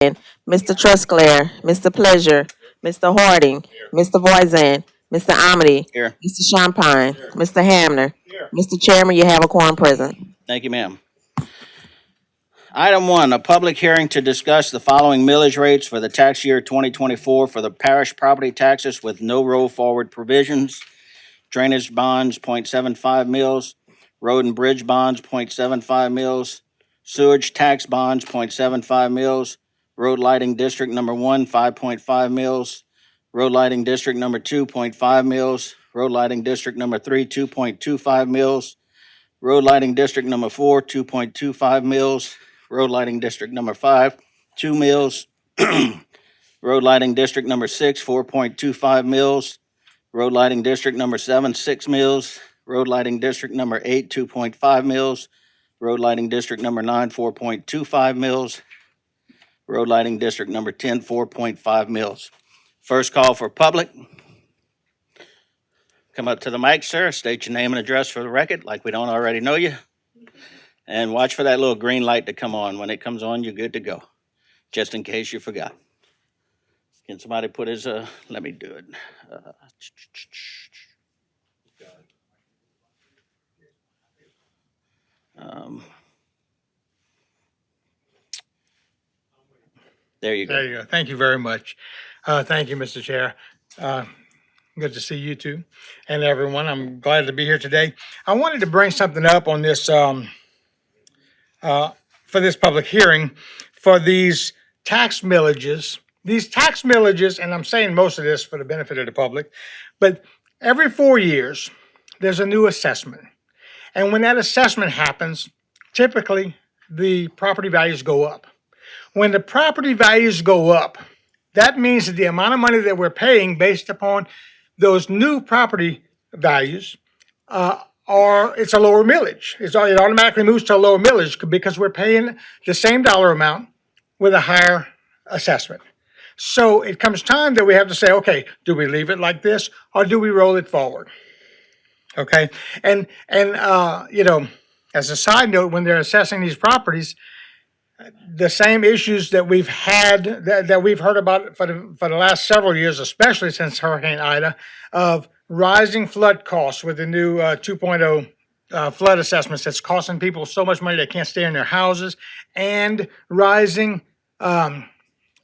Mr. Trusclair, Mr. Pleasure, Mr. Harding, Mr. Voisin, Mr. Amity, Here. Mr. Champagne, Mr. Hamner. Mr. Chairman, you have a quorum present. Thank you, ma'am. Item 1, a public hearing to discuss the following millage rates for the tax year 2024 for the parish property taxes with no roll forward provisions. Drainage bonds, 0.75 mils. Road and bridge bonds, 0.75 mils. Sewage tax bonds, 0.75 mils. Road lighting district number 1, 5.5 mils. Road lighting district number 2, 0.5 mils. Road lighting district number 3, 2.25 mils. Road lighting district number 4, 2.25 mils. Road lighting district number 5, 2 mils. Road lighting district number 6, 4.25 mils. Road lighting district number 7, 6 mils. Road lighting district number 8, 2.5 mils. Road lighting district number 9, 4.25 mils. Road lighting district number 10, 4.5 mils. First call for public. Come up to the mic, sir. State your name and address for the record, like we don't already know you. And watch for that little green light to come on. When it comes on, you're good to go, just in case you forgot. Can somebody put his, let me do it. There you go. There you go. Thank you very much. Thank you, Mr. Chair. Good to see you too and everyone. I'm glad to be here today. I wanted to bring something up on this for this public hearing for these tax millages. These tax millages, and I'm saying most of this for the benefit of the public, but every 4 years there's a new assessment. And when that assessment happens, typically the property values go up. When the property values go up, that means that the amount of money that we're paying based upon those new property values it's a lower millage. It automatically moves to a lower millage because we're paying the same dollar amount with a higher assessment. So it comes time that we have to say, okay, do we leave it like this or do we roll it forward? Okay, and as a side note, when they're assessing these properties, the same issues that we've had that we've heard about for the last several years, especially since Hurricane Ida, of rising flood costs with the new 2.0 flood assessments that's costing people so much money they can't stay in their houses, and rising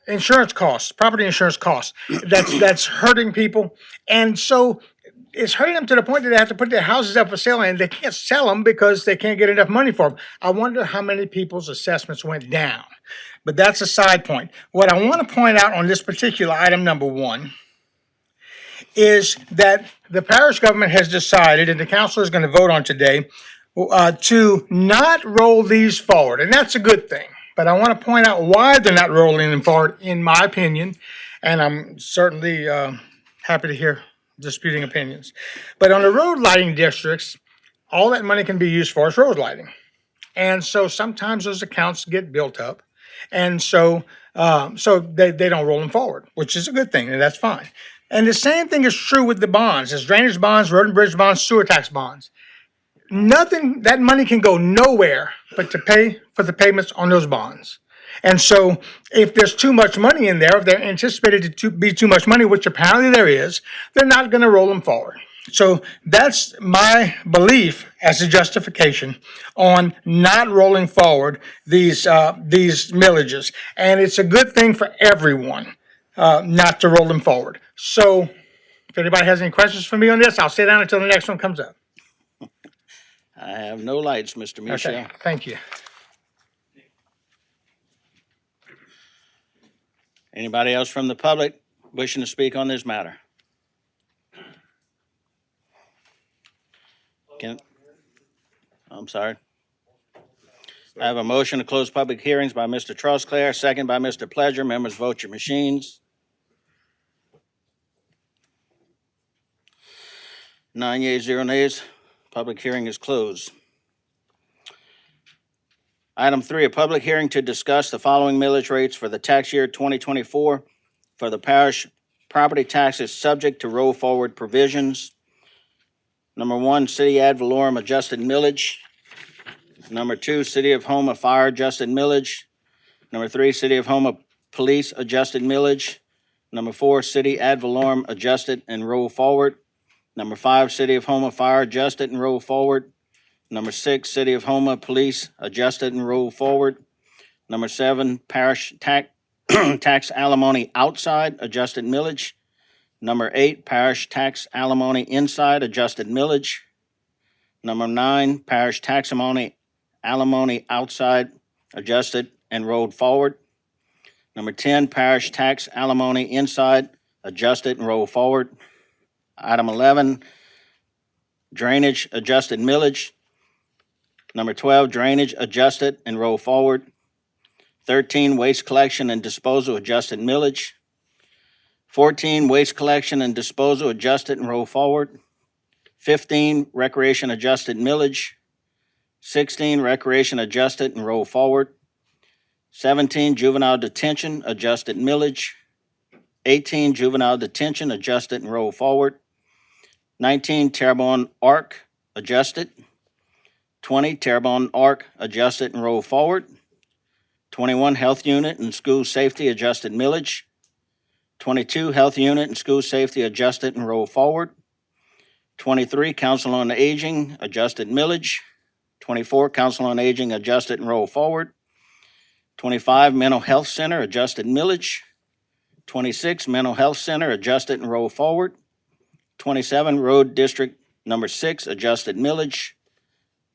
insurance costs, property insurance costs. That's hurting people, and so it's hurting them to the point that they have to put their houses up for sale and they can't sell them because they can't get enough money for them. I wonder how many people's assessments went down, but that's a side point. What I want to point out on this particular item number 1 is that the parish government has decided, and the council is going to vote on today, to not roll these forward. And that's a good thing. But I want to point out why they're not rolling them forward, in my opinion. And I'm certainly happy to hear disputing opinions. But on the road lighting districts, all that money can be used for is road lighting. And so sometimes those accounts get built up. And so they don't roll them forward, which is a good thing, and that's fine. And the same thing is true with the bonds. There's drainage bonds, road and bridge bonds, sewer tax bonds. Nothing, that money can go nowhere but to pay for the payments on those bonds. And so if there's too much money in there, if they're anticipated to be too much money, which apparently there is, they're not going to roll them forward. So that's my belief as a justification on not rolling forward these millages. And it's a good thing for everyone not to roll them forward. So if anybody has any questions for me on this, I'll sit down until the next one comes up. I have no lights, Mr. Michel. Okay, thank you. Anybody else from the public wishing to speak on this matter? I'm sorry. I have a motion to close public hearings by Mr. Trusclair, second by Mr. Pleasure. Members, vote your machines. 9 yeas, 0 nays. Public hearing is closed. Item 3, a public hearing to discuss the following millage rates for the tax year 2024 for the parish property taxes subject to roll forward provisions. Number 1, City ad valorem adjusted millage. Number 2, City of Homa fire adjusted millage. Number 3, City of Homa Police adjusted millage. Number 4, City ad valorem adjusted and roll forward. Number 5, City of Homa Fire adjusted and roll forward. Number 6, City of Homa Police adjusted and roll forward. Number 7, Parish tax alimony outside adjusted millage. Number 8, Parish tax alimony inside adjusted millage. Number 9, Parish tax alimony outside adjusted and rolled forward. Number 10, Parish tax alimony inside adjusted and rolled forward. Item 11, Drainage adjusted millage. Number 12, Drainage adjusted and rolled forward. 13, Waste collection and disposal adjusted millage. 14, Waste collection and disposal adjusted and rolled forward. 15, Recreation adjusted millage. 16, Recreation adjusted and rolled forward. 17, Juvenile detention adjusted millage. 18, Juvenile detention adjusted and rolled forward. 19, Terrebonne Arc adjusted. 20, Terrebonne Arc adjusted and rolled forward. 21, Health unit and school safety adjusted millage. 22, Health unit and school safety adjusted and rolled forward. 23, Council on Aging adjusted millage. 24, Council on Aging adjusted and rolled forward. 25, Mental Health Center adjusted millage. 26, Mental Health Center adjusted and rolled forward. 27, Road District Number 6 adjusted millage.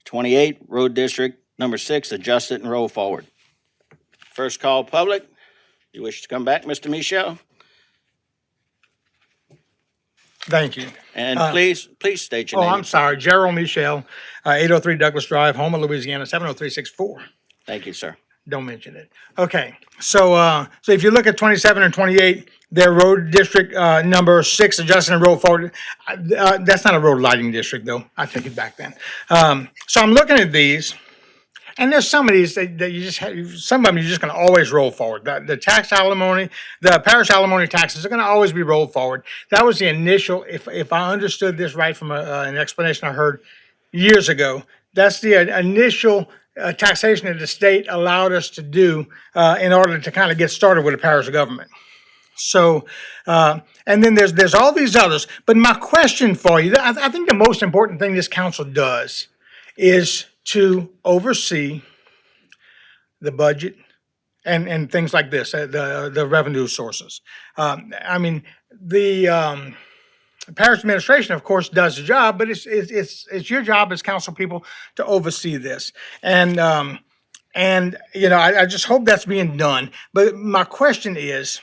28, Road District Number 6 adjusted and rolled forward. First call, public. You wish to come back, Mr. Michel? Thank you. And please state your Oh, name. I'm sorry, Gerald Michel, 803 Douglas Drive, Houma, Louisiana, 70364. Thank you, sir. Don't mention it. Okay, so if you look at 27 and 28, they're road district number 6 adjusted and roll forward. That's not a road lighting district, though. I take it back then. So I'm looking at these, and there's some of these that you just have, some of them you're just going to always roll forward. The tax alimony, the parish alimony taxes are going to always be rolled forward. That was the initial, if I understood this right from an explanation I heard years ago, that's the initial taxation that the state allowed us to do in order to kind of get started with the parish government. So, and then there's all these others. But my question for you, I think the most important thing this council does is to oversee the budget and things like this, the revenue sources. I mean, the parish administration, of course, does the job, but it's your job as council people to oversee this. And you know, I just hope that's being done. But my question is,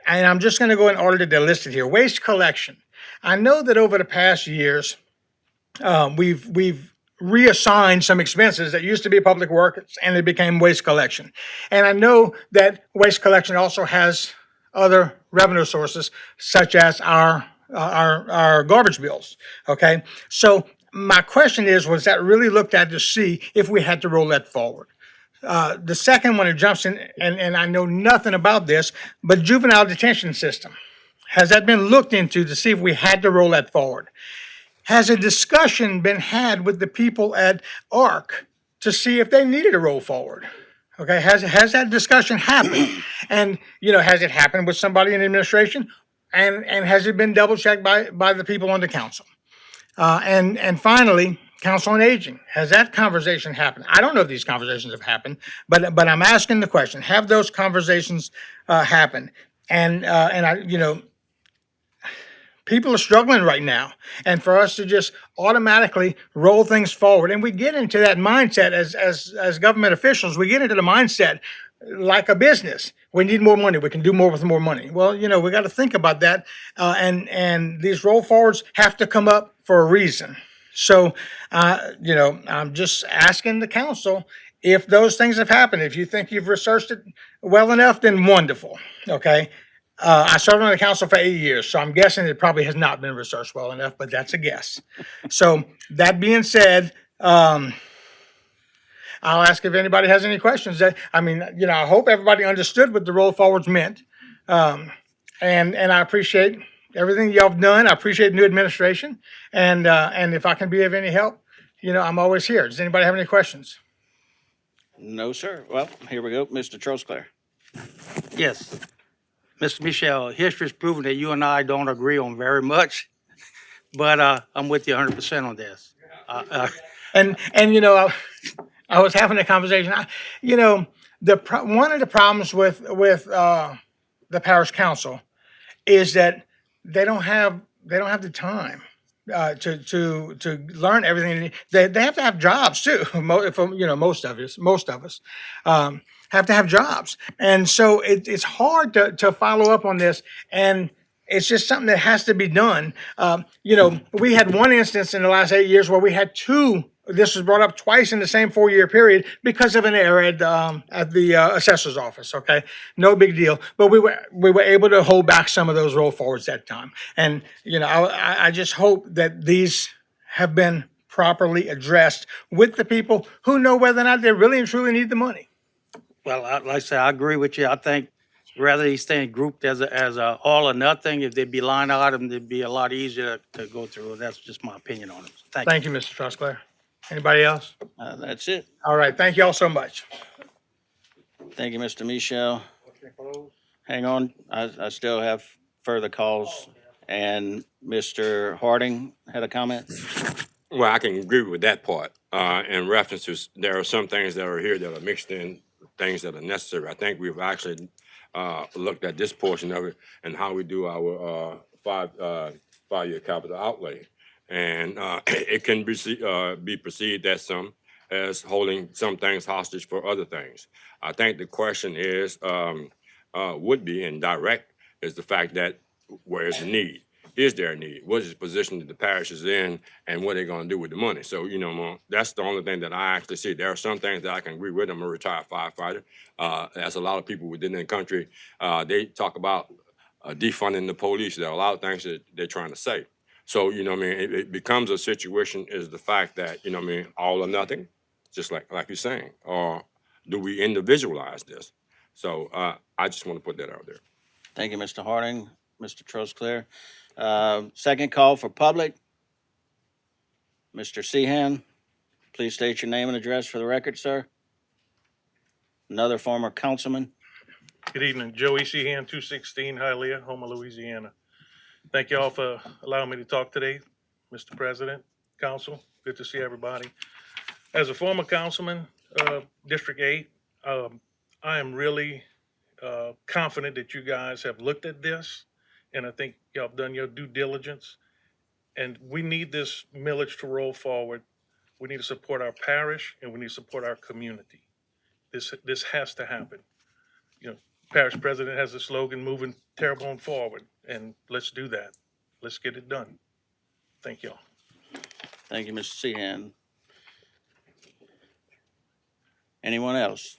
and I'm just going to go in order to list it here. Waste collection. I know that over the past years, we've reassigned some expenses that used to be public works and it became waste collection. And I know that waste collection also has other revenue sources, such as our garbage bills. Okay, so my question is, was that really looked at to see if we had to roll that forward? The second one, it jumps in, and I know nothing about this, but juvenile detention system. Has that been looked into to see if we had to roll that forward? Has a discussion been had with the people at ARC to see if they needed to roll forward? Okay, has that discussion happened? And, you know, has it happened with somebody in administration? And has it been double checked by the people on the council? And finally, Council on Aging. Has that conversation happened? I don't know if these conversations have happened, but I'm asking the question: have those conversations happened? And I, you know, people are struggling right now, and for us to just automatically roll things forward, and we get into that mindset as government officials, we get into the mindset like a business. We need more money. We can do more with more money. Well, you know, we got to think about that, and these roll forwards have to come up for a reason. So, you know, I'm just asking the council if those things have happened. If you think you've researched it well enough, then wonderful. Okay. I served on the council for 8 years, so I'm guessing it probably has not been researched well enough, but that's a guess. So that being said, I'll ask if anybody has any questions. I mean, you know, I hope everybody understood what the roll forwards meant. And I appreciate everything y'all have done. I appreciate new administration. And if I can be of any help, you know, I'm always here. Does anybody have any questions? No, sir. Well, here we go. Mr. Trosclair. Yes, Mr. Michelle, history's proven that you and I don't agree on very much, but I'm with you 100% on this. And I was having a conversation. You know, one of the problems with the parish council is that they don't have the time to learn everything. They have to have jobs too. Most of us have to have jobs, and so it's hard to follow up on this. And it's just something that has to be done. We had one instance in the last 8 years where we had two. This was brought up twice in the same 4-year period because of an error at the assessor's office. Okay, no big deal, but we were able to hold back some of those roll forwards that time. And I just hope that these have been properly addressed with the people who know whether or not they really and truly need the money. Well, like I said, I agree with you. I think rather these things grouped as a all or nothing, if they'd be line item, it'd be a lot easier to go through. That's just my opinion on it. Thank you. Thank you, Mr. Trusclair. Anybody else? That's it. All right, thank you all so much. Thank you, Mr. Michelle. Hang on, I still have further calls. And Mr. Harding had a comment? Well, I can agree with that part. In references, there are some things that are here that are mixed in, things that are necessary. I think we've actually looked at this portion of it and how we do our 5-year capital outlay. And it can be perceived as holding some things hostage for other things. I think the question is, would be indirect, is the fact that where is the need? Is there a need? What is the position that the parish is in, and what are they going to do with the money? So, that's the only thing that I actually see. There are some things that I can agree with. I'm a retired firefighter. As a lot of people within the country, they talk about defunding the police. There are a lot of things that they're trying to say. So, it becomes a situation is the fact that, all or nothing, just like you're saying, or do we individualize this? So I just want to put that out there. Thank you, Mr. Harding. Mr. Trosclair. Second call for public. Mr. Sehan, please state your name and address for the record, sir. Another former councilman. Good evening, Joey Sheehan, 216 Hialeah, Houma, Louisiana. Thank you all for allowing me to talk today, Mr. President, Council. Good to see everybody. As a former councilman, District 8, I am really confident that you guys have looked at this, and I think y'all have done your due diligence. And we need this millage to roll forward. We need to support our parish, and we need to support our community. This has to happen. Parish president has a slogan, moving Terrebonne forward, and let's do that. Let's get it done. Thank y'all. Thank you, Mr. Sehan. Anyone else?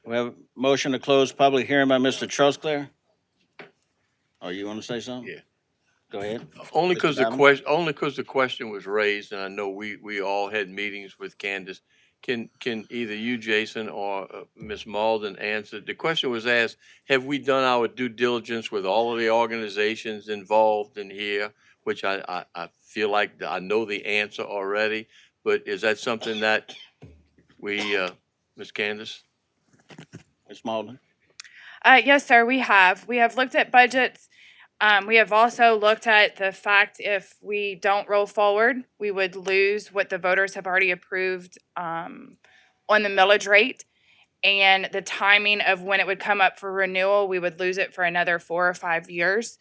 We have a motion to close public hearing by Mr. Trosclair. Oh, you want to say something? Yeah. Go ahead. Only Mr. because Diamond? the question was raised, and I know we all had meetings with Candace. Can either you, Jason, or Ms. Malden answer? The question was asked: have we done our due diligence with all of the organizations involved in here? Which I feel like I know the answer already, but is that something that we, Ms. Candace? Ms. Malden? Yes, sir, we have. We have looked at budgets. We have also looked at the fact if we don't roll forward, we would lose what the voters have already approved on the millage rate. And the timing of when it would come up for renewal, we would lose it for another 4 or 5 years.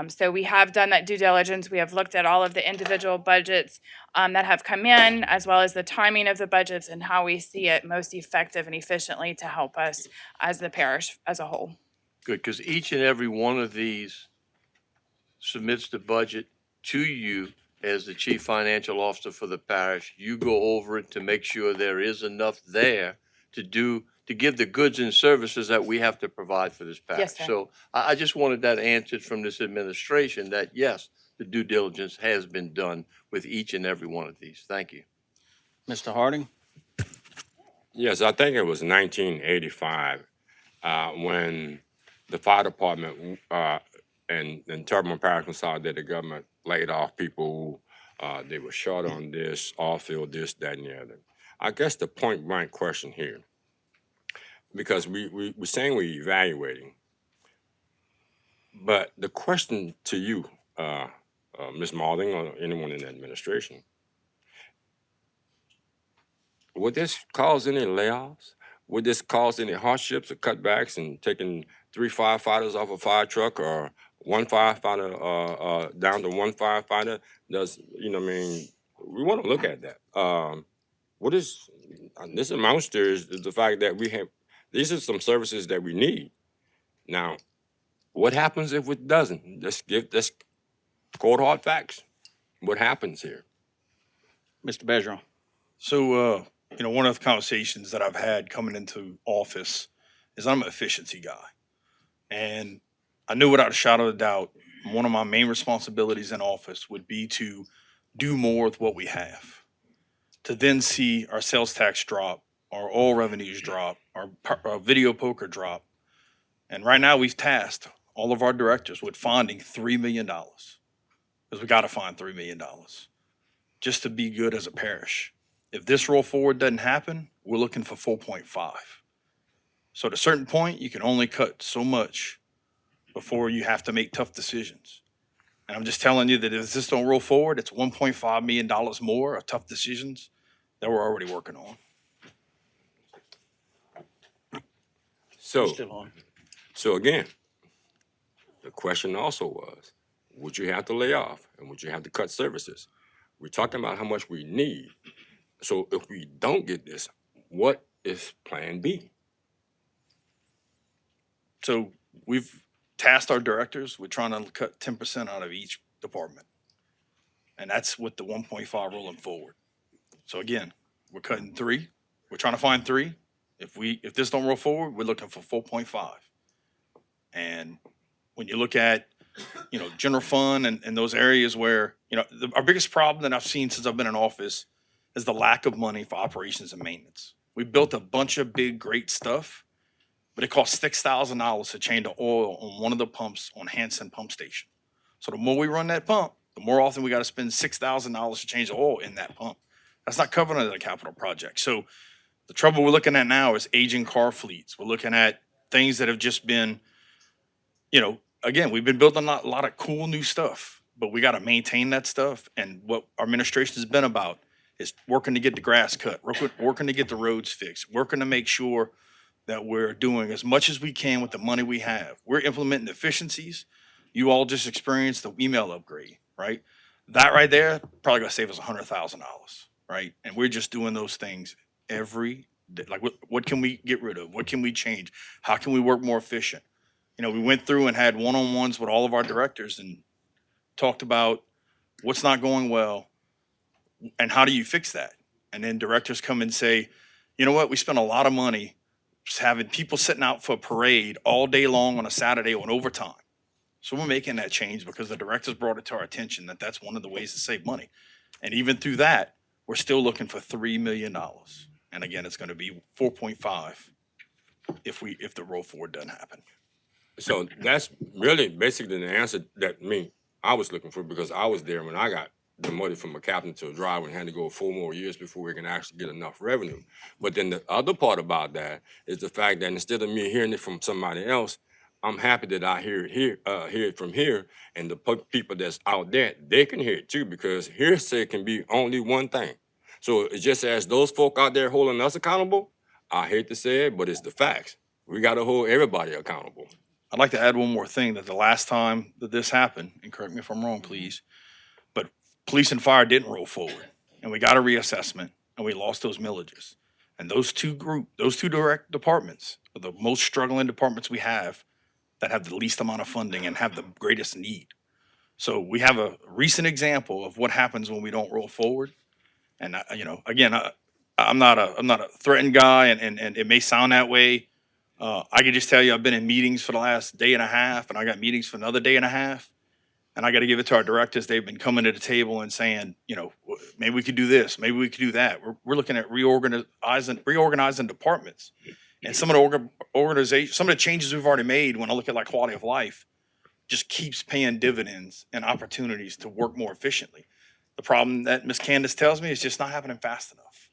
So we have done that due diligence. We have looked at all of the individual budgets that have come in, as well as the timing of the budgets and how we see it most effective and efficiently to help us as the parish as a whole. Good, because each and every one of these submits the budget to you as the chief financial officer for the parish. You go over it to make sure there is enough there to give the goods and services that we have to provide for this parish. Yes, sir. So I just wanted that answered from this administration that yes, the due diligence has been done with each and every one of these. Thank you. Mr. Harding? Yes, I think it was 1985 when the fire department and Terrebonne Parish Consolidated Government laid off people who they were short on this, off-field this, that, and the other. I guess the point-blank question here, because we're saying we're evaluating. But the question to you, Ms. Malding, or anyone in the administration, would this cause any layoffs? Would this cause any hardships or cutbacks in taking 3 firefighters off a fire truck, or one firefighter down to one firefighter? I mean, we want to look at that. What is this amounts to is the fact that these are some services that we need. Now, what happens if it doesn't? Let's cold hard facts. What happens here? Mr. Bergeron. So, one of the conversations that I've had coming into office is I'm an efficiency guy. And I knew without a shadow of a doubt, one of my main responsibilities in office would be to do more with what we have, to then see our sales tax drop, our oil revenues drop, our video poker drop. And right now we've tasked all of our directors with finding $3 million, because we got to find $3 million just to be good as a parish. If this roll forward doesn't happen, we're looking for 4.5. So at a certain point, you can only cut so much before you have to make tough decisions. And I'm just telling you that if this don't roll forward, it's $1.5 million more of tough decisions that we're already working on. So, Still on. so again, the question also was, would you have to lay off and would you have to cut services? We're talking about how much we need. So if we don't get this, what is plan B? So we've tasked our directors with trying to cut 10% out of each department. And that's with the 1.5 rolling forward. So again, we're cutting 3. We're trying to find 3. If this don't roll forward, we're looking for 4.5. And when you look at, general fund and those areas where, our biggest problem that I've seen since I've been in office is the lack of money for operations and maintenance. We built a bunch of big, great stuff, but it costs $6,000 to change the oil on one of the pumps on Hanson Pump Station. So the more we run that pump, the more often we got to spend $6,000 to change the oil in that pump. That's not covered under the capital project. So the trouble we're looking at now is aging car fleets. We're looking at things that have just been, again, we've been building a lot of cool new stuff, but we got to maintain that stuff. And what our administration has been about is working to get the grass cut, working to get the roads fixed, working to make sure that we're doing as much as we can with the money we have. We're implementing efficiencies. You all just experienced the email upgrade, right? That right there probably gonna save us $100,000, right? And we're just doing those things every day. Like, what can we get rid of? What can we change? How can we work more efficient? We went through and had one-on-ones with all of our directors and talked about what's not going well and how do you fix that? And then directors come and say, you know what, we spent a lot of money just having people sitting out for a parade all day long on a Saturday on overtime. So we're making that change because the directors brought it to our attention that that's one of the ways to save money. And even through that, we're still looking for $3 million. And again, it's going to be 4.5 if the roll forward doesn't happen. So that's really basically the answer that I was looking for, because I was there when I got demoted from a captain to a driver and had to go 4 more years before we can actually get enough revenue. But then the other part about that is the fact that instead of me hearing it from somebody else, I'm happy that I hear it from here, and the people that's out there, they can hear it too, because hearsay can be only one thing. So it's just as those folk out there holding us accountable, I hate to say it, but it's the facts. We got to hold everybody accountable. I'd like to add one more thing, that the last time that this happened, and correct me if I'm wrong, please, but police and fire didn't roll forward, and we got a reassessment, and we lost those millages. And those two direct departments are the most struggling departments we have, that have the least amount of funding and have the greatest need. So we have a recent example of what happens when we don't roll forward. And I'm not a threatened guy, and it may sound that way. I can just tell you, I've been in meetings for the last day and a half, and I got meetings for another day and a half. And I got to give it to our directors. They've been coming to the table and saying, maybe we could do this, maybe we could do that. We're looking at reorganizing departments. And some of the changes we've already made, when I look at like quality of life, just keeps paying dividends and opportunities to work more efficiently. The problem that Ms. Candace tells me is just not happening fast enough.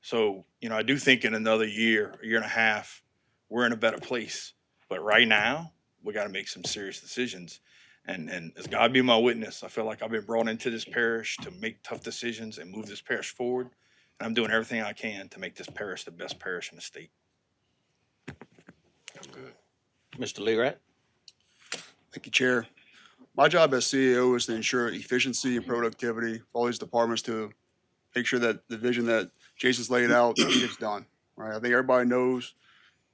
So, I do think in another year, a year and a half, we're in a better place. But right now, we got to make some serious decisions. And as God be my witness, I feel like I've been brought into this parish to make tough decisions and move this parish forward. And I'm doing everything I can to make this parish the best parish in the state. Mr. Lerat? Thank you, Chair. My job as CEO is to ensure efficiency and productivity for all these departments to make sure that the vision that Jason's laid out gets done. Right. I think everybody knows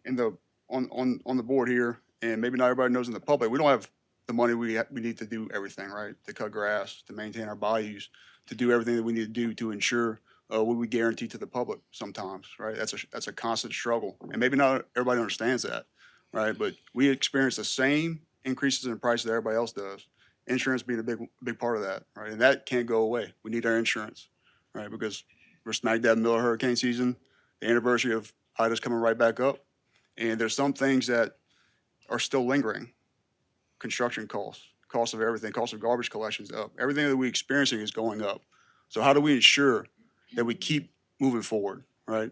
in the on the board here, and maybe not everybody knows in the public, we don't have the money we need to do everything, right? To cut grass, to maintain our bayous, to do everything that we need to do to ensure what we guarantee to the public sometimes, right? That's a constant struggle, and maybe not everybody understands that, right? But we experience the same increases in prices that everybody else does. Insurance being a big part of that, right? And that can't go away. We need our insurance, right? Because we're smack dab in the middle of hurricane season. The anniversary of Ida's coming right back up, and there's some things that are still lingering. Construction costs, cost of everything, cost of garbage collections up. Everything that we're experiencing is going up. So how do we ensure that we keep moving forward, right?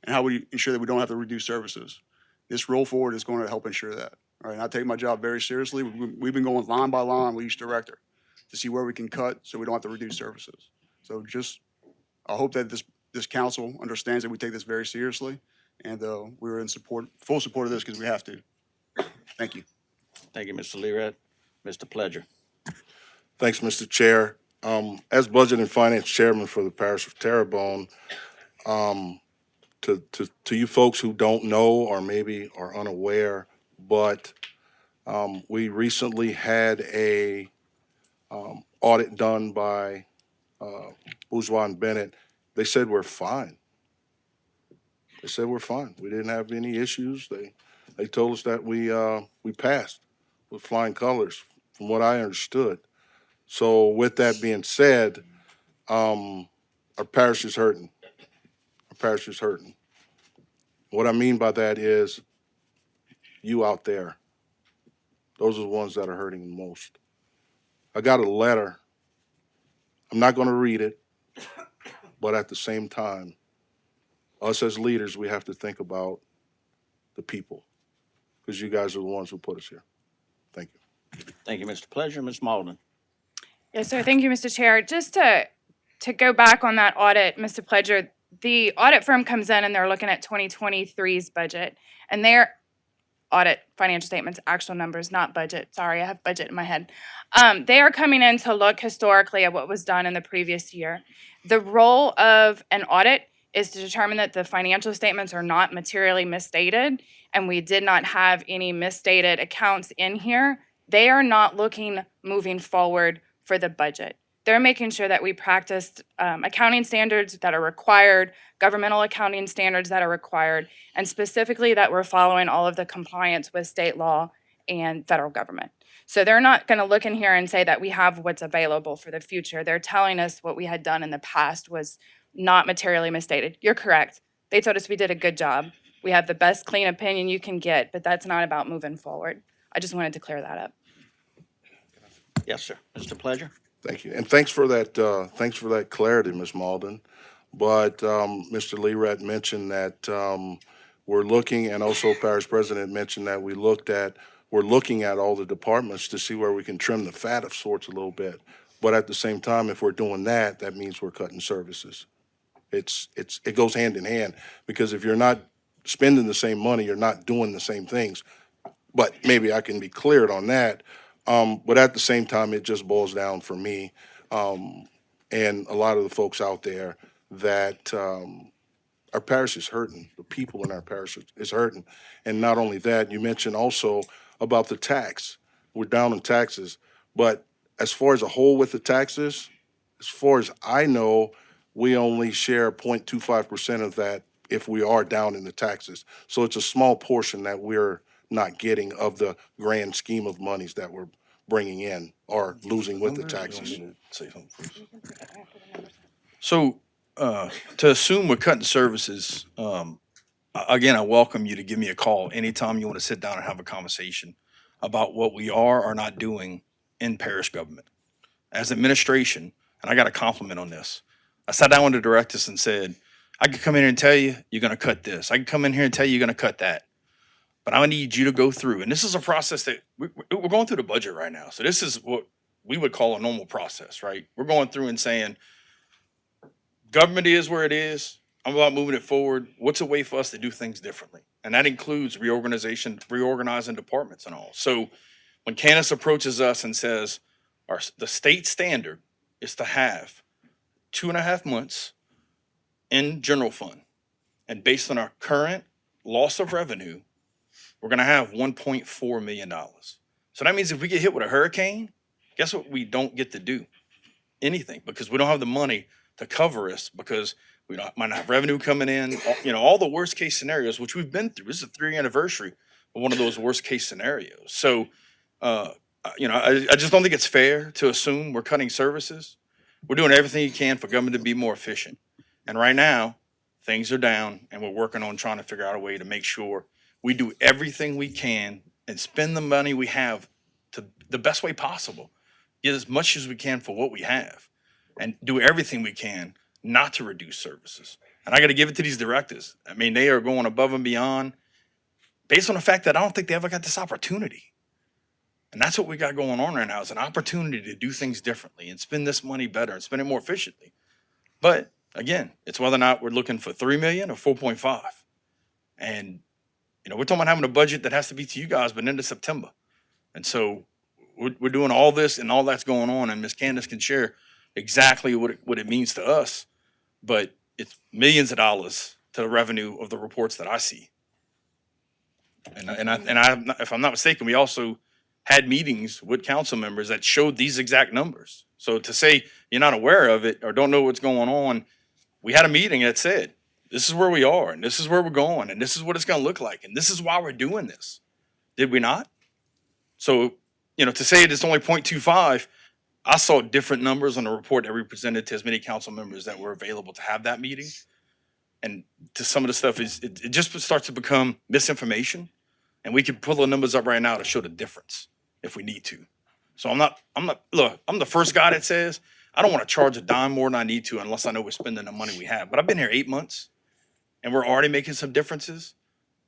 And how we ensure that we don't have to reduce services? This roll forward is going to help ensure that, right? And I take my job very seriously. We've been going line by line with each director to see where we can cut so we don't have to reduce services. So I hope that this council understands that we take this very seriously, and we're in full support of this because we have to. Thank you. Thank you, Mr. Lerat. Mr. Pledger? Thanks, Mr. Chair. As Budget and Finance Chairman for the Parish of Terrebonne, to you folks who don't know or maybe are unaware, but we recently had a audit done by Bourgeois and Bennett. They said we're fine. They said we're fine. We didn't have any issues. They told us that we passed with flying colors, from what I understood. So with that being said, our parish is hurting. Our parish is hurting. What I mean by that is you out there. Those are the ones that are hurting the most. I got a letter. I'm not going to read it, but at the same time, us as leaders, we have to think about the people, because you guys are the ones who put us here. Thank you. Thank you, Mr. Pledger. Ms. Malden? Yes, sir. Thank you, Mr. Chair. Just to go back on that audit, Mr. Pledger, the audit firm comes in and they're looking at 2023's budget, and their audit financial statements, actual numbers, not budget. Sorry, I have budget in my head. They are coming in to look historically at what was done in the previous year. The role of an audit is to determine that the financial statements are not materially misstated, and we did not have any misstated accounts in here. They are not looking moving forward for the budget. They're making sure that we practiced accounting standards that are required, governmental accounting standards that are required, and specifically that we're following all of the compliance with state law and federal government. So they're not going to look in here and say that we have what's available for the future. They're telling us what we had done in the past was not materially misstated. You're correct. They told us we did a good job. We have the best clean opinion you can get, but that's not about moving forward. I just wanted to clear that up. Yes, sir. Mr. Pledger? Thank you, and thanks for that clarity, Ms. Malden. But Mr. Lerat mentioned that we're looking, and also Parish President mentioned that we're looking at all the departments to see where we can trim the fat of sorts a little bit. But at the same time, if we're doing that, that means we're cutting services. It goes hand in hand, because if you're not spending the same money, you're not doing the same things. But maybe I can be cleared on that. But at the same time, it just boils down for me and a lot of the folks out there that our parish is hurting. The people in our parish is hurting. And not only that, you mentioned also about the tax. We're down in taxes. But as far as a whole with the taxes, as far as I know, we only share 0.25% of that if we are down in the taxes. So it's a small portion that we're not getting of the grand scheme of monies that we're bringing in or losing with the taxes. So to assume we're cutting services, again, I welcome you to give me a call anytime you want to sit down and have a conversation about what we are or not doing in parish government. As administration, and I got a compliment on this, I sat down with the directors and said, I could come in here and tell you, you're going to cut this. I can come in here and tell you, you're going to cut that. but I need you to go through, and this is a process that we're going through the budget right now. So this is what we would call a normal process, right? We're going through and saying, government is where it is. I'm about moving it forward. What's a way for us to do things differently? And that includes reorganizing departments and all. So when Candace approaches us and says, the state standard is to have 2.5 months in general fund. And based on our current loss of revenue, we're going to have $1.4 million. So that means if we get hit with a hurricane, guess what we don't get to do? Anything, because we don't have the money to cover us, because we might not have revenue coming in, all the worst case scenarios, which we've been through. This is the 3-year anniversary of one of those worst case scenarios. So, I just don't think it's fair to assume we're cutting services. We're doing everything you can for government to be more efficient. And right now, things are down, and we're working on trying to figure out a way to make sure we do everything we can and spend the money we have to the best way possible. Get as much as we can for what we have, and do everything we can not to reduce services. And I got to give it to these directors. I mean, they are going above and beyond based on the fact that I don't think they ever got this opportunity. And that's what we got going on right now, is an opportunity to do things differently and spend this money better and spend it more efficiently. But again, it's whether or not we're looking for 3 million or 4.5. And, we're talking about having a budget that has to be to you guys by the end of September. And so we're doing all this, and all that's going on, and Ms. Candace can share exactly what it means to us. But it's millions of dollars to the revenue of the reports that I see. If I'm not mistaken, we also had meetings with council members that showed these exact numbers. So to say you're not aware of it or don't know what's going on, we had a meeting that said, this is where we are, and this is where we're going, and this is what it's going to look like, and this is why we're doing this. Did we not? So, to say it's only 0.25, I saw different numbers on the report that we presented to as many council members that were available to have that meeting. And to some of the stuff it just starts to become misinformation. And we can pull the numbers up right now to show the difference if we need to. So I'm the first guy that says, I don't want to charge a dime more than I need to unless I know we're spending the money we have. But I've been here 8 months, and we're already making some differences,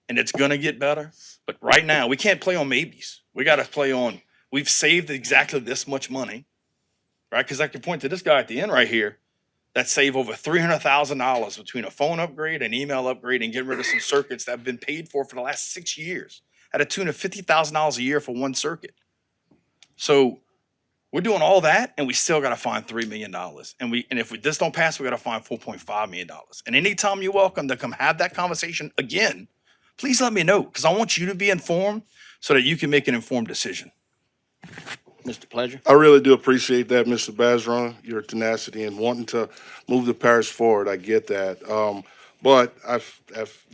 and it's going to get better. But right now, we can't play on maybes. We got to play on, we've saved exactly this much money, right? Because I can point to this guy at the end right here that saved over $300,000 between a phone upgrade, an email upgrade, and getting rid of some circuits that have been paid for the last 6 years at a tune of $50,000 a year for one circuit. So we're doing all that, and we still got to find $3 million. And if this don't pass, we got to find $4.5 million. And anytime you're welcome to come have that conversation again, please let me know, because I want you to be informed so that you can make an informed decision. Mr. Pleasure. I really do appreciate that, Mr. Bazron, your tenacity and wanting to move the parish forward. I get that. But I've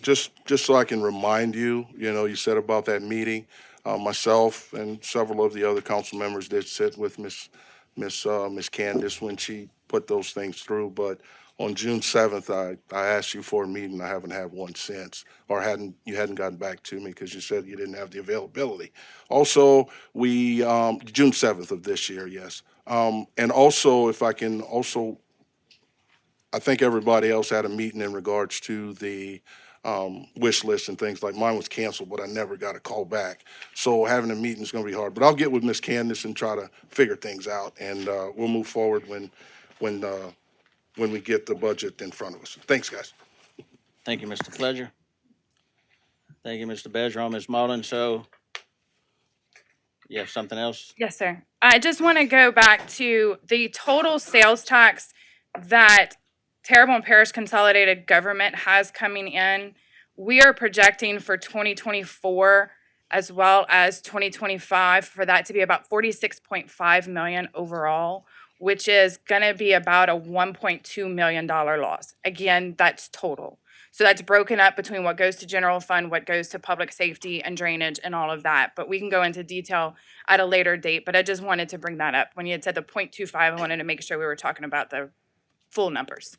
just so I can remind you, you said about that meeting, myself and several of the other council members did sit with Miss Candace when she put those things through. But on June 7th, I asked you for a meeting. I haven't had one since, or you hadn't gotten back to me because you said you didn't have the availability. Also, we, June 7th of this year, yes. And also, if I can also, I think everybody else had a meeting in regards to the wish list and things like mine was canceled, but I never got a call back. So having a meeting is going to be hard. But I'll get with Miss Candace and try to figure things out, and we'll move forward when we get the budget in front of us. Thanks, guys. Thank you, Mr. Pleasure. Thank you, Mr. Bezron, Ms. Mullen. So you have something else? Yes, sir. I just want to go back to the total sales tax that Terrebonne Parish Consolidated Government has coming in. We are projecting for 2024 as well as 2025 for that to be about 46.5 million overall, which is going to be about a $1.2 million loss. Again, that's total. So that's broken up between what goes to general fund, what goes to public safety and drainage and all of that. But we can go into detail at a later date. But I just wanted to bring that up. When you had said the 0.25, I wanted to make sure we were talking about the full numbers.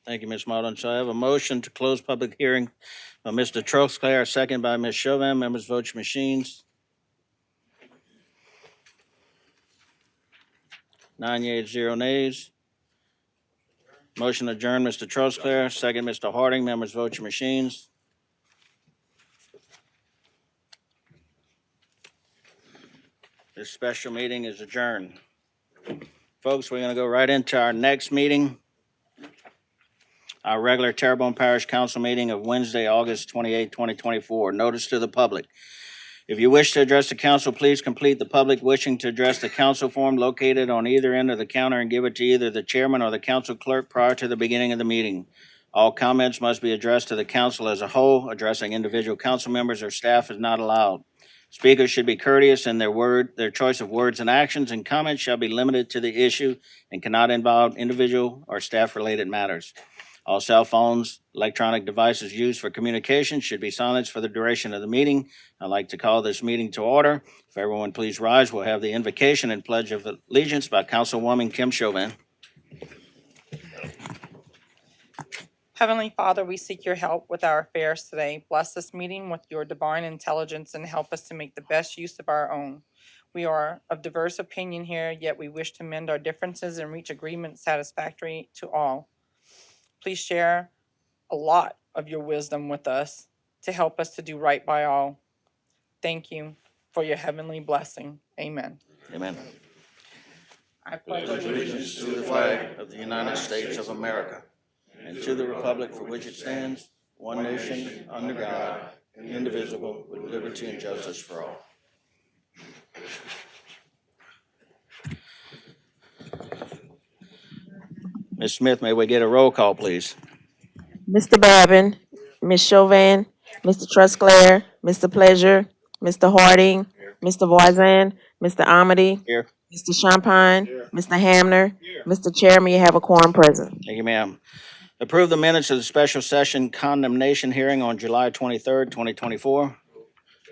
Thank you, Ms. Mullen. So I have a motion to close public hearing by Mr. Trosclair, second by Ms. Chauvin. Members vote your machines. 9 yeas, 0 nays. Motion adjourned, Mr. Trosclair, second, Mr. Harding. Members vote your machines. This special meeting is adjourned. Folks, we're gonna go right into our next meeting. Our regular Terrebonne Parish Council meeting of Wednesday, August 28, 2024. Notice to the public. If you wish to address the council, please complete the public wishing to address the council form located on either end of the counter and give it to either the chairman or the council clerk prior to the beginning of the meeting. All comments must be addressed to the council as a whole. Addressing individual council members or staff is not allowed. Speakers should be courteous in their choice of words and actions, and comments shall be limited to the issue and cannot involve individual or staff-related matters. All cell phones, electronic devices used for communication should be silenced for the duration of the meeting. I'd like to call this meeting to order. If everyone please rise, we'll have the invocation and pledge of allegiance by Councilwoman Kim Chauvin. Heavenly Father, we seek your help with our affairs today. Bless this meeting with your divine intelligence and help us to make the best use of our own. We are of diverse opinion here, yet we wish to mend our differences and reach agreement satisfactory to all. Please share a lot of your wisdom with us to help us to do right by all. Thank you for your heavenly blessing. Amen. Amen. I pledge Allegiance to the flag of the United States of America and to the republic for which it stands, one nation, under God, indivisible, with liberty and justice for all. Ms. Smith, may we get a roll call, please? Mr. Babin, Ms. Chauvin, Mr. Trusclair, Mr. Pleasure, Mr. Harding, Mr. Voisin, Mr. Amity, Here. Mr. Champagne, Mr. Hamner. Mr. Chairman, you have a quorum present. Thank you, ma'am. Approve the minutes of the special session condemnation hearing on July 23rd, 2024.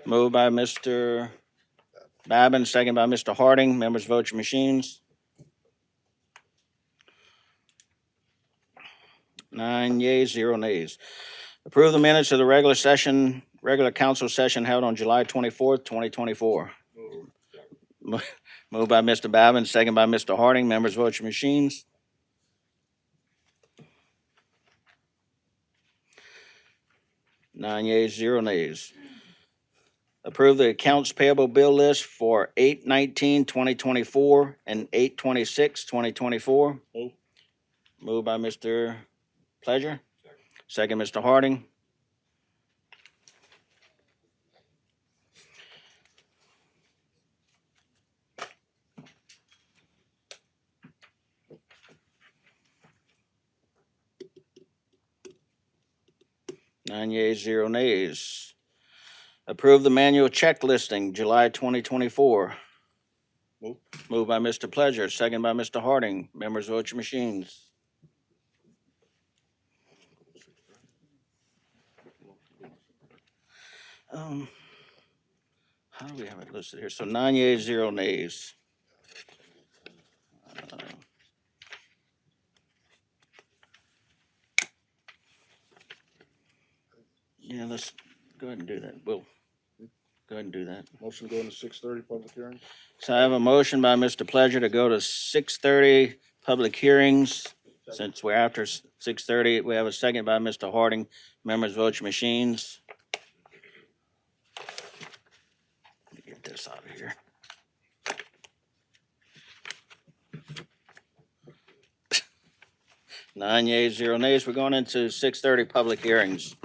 Moved by Mr. Babin, second by Mr. Harding. Members vote your machines. 9 yeas, 0 nays. Approve the minutes of the regular council session held on July 24th, 2024. Moved by Mr. Babin, second by Mr. Harding. Members vote your machines. 9 yeas, 0 nays. Approve the accounts payable bill list for 8/19/2024 and 8/26/2024. Moved by Mr. Pleasure. Second, Mr. Harding. Nine yeas, 0 nays. Approve the manual check listing, July 2024. Moved by Mr. Pleasure, second by Mr. Harding. Members vote your machines. How do we have it listed here? So 9 yeas, 0 nays. Yeah, let's go ahead and do that. We'll go ahead and do that. Motion to go into 6:30 public hearing? So I have a motion by Mr. Pleasure to go to 6:30 public hearings. Since we're after 6:30, we have a second by Mr. Harding. Members vote your machines. Let me get this out of here. Nine yeas, 0 nays. We're going into 6:30 public hearings.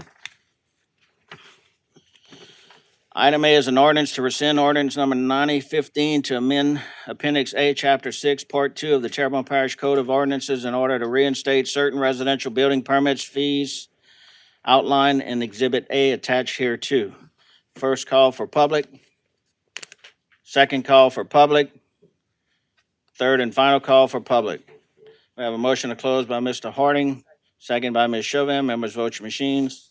Item A is an ordinance to rescind ordinance number 9015 to amend Appendix A, Chapter 6, Part 2 of the Terrebonne Parish Code of Ordinances in order to reinstate certain residential building permits fees outlined in Exhibit A attached hereto. First call for public. Second call for public. Third and final call for public. We have a motion to close by Mr. Harding, second by Ms. Chauvin. Members vote your machines.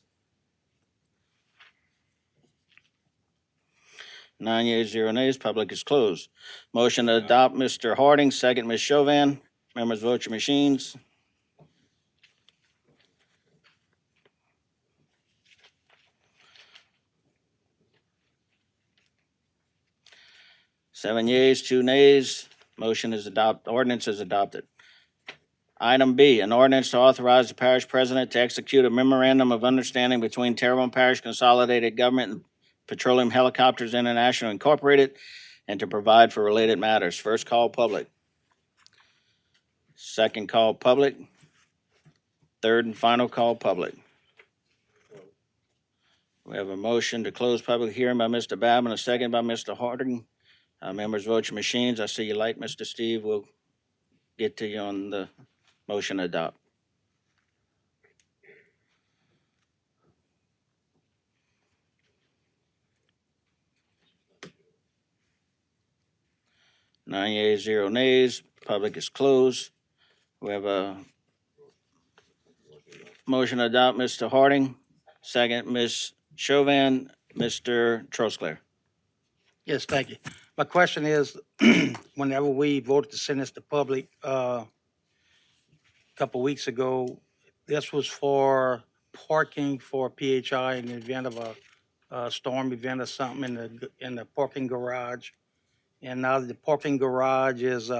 9 yeas, 0 nays. Public is closed. Motion to adopt Mr. Harding, second Ms. Chauvin. Members vote your machines. 7 yeas, 2 nays. Motion is adopted. Ordinance is adopted. Item B, an ordinance to authorize the parish president to execute a memorandum of understanding between Terrebonne Parish Consolidated Government and Petroleum Helicopters International Incorporated and to provide for related matters. First call, public. Second call, public. Third and final call, public. We have a motion to close public hearing by Mr. Babin, a second by Mr. Harding. Members, vote your machines. I see you light, Mr. Steve. We'll get to you on the motion to adopt. Nine yeas, 0 nays. Public is closed. We have a motion to adopt, Mr. Harding. Second, Ms. Chauvin. Mr. Trosclair. Yes, thank you. My question is, whenever we voted to send this to public, a couple weeks ago, this was for parking for PHI in the event of a storm event or something in the parking garage. And now that the parking garage is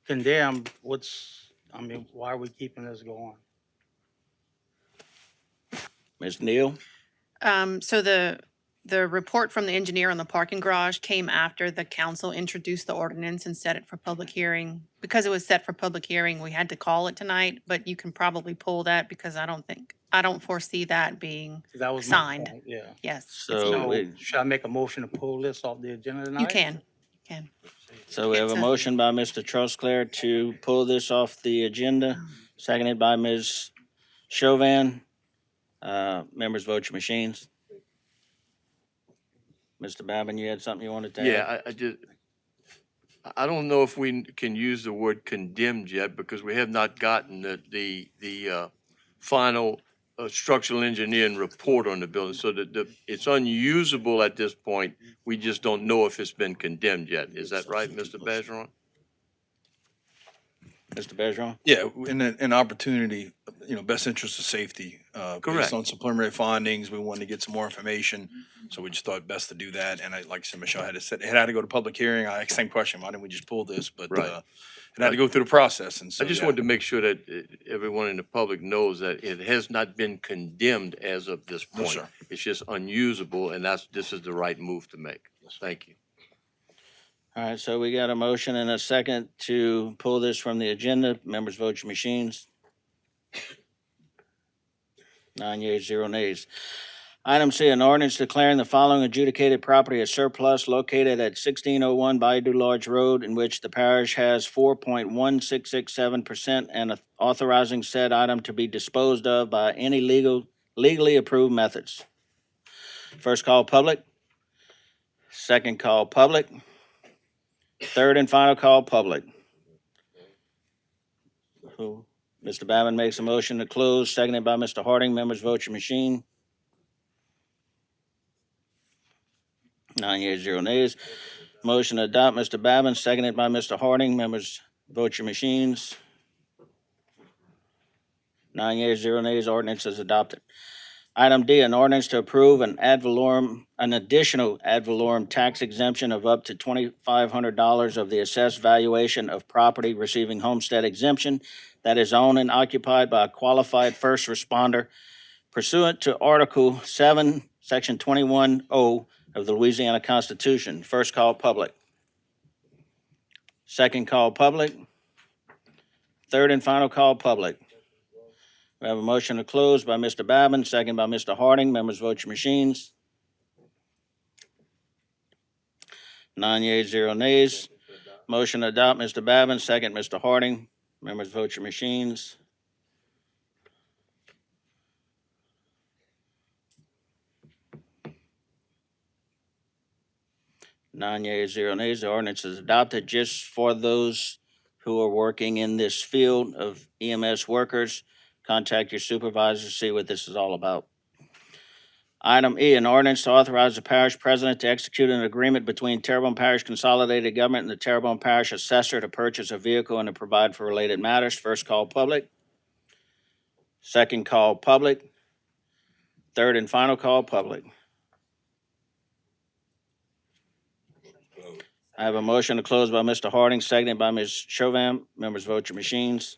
condemned, why are we keeping this going? Ms. Neal? So the report from the engineer on the parking garage came after the council introduced the ordinance and set it for public hearing. Because it was set for public hearing, we had to call it tonight, but you can probably pull that because I don't foresee that being That was my signed. point, yeah. Yes. So, Should I make a motion to pull this off the agenda tonight? You can. so we have a It's a- motion by Mr. Trosclair to pull this off the agenda, seconded by Ms. Chauvin. Members, vote your machines. Mr. Babin, you had something you wanted to add? Yeah, I don't know if we can use the word condemned yet because we have not gotten the final structural engineering report on the building. So it's unusable at this point. We just don't know if it's been condemned yet. Is that right, Mr. Bergeron? Mr. Bergeron? Yeah, in an opportunity, best interest of safety. Correct. Based on some preliminary findings, we wanted to get some more information, so we just thought best to do that. And like I said, Michelle had said, it had to go to public hearing. I asked the same question, why didn't we just pull this? But Right. it had to go through the process, and so. I just yeah. wanted to make sure that everyone in the public knows that it has not been condemned as of this No, point. sir. It's just unusable, and this is the right move to make. Thank you. All right, so we got a motion and a second to pull this from the agenda. Members, vote your machines. 9 yeas, 0 nays. Item C, an ordinance declaring the following adjudicated property as surplus located at 1601 Bayou du Large Road, in which the parish has 4.1667% and authorizing said item to be disposed of by any legally approved methods. First call, public. Second call, public. Third and final call, public. Who? Mr. Babin makes a motion to close, seconded by Mr. Harding. Members, vote your machine. 9 yeas, 0 nays. Motion to adopt, Mr. Babin, seconded by Mr. Harding. Members, vote your machines. 9 yeas, 0 nays. Ordinance is adopted. Item D, an ordinance to approve an additional ad valorem tax exemption of up to $2,500 of the assessed valuation of property receiving homestead exemption that is owned and occupied by a qualified first responder pursuant to Article 7, Section 21O of the Louisiana Constitution. First call, public. Second call, public. Third and final call, public. We have a motion to close by Mr. Babin, second by Mr. Harding. Members, vote your machines. 9 yeas, 0 nays. Motion to adopt, Mr. Babin, second, Mr. Harding. Members, vote your machines. 9 yeas, 0 nays. The ordinance is adopted. Just for those who are working in this field of EMS workers, contact your supervisor, see what this is all about. Item E, an ordinance to authorize the parish president to execute an agreement between Terrebonne Parish Consolidated Government and the Terrebonne Parish Assessor to purchase a vehicle and to provide for related matters. First call, public. Second call, public. Third and final call, public. I have a motion to close by Mr. Harding, seconded by Ms. Chauvin. Members, vote your machines.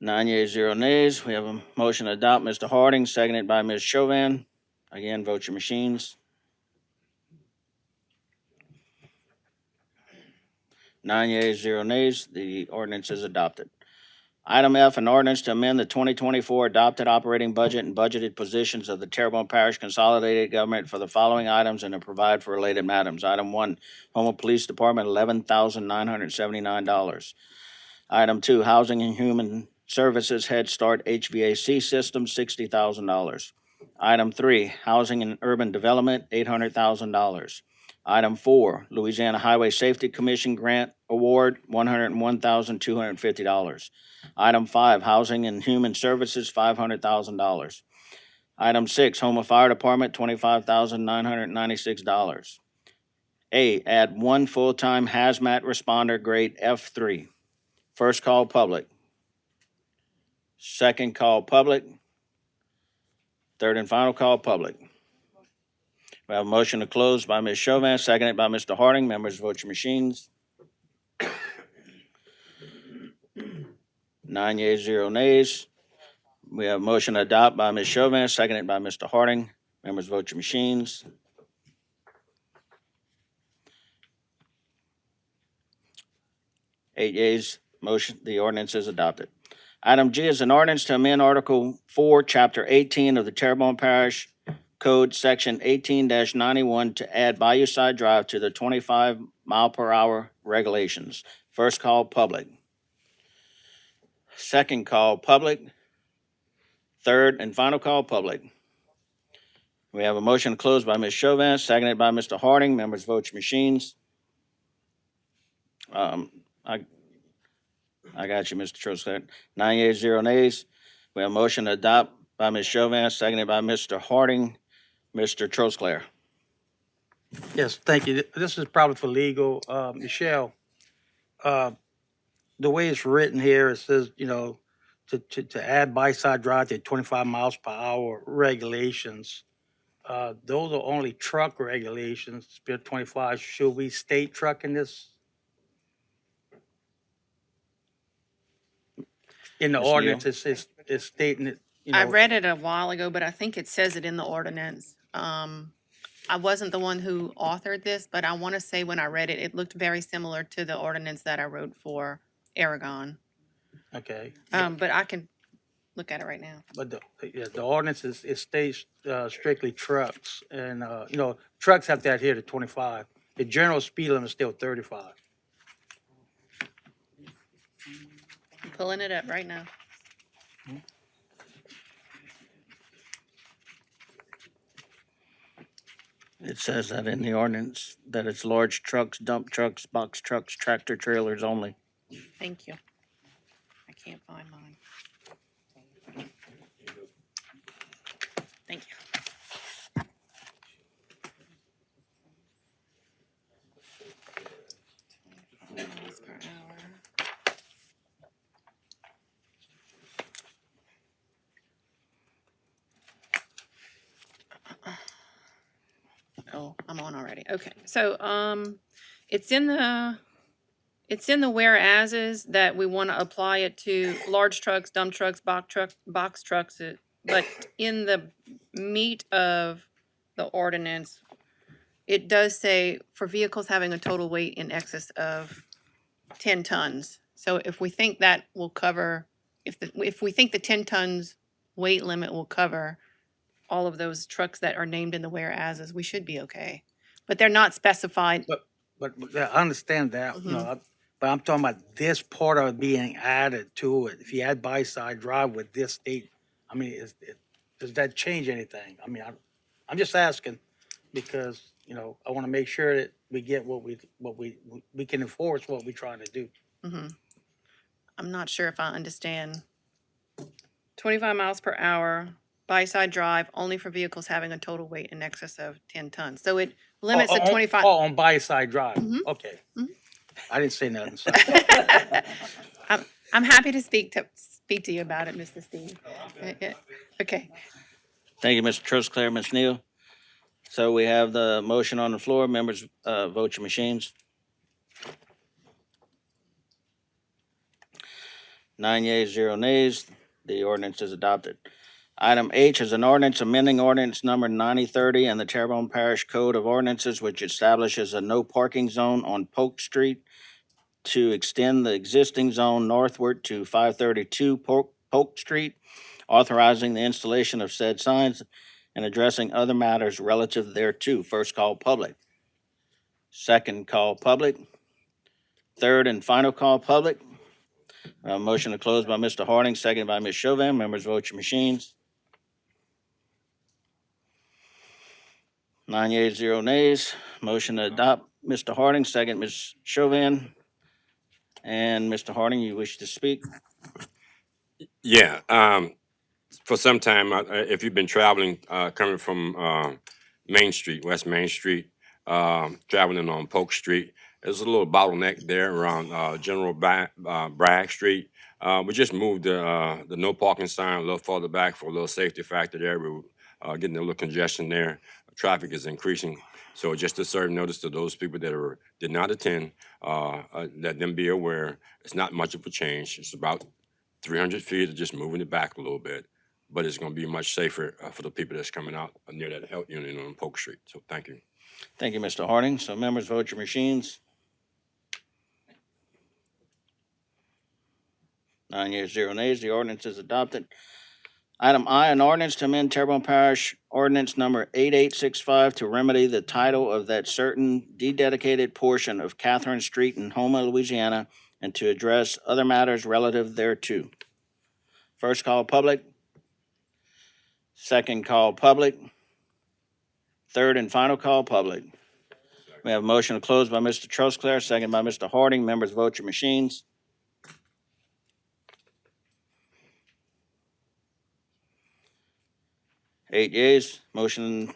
9 yeas, 0 nays. We have a motion to adopt, Mr. Harding, seconded by Ms. Chauvin. Again, vote your machines. 9 yeas, 0 nays. The ordinance is adopted. Item F, an ordinance to amend the 2024 adopted operating budget and budgeted positions of the Terrebonne Parish Consolidated Government for the following items and to provide for related matters. Item 1, Homewood Police Department, $11,979. Item 2, Housing and Human Services Head Start HVAC System, $60,000. Item 3, Housing and Urban Development, $800,000. Item 4, Louisiana Highway Safety Commission Grant Award, $101,250. Item 5, Housing and Human Services, $500,000. Item 6, Homa Fire Department, $25,996. A, add one full-time hazmat responder grade F3. First call public. Second call public. Third and final call public. We have a motion to close by Ms. Chauvin, seconded by Mr. Harding. Members, vote your machines. 9 yeas, 0 nays. We have a motion to adopt by Ms. Chauvin, seconded by Mr. Harding. Members, vote your machines. 8 yeas, motion, the ordinance is adopted. Item G is an ordinance to amend Article 4, Chapter 18 of the Terrebonne Parish Code, Section 18-91, to add Bayou Side Drive to the 25-mile-per-hour regulations. First call, public. Second call, public. Third and final call, public. We have a motion to close by Ms. Chauvin, seconded by Mr. Harding. Members, vote your machines. I got you, Mr. Trosclair. 9 yeas, 0 nays. We have a motion to adopt by Ms. Chauvin, seconded by Mr. Harding. Mr. Trosclair. Yes, thank you. This is probably for legal. Michelle, the way it's written here, it says, to add by-side drive to 25 miles per hour regulations. Those are only truck regulations, Spirit 25. Should we state truck in this? In the Ms. Neal? ordinance, it's stating it, I read it a while ago, but I think it says it in the ordinance. I wasn't the one who authored this, but I want to say when I read it, it looked very similar to the ordinance that I wrote for Aragon. Okay. But I can look at it right now. But the ordinance it states strictly trucks, and trucks have to adhere to 25. The general speed limit is still 35. I'm pulling it up right now. It says that in the ordinance, that it's large trucks, dump trucks, box trucks, tractor trailers only. Thank you. I can't find mine. Thank you. Miles per hour. Oh, I'm on already. Okay, so it's in the whereases that we want to apply it to large trucks, dump trucks, box trucks. But in the meat of the ordinance, it does say for vehicles having a total weight in excess of 10 tons. So if we think that will cover, if we think the 10 tons weight limit will cover all of those trucks that are named in the whereases, we should be okay. But they're not specified. But yeah, I understand that, but I'm talking about this part of it being added to it. If you add by-side drive with this state, I mean, does that change anything? I mean, I'm just asking because, I want to make sure that we get what we can enforce what we're trying to do. I'm not sure if I understand. 25 miles per hour, by-side drive, only for vehicles having a total weight in excess of 10 tons. So it limits at 25. Oh, on by-side drive. Okay. I didn't say nothing. Sorry. I'm happy to speak to you about it, Mr. Steve. Okay. Thank you, Mr. Trosclair. Ms. Neal. So we have the motion on the floor. Members, vote your machines. 9 yeas, 0 nays. The ordinance is adopted. Item H is an ordinance amending ordinance number 9030 and the Terrebonne Parish Code of Ordinances, which establishes a no parking zone on Polk Street to extend the existing zone northward to 532 Polk Street, authorizing the installation of said signs and addressing other matters relative thereto. First call public. Second call public. Third and final call public. Motion to close by Mr. Harding, second by Ms. Chauvin. Members vote your machines. 9 yeas, 0 nays. Motion to adopt, Mr. Harding, second, Ms. Chauvin. And Mr. Harding, you wish to speak? Yeah, for some time, if you've been traveling, coming from Main Street, West Main Street, traveling on Polk Street, there's a little bottleneck there around General Bragg Street. We just moved the no parking sign a little farther back for a little safety factor there. We were getting a little congestion there. Traffic is increasing. So just to serve notice to those people that did not attend, let them be aware. It's not much of a change. It's about 300 feet of just moving it back a little bit, but it's going to be much safer for the people that's coming out near that health unit on Polk Street. So thank you. Thank you, Mr. Harding. So members vote your machines. 9 yeas, 0 nays. The ordinance is adopted. Item I, an ordinance to amend Terrebonne Parish Ordinance Number 8865 to remedy the title of that certain dededicated portion of Catherine Street in Houma, Louisiana, and to address other matters relative thereto. First call public. Second call public. Third and final call public. We have a motion to close by Mr. Trosclair, second by Mr. Harding. Members vote your machines. Eight yeas. Motion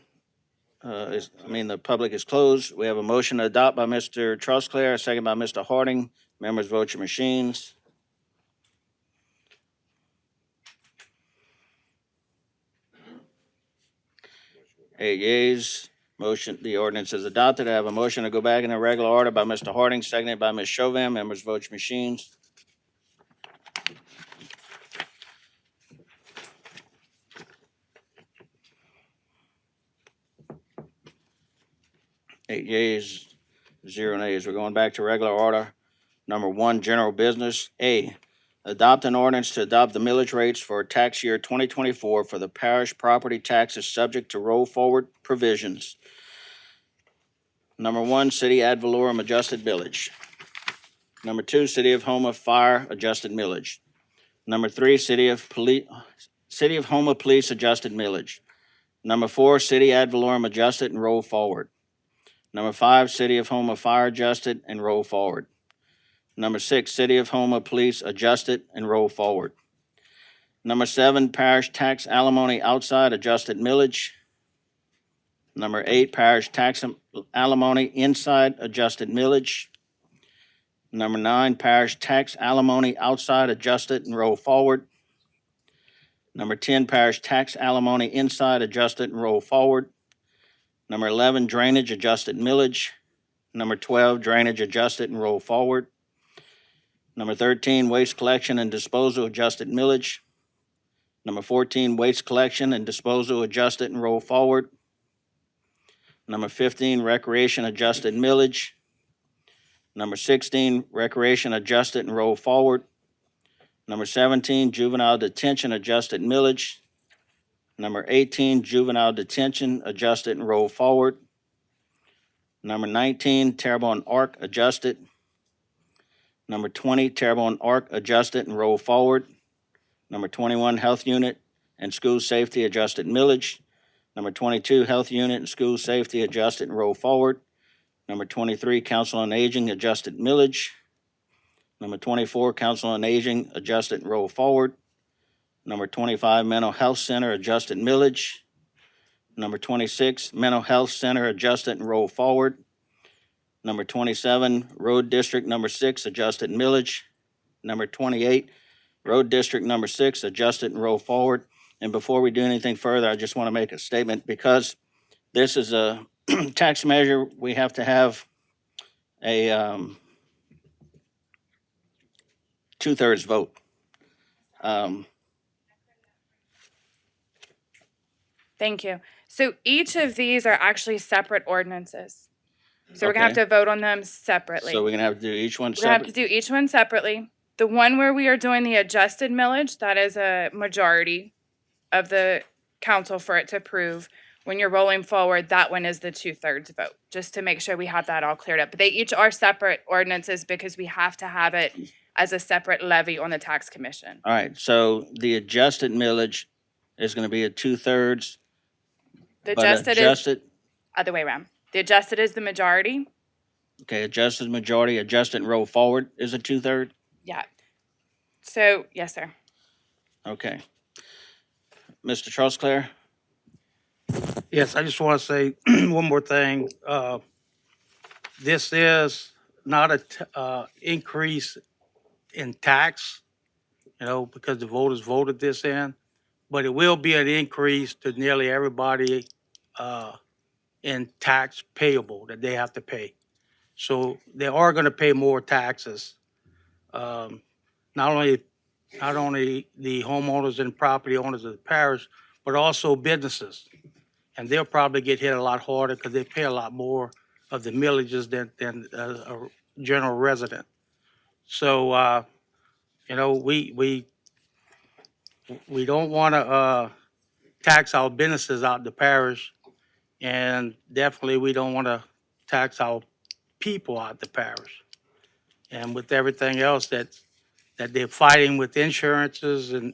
the public is closed. We have a motion to adopt by Mr. Trosclair, second by Mr. Harding. Members vote your machines. Eight yeas. The ordinance is adopted. I have a motion to go back in the regular order by Mr. Harding, seconded by Ms. Chauvin. Members vote your machines. Eight yeas, 0 nays. We're going back to regular order. Number 1, general business. A, adopt an ordinance to adopt the millage rates for tax year 2024 for the parish property taxes subject to roll forward provisions. Number 1, city ad valorem adjusted millage. Number 2, city of Houma fire adjusted millage. Number 3, city of Houma police adjusted millage. Number 4, city ad valorem adjusted and roll forward. Number 5, city of Houma fire adjusted and roll forward. Number 6, city of Houma police adjusted and roll forward. Number 7, parish tax alimony outside adjusted millage. Number 8, parish tax alimony inside adjusted millage. Number 9, parish tax alimony outside adjusted and roll forward. Number 10, parish tax alimony inside adjusted and roll forward. Number 11, drainage adjusted millage. Number 12, drainage adjusted and roll forward. Number 13, waste collection and disposal adjusted millage. Number 14, waste collection and disposal adjusted and roll forward. Number 15, recreation adjusted millage. Number 16, recreation adjusted and roll forward. Number 17, juvenile detention adjusted millage. Number 18, juvenile detention adjusted and roll forward. Number 19, Terrebonne Arc adjusted. Number 20, Terrebonne Arc adjusted and roll forward. Number 21, health unit and school safety adjusted millage. Number 22, health unit and school safety adjusted and roll forward. Number 23, council on aging adjusted millage. Number 24, council on aging adjusted and roll forward. Number 25, mental health center adjusted millage. Number 26, mental health center adjusted and roll forward. Number 27, road district number 6 adjusted millage. Number 28, road district number 6 adjusted and roll forward. And before we do anything further, I just want to make a statement because this is a tax measure. We have to have a 2/3 vote. Thank you. So each of these are actually separate ordinances. So we're gonna have Okay. to vote on them separately. So we're gonna have to do each one We're gonna have to separate? do each one separately. The one where we are doing the adjusted millage, that is a majority of the council for it to approve. When you're rolling forward, that one is the 2/3 vote, just to make sure we have that all cleared up. But they each are separate ordinances because we have to have it as a separate levy on the tax commission. All right, so the adjusted millage is gonna be a 2/3, The but adjusted is adjusted, other way around. The adjusted is the majority. okay, adjusted majority, adjusted and roll forward is a 2/3? Yeah. So, yes, sir. Okay. Mr. Trosclair? Yes, I just want to say one more thing. This is not a increase in tax, because the voters voted this in, but it will be an increase to nearly everybody in tax payable that they have to pay. So they are going to pay more taxes. Um, Not only the homeowners and property owners of the parish, but also businesses. And they'll probably get hit a lot harder because they pay a lot more of the millages than a general resident. So, we don't want to tax our businesses out in the parish, and definitely we don't want to tax our people out the parish. And with everything else that they're fighting with insurances and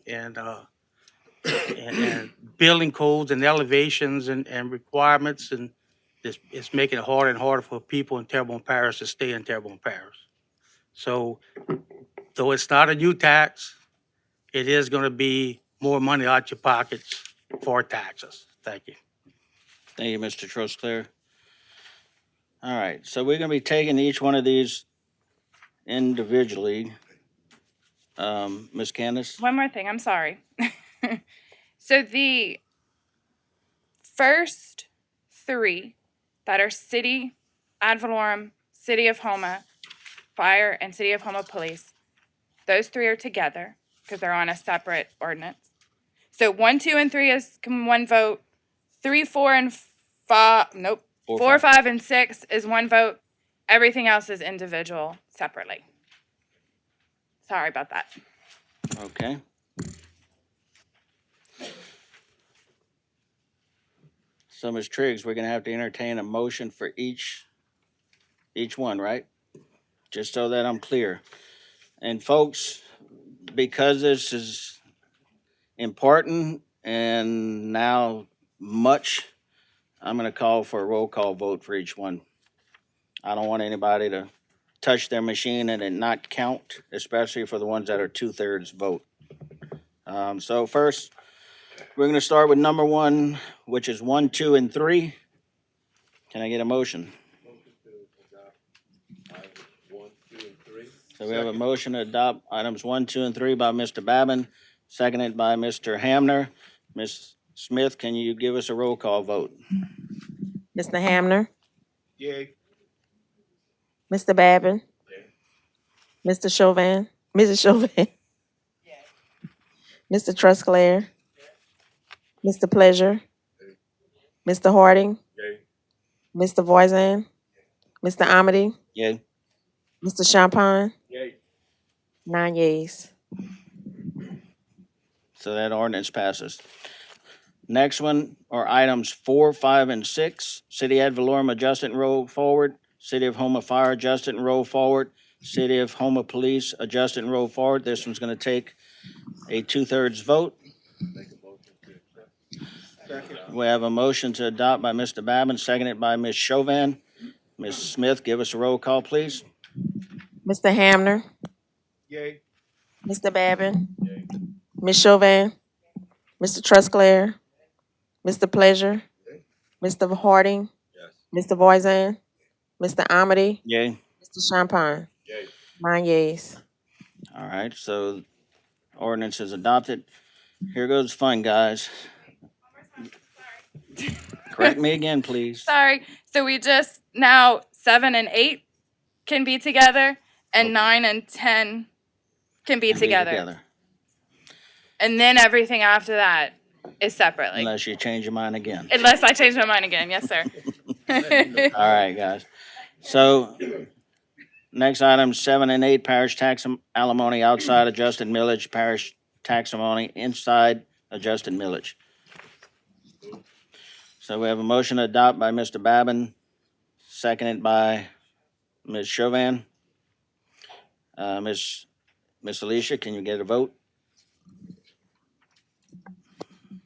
building codes and elevations and requirements, and it's making it harder and harder for people in Terrebonne Parish to stay in Terrebonne Parish. So, though it's not a new tax, it is gonna be more money out your pockets for taxes. Thank you. Thank you, Mr. Trosclair. All right, so we're gonna be taking each one of these individually. Ms. Candace? One more thing, I'm sorry. So the first three that are city, ad valorem, city of Homa, fire, and city of Homa police, those three are together because they're on a separate ordinance. So 1, 2, and 3 is one vote. 3, 4, and 5, nope. 4, 5, and 6 is one vote. Everything else is individual separately. Sorry about that. Okay. So, Ms. Triggs, we're gonna have to entertain a motion for each one, right? Just so that I'm clear. And folks, because this is important and now much, I'm gonna call for a roll call vote for each one. I don't want anybody to touch their machine and it not count, especially for the ones that are 2/3 vote. So first, we're gonna start with number 1, which is 1, 2, and 3. Can I get a motion? So we have a motion to adopt items 1, 2, and 3 by Mr. Babin, seconded by Mr. Hamner. Ms. Smith, can you give us a roll call vote? Mr. Hamner, Yay. Mr. Babin, Mr. Chauvin, Mrs. Chauvin, Mr. Trusclair, Mr. Pleasure, Mr. Harding, Mr. Voisin, Mr. Amity, Yay. Mr. Champagne, Yay. 9 yeas. So that ordinance passes. Next one are items 4, 5, and 6. City ad valorem adjust and roll forward. City of Homa Fire adjust and roll forward. City of Homa Police adjust and roll forward. This one's gonna take a 2/3 vote. We have a motion to adopt by Mr. Babin, seconded by Ms. Chauvin. Ms. Smith, give us a roll call, please. Mr. Hamner, Yay. Mr. Babin, Ms. Chauvin, Mr. Trusclair, Mr. Pleasure, Mr. Harding, Mr. Voisin, Mr. Amity, Yay. Mr. Champagne. Yay. 9 yeas. All right, so ordinance is adopted. Here goes fun, guys. Correct me again, please. Sorry. So we just now 7 and 8 can be together, and Okay. 9 and 10 can be And be together. And then everything after that. is separately, unless you change your mind again. unless I change my mind again. Yes, sir. All right, guys. So next item, 7 and 8, parish tax alimony outside adjusted millage, parish tax alimony inside adjusted millage. So we have a motion to adopt by Mr. Babin, seconded by Ms. Chauvin. Ms. Alicia, can you get a vote?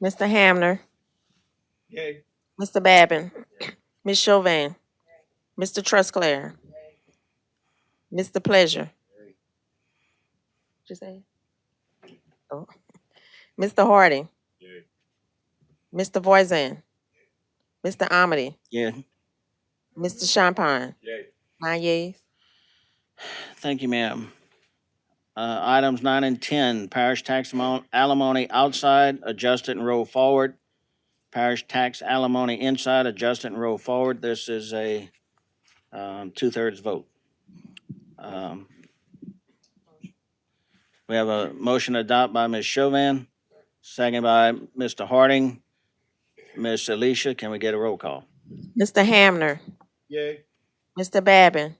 Mr. Hamner, Yay. Mr. Babin, Ms. Chauvin, Mr. Trusclair, Mr. Pleasure. What'd you say? Oh. Mr. Harding, Mr. Voisin, Mr. Amity, Yeah, Mr. Champagne. Yay. 9 yeas. thank you, ma'am. Items 9 and 10, parish tax alimony outside, adjusted and roll forward. Parish tax alimony inside, adjusted and roll forward. This is a 2/3 vote. We have a motion to adopt by Ms. Chauvin, second by Mr. Harding. Ms. Alicia, can we get a roll call? Mr. Hamner, Yay. Mr. Babin,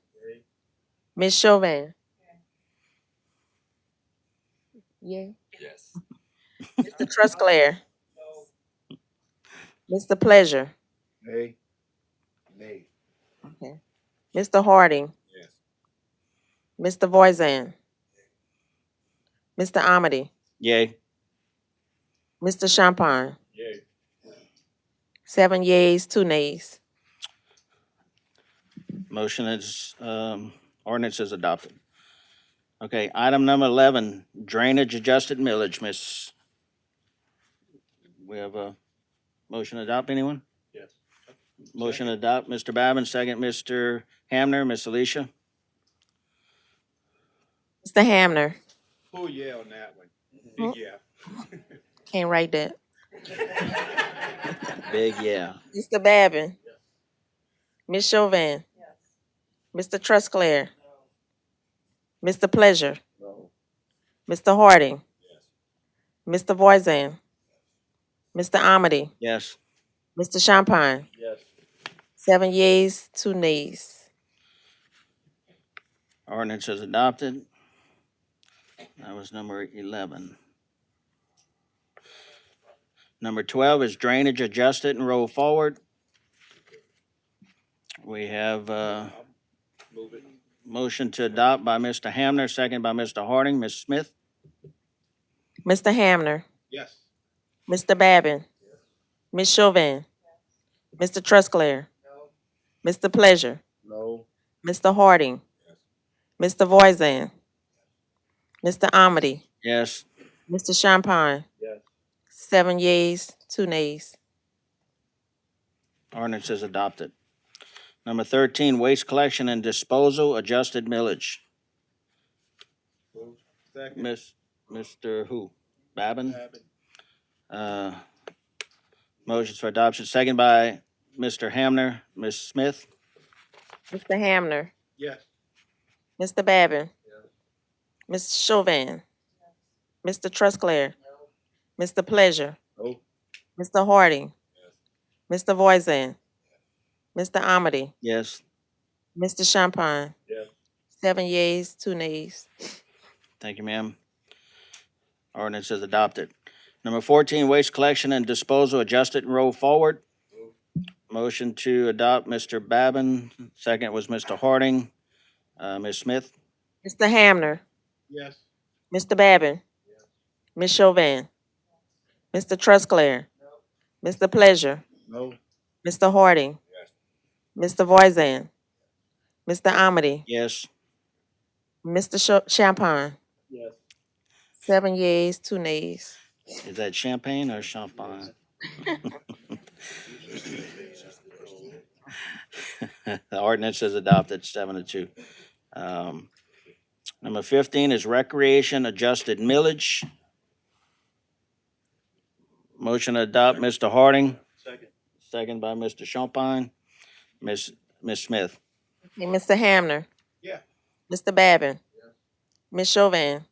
Ms. Chauvin. Yeah. Yes. Mr. Trusclair, Mr. Pleasure, Nay. Nay. okay. Mr. Harding, Yes. Mr. Voisin, Mr. Amity, Yay. Mr. Champagne. Yay. 7 yeas, 2 nays. Motion is, ordinance is adopted. Okay, item number 11, drainage adjusted millage, Miss. We have a motion to adopt, anyone? Yes. Motion to adopt, Mr. Babin, second, Mr. Hamner, Miss Alicia. Mr. Hamner, Oh, yeah, on that one. Oh. Big yeah. can't write that. Big yeah. Mr. Babin, Ms. Chauvin, Mr. Trusclair, Mr. Pleasure, Mr. Harding, Mr. Voisin, Mr. Amity, Yes. Mr. Champagne. Yes. 7 yeas, 2 nays. Ordinance is adopted. That was number 11. Number 12 is drainage adjusted and roll forward. We have Move it. motion to adopt by Mr. Hamner, second by Mr. Harding. Ms. Smith? Mr. Hamner, Yes. Mr. Babin, Ms. Chauvin, Mr. Trusclair, Mr. Pleasure, No. Mr. Harding, Mr. Voisin, Mr. Amity, Yes. Mr. Champagne. Yes. 7 yeas, 2 nays. Ordinance is adopted. Number 13, waste collection and disposal adjusted millage. Second. Mr. who? Babin? Motions for adoption, second by Mr. Hamner. Ms. Smith? Mr. Hamner, Yes. Mr. Babin, Ms. Chauvin, Mr. Trusclair, Mr. Pleasure, No. Mr. Harding, Mr. Voisin, Mr. Amity, Yes. Mr. Champagne. Yes. 7 yeas, 2 nays. Thank you, ma'am. Ordinance is adopted. Number 14, waste collection and disposal adjusted and roll forward. Motion to adopt, Mr. Babin. Second was Mr. Harding. Ms. Smith? Mr. Hamner, Yes. Mr. Babin, Ms. Chauvin, Mr. Trusclair, Mr. Pleasure, No. Mr. Harding, Mr. Voisin, Mr. Amity, Yes. Mr. Champagne. Yes. 7 yeas, 2 nays. Is that champagne or champagne? The ordinance is adopted, 7-2. Number 15 is recreation adjusted millage. Motion to adopt, Mr. Harding. Second. Second by Mr. Champagne. Ms. Smith? Okay, Mr. Hamner, Yeah. Mr. Babin, Ms. Chauvin,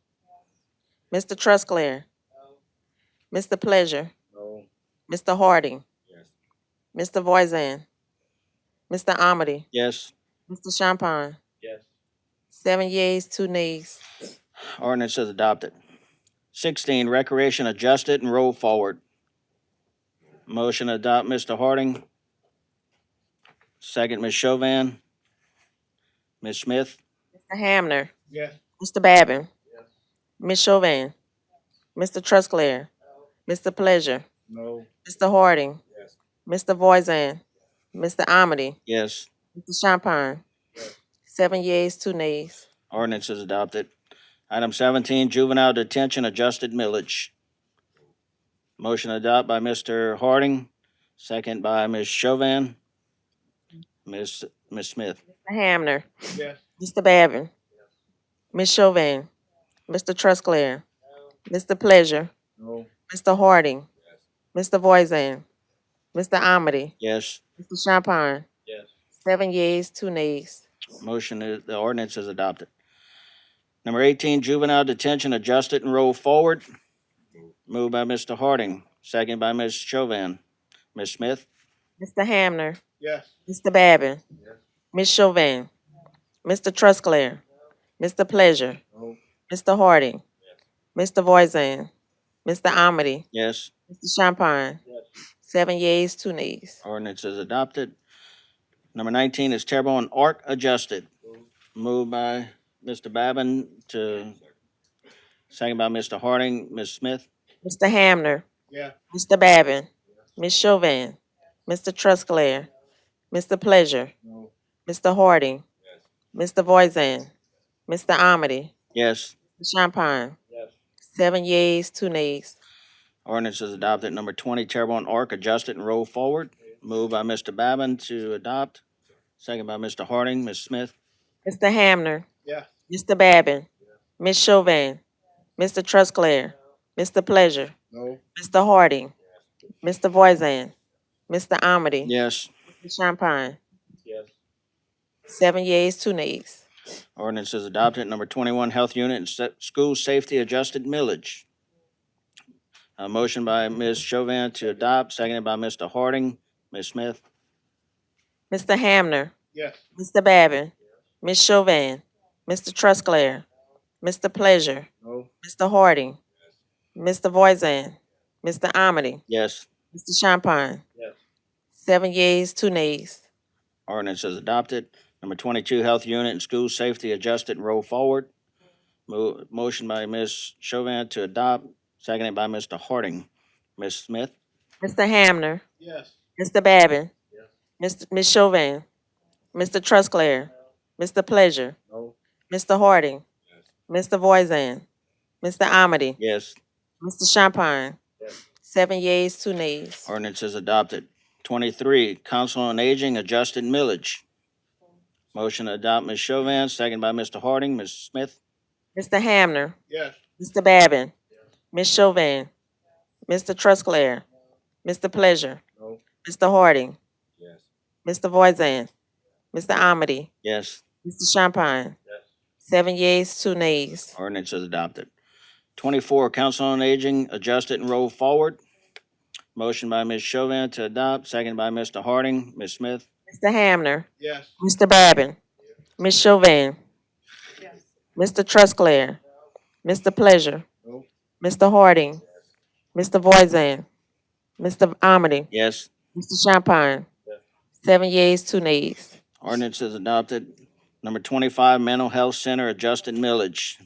Mr. Trusclair, Mr. Pleasure, No. Mr. Harding, Yes. Mr. Voisin, Mr. Amity, Yes. Mr. Champagne. Yes. 7 yeas, 2 nays. Ordinance is adopted. 16, recreation adjusted and roll forward. Motion to adopt, Mr. Harding. Second, Ms. Chauvin. Ms. Smith. Mr. Hamner, Yes. Mr. Babin, Ms. Chauvin, Mr. Trusclair, Mr. Pleasure, No. Mr. Harding, Yes. Mr. Voisin, Mr. Amity, Yes. Mr. Champagne. 7 yeas, 2 nays. Ordinance is adopted. Item 17, juvenile detention adjusted millage. Motion to adopt by Mr. Harding, second by Ms. Chauvin. Ms. Smith. Mr. Hamner, Yes. Mr. Babin, Ms. Chauvin, Mr. Trusclair, Mr. Pleasure, No. Mr. Harding, Mr. Voisin, Mr. Amity, Yes. Mr. Champagne. Yes. 7 yeas, 2 nays. The ordinance is adopted. Number 18, juvenile detention adjusted and roll forward. Moved by Mr. Harding, second by Ms. Chauvin. Ms. Smith. Mr. Hamner, Yes. Mr. Babin, Ms. Chauvin, Mr. Trusclair, Mr. Pleasure, No. Mr. Harding, Mr. Voisin, Mr. Amity, Yes. Mr. Champagne. 7 yeas, 2 nays. Ordinance is adopted. Number 19 is Terrebonne Arc adjusted. Moved by Mr. Babin to, second by Mr. Harding. Ms. Smith. Mr. Hamner, Yeah. Mr. Babin, Ms. Chauvin, Mr. Trusclair, Mr. Pleasure, No. Mr. Harding, Mr. Voisin, Mr. Amity, Yes. Mr. Champagne. Yes. 7 yeas, 2 nays. Ordinance is adopted. Number 20, Terrebonne Arc adjusted and roll forward. Moved by Mr. Babin to adopt, second by Mr. Harding. Ms. Smith. Mr. Hamner, Yeah. Mr. Babin, Ms. Chauvin, Mr. Trusclair, Mr. Pleasure, No. Mr. Harding, Mr. Voisin, Mr. Amity, Yes. Mr. Champagne. Yes. 7 yeas, 2 nays. Ordinance is adopted. Number 21, health unit and school safety adjusted millage. A motion by Ms. Chauvin to adopt, seconded by Mr. Harding. Ms. Smith. Mr. Hamner, Yes. Mr. Babin, Ms. Chauvin, Mr. Trusclair, Mr. Pleasure, No. Mr. Harding, Mr. Voisin, Mr. Amity, Yes. Mr. Champagne. Yes. 7 yeas, 2 nays. Ordinance is adopted. Number 22, health unit and school safety adjusted and roll forward. Motion by Ms. Chauvin to adopt, seconded by Mr. Harding. Ms. Smith. Mr. Hamner, Yes. Mr. Babin, Ms. Chauvin, Mr. Trusclair, Mr. Pleasure, No. Mr. Harding, Mr. Voisin, Mr. Amity, Yes. Mr. Champagne. Yes. 7 yeas, 2 nays. Ordinance is adopted. 23, council on aging adjusted millage. Motion to adopt, Ms. Chauvin, seconded by Mr. Harding. Ms. Smith. Mr. Hamner, Yes. Mr. Babin, Ms. Chauvin, Mr. Trusclair, Mr. Pleasure, No. Mr. Harding, Yes. Mr. Voisin, Mr. Amity, Yes. Mr. Champagne. Yes. 7 yeas, 2 nays. Ordinance is adopted. 24, council on aging adjusted and roll forward. Motion by Ms. Chauvin to adopt, seconded by Mr. Harding. Ms. Smith. Mr. Hamner, Yes. Mr. Babin, Ms. Chauvin, Mr. Trusclair, Mr. Pleasure, No. Mr. Harding, Mr. Voisin, Mr. Amity, Yes. Mr. Champagne. 7 yeas, 2 nays. Ordinance is adopted. Number 25, mental health center adjusted millage.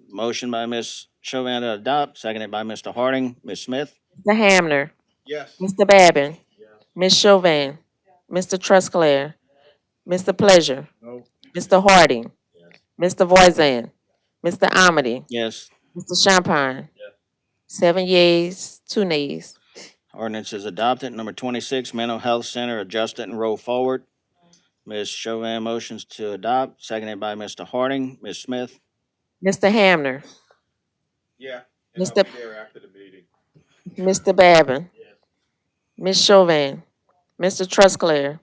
Motion by Ms. Chauvin to adopt, seconded by Mr. Harding. Ms. Smith. Mr. Hamner, Yes. Mr. Babin, Ms. Chauvin, Mr. Trusclair, Mr. Pleasure, No. Mr. Harding, Mr. Voisin, Mr. Amity, Yes. Mr. Champagne. 7 yeas, 2 nays. Ordinance is adopted. Number 26, mental health center adjusted and roll forward. Ms. Chauvin motions to adopt, seconded by Mr. Harding. Ms. Smith. Mr. Hamner, Yeah. Mr. There after the meeting. Mr. Babin, Ms. Chauvin, Mr. Trusclair,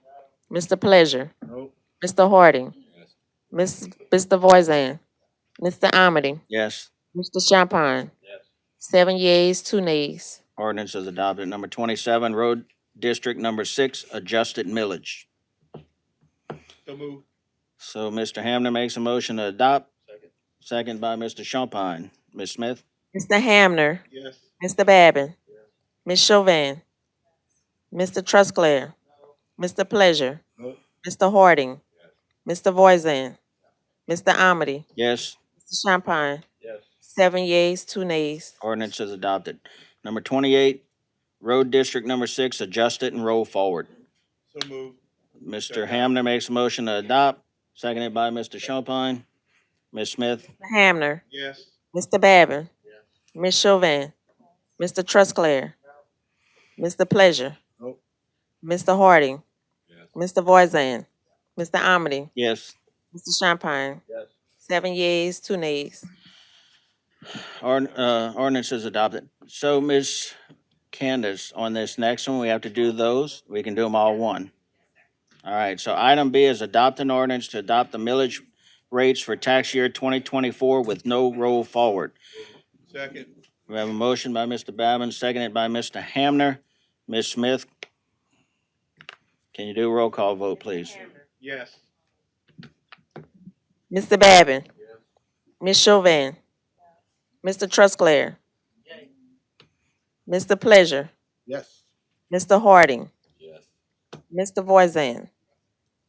Mr. Pleasure, No. Mr. Harding, Mr. Voisin, Mr. Amity, Yes. Mr. Champagne. Yes. 7 yeas, 2 nays. Ordinance is adopted. Number 27, Road District Number 6, adjusted millage. So move. So Mr. Hamner makes a motion to adopt. Second by Mr. Champagne. Ms. Smith? Mr. Hamner, Yes. Mr. Babin, Ms. Chauvin, Mr. Trusclair, Mr. Pleasure, No. Mr. Harding, Mr. Voisin, Mr. Amity, Yes. Mr. Champagne, Yes. 7 yeas, 2 nays. Ordinance is adopted. Number 28, Road District Number 6, adjusted and roll forward. So move. Mr. Hamner makes a motion to adopt, seconded by Mr. Champagne. Ms. Smith? Mr. Hamner, Yes. Mr. Babin, Ms. Chauvin, Mr. Trusclair, Mr. Pleasure, Nope. Mr. Harding, Yes. Mr. Voisin, Mr. Amity, Yes. Mr. Champagne, Yes. 7 yeas, 2 nays. Ordinance is adopted. So, Ms. Candace, on this next one, we have to do those. We can do them all one. All right, so item B is adopt an ordinance to adopt the millage rates for tax year 2024 with no roll forward. Second. We have a motion by Mr. Babin, seconded by Mr. Hamner. Ms. Smith, can you do a roll call vote, please? Yes. Mr. Babin, Ms. Chauvin, Mr. Trusclair, Mr. Pleasure, Yes. Mr. Harding, Yes. Mr. Voisin,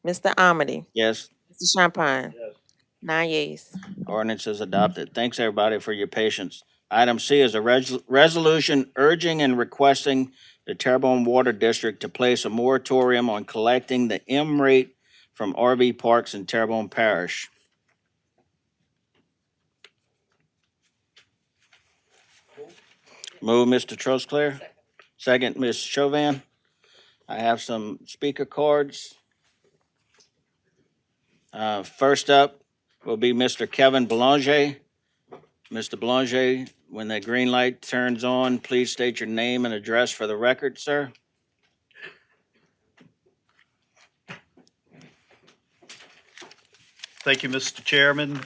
Mr. Amity, Yes, Mr. Champagne, Yes. 9 yeas. ordinance is adopted. Thanks, everybody, for your patience. Item C is a resolution urging and requesting the Terrebonne Water District to place a moratorium on collecting the M rate from RV parks in Terrebonne Parish. Move, Mr. Trosclair. Second, Ms. Chauvin. I have some speaker cards. First up will be Mr. Kevin Belanger. Mr. Belanger, when the green light turns on, please state your name and address for the record, sir. Thank you, Mr. Chairman,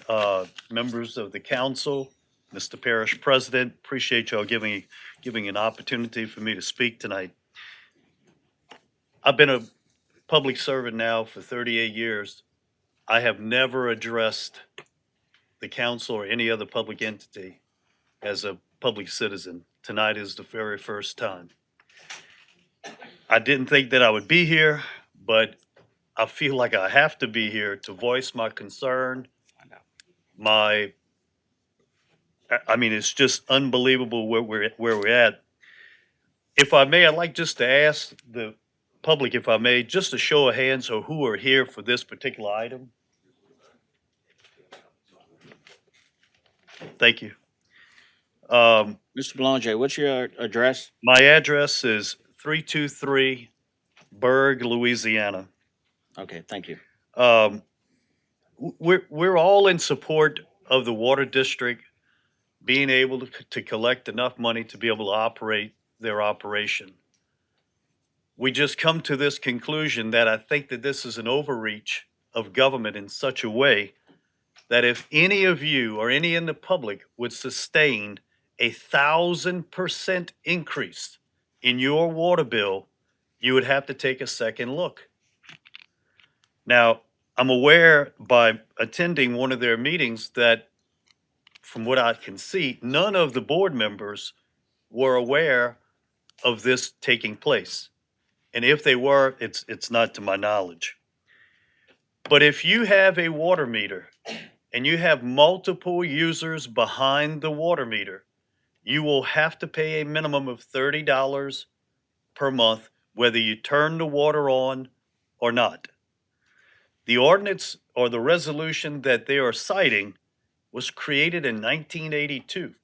members of the council, Mr. Parish President. Appreciate y'all giving an opportunity for me to speak tonight. I've been a public servant now for 38 years. I have never addressed the council or any other public entity as a public citizen. Tonight is the very first time. I didn't think that I would be here, but I feel like I have to be here to voice my concern. I mean, it's just unbelievable where we're at. If I may, I'd like just to ask the public, if I may, just a show of hands of who are here for this particular item. Thank you. Mr. Belanger, what's your address? My address is 323 Berg, Louisiana. Okay, thank you. We're all in support of the water district being able to collect enough money to be able to operate their operation. We just come to this conclusion that I think that this is an overreach of government in such a way that if any of you or any in the public would sustain 1,000% increase in your water bill, you would have to take a second look. Now, I'm aware by attending one of their meetings that, from what I can see, none of the board members were aware of this taking place. And if they were, it's not to my knowledge. But if you have a water meter and you have multiple users behind the water meter, you will have to pay a minimum of $30 per month, whether you turn the water on or not. The ordinance or the resolution that they are citing was created in 1982,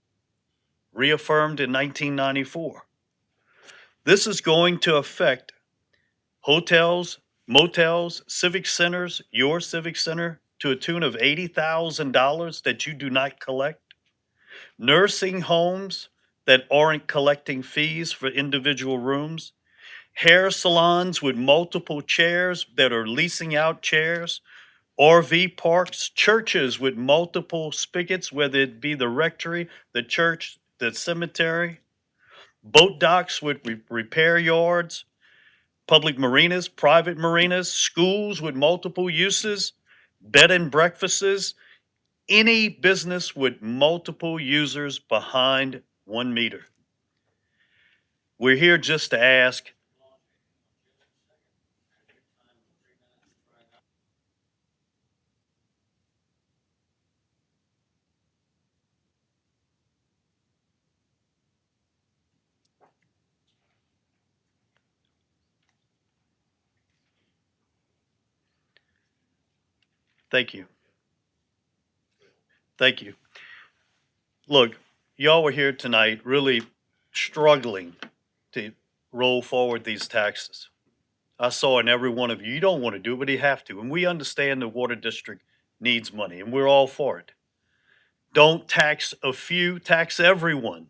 reaffirmed in 1994. This is going to affect hotels, motels, civic centers, your civic center, to a tune of $80,000 that you do not collect. Nursing homes that aren't collecting fees for individual rooms. Hair salons with multiple chairs that are leasing out chairs. RV parks, churches with multiple spigots, whether it be the rectory, the church, the cemetery. boat docks with repair yards, public marinas, private marinas, schools with multiple uses, bed and breakfasts, any business with multiple users behind 1 meter. We're here just to ask. Thank you. Thank you. Look, y'all were here tonight really struggling to roll forward these taxes. I saw in every one of you, you don't want to do it, but you have to. And we understand the water district needs money, and we're all for it. Don't tax a few, tax everyone.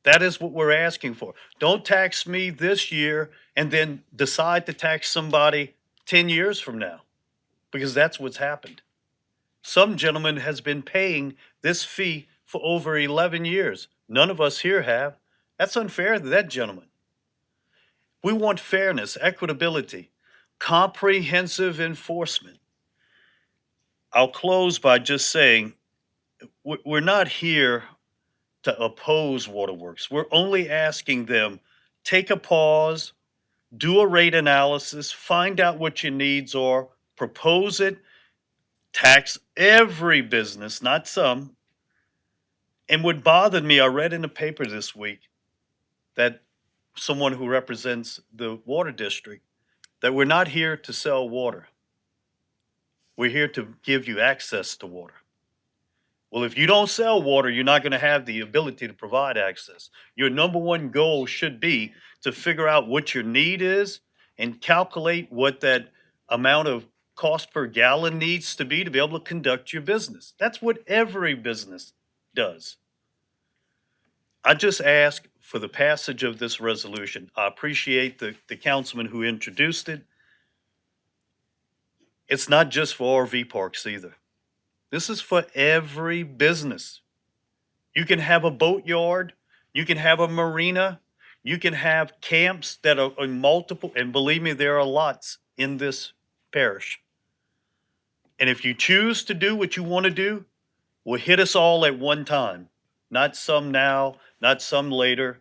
That is what we're asking for. Don't tax me this year and then decide to tax somebody 10 years from now, because that's what's happened. Some gentleman has been paying this fee for over 11 years. None of us here have. That's unfair to that gentleman. We want fairness, equitability, comprehensive enforcement. I'll close by just saying we're not here to oppose waterworks. We're only asking them take a pause, do a rate analysis, find out what your needs are, propose it, tax every business, not some. And what bothered me, I read in the paper this week that someone who represents the water district, that we're not here to sell water. We're here to give you access to water. Well, if you don't sell water, you're not going to have the ability to provide access. Your number one goal should be to figure out what your need is and calculate what that amount of cost per gallon needs to be able to conduct your business. That's what every business does. I just ask for the passage of this resolution. I appreciate the councilman who introduced it. It's not just for RV parks either. This is for every business. You can have a boatyard, you can have a marina, you can have camps that are in multiple, and believe me, there are lots in this parish. And if you choose to do what you want to do, well, hit us all at one time, not some now, not some later,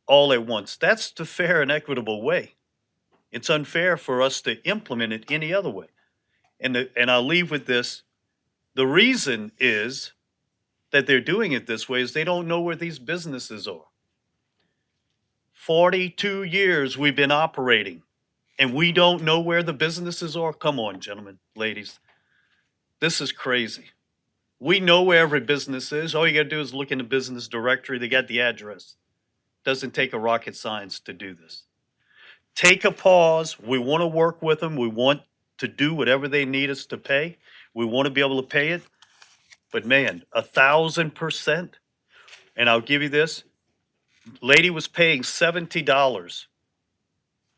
all at once. That's the fair and equitable way. It's unfair for us to implement it any other way. And I'll leave with this. The reason is that they're doing it this way is they don't know where these businesses are. 42 years we've been operating and we don't know where the businesses are. Come on, gentlemen, ladies. This is crazy. We know where every business is. All you got to do is look in the business directory. They got the address. Doesn't take a rocket science to do this. Take a pause. We want to work with them. We want to do whatever they need us to pay. We want to be able to pay it. But man, 1,000%. And I'll give you this. Lady was paying $70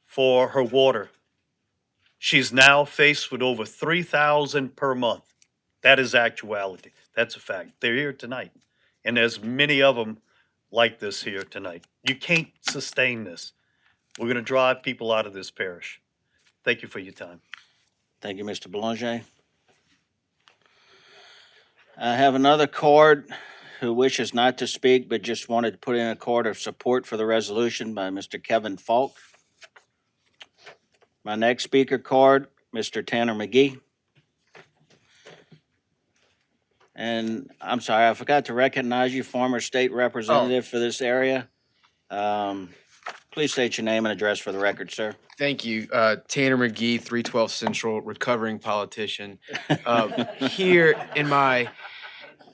for her water. She's now faced with over $3,000 per month. That is actuality. That's a fact. They're here tonight. And there's many of them like this here tonight. You can't sustain this. We're going to drive people out of this parish. Thank you for your time. Thank you, Mr. Belanger. I have another card who wishes not to speak, but just wanted to put in a card of support for the resolution by Mr. Kevin Falk. My next speaker card, Mr. Tanner McGee. And I'm sorry, I forgot to recognize you, former state representative for this area. Please state your name and address for the record, sir. Thank you. Tanner McGee, 312 Central, recovering politician. Here in my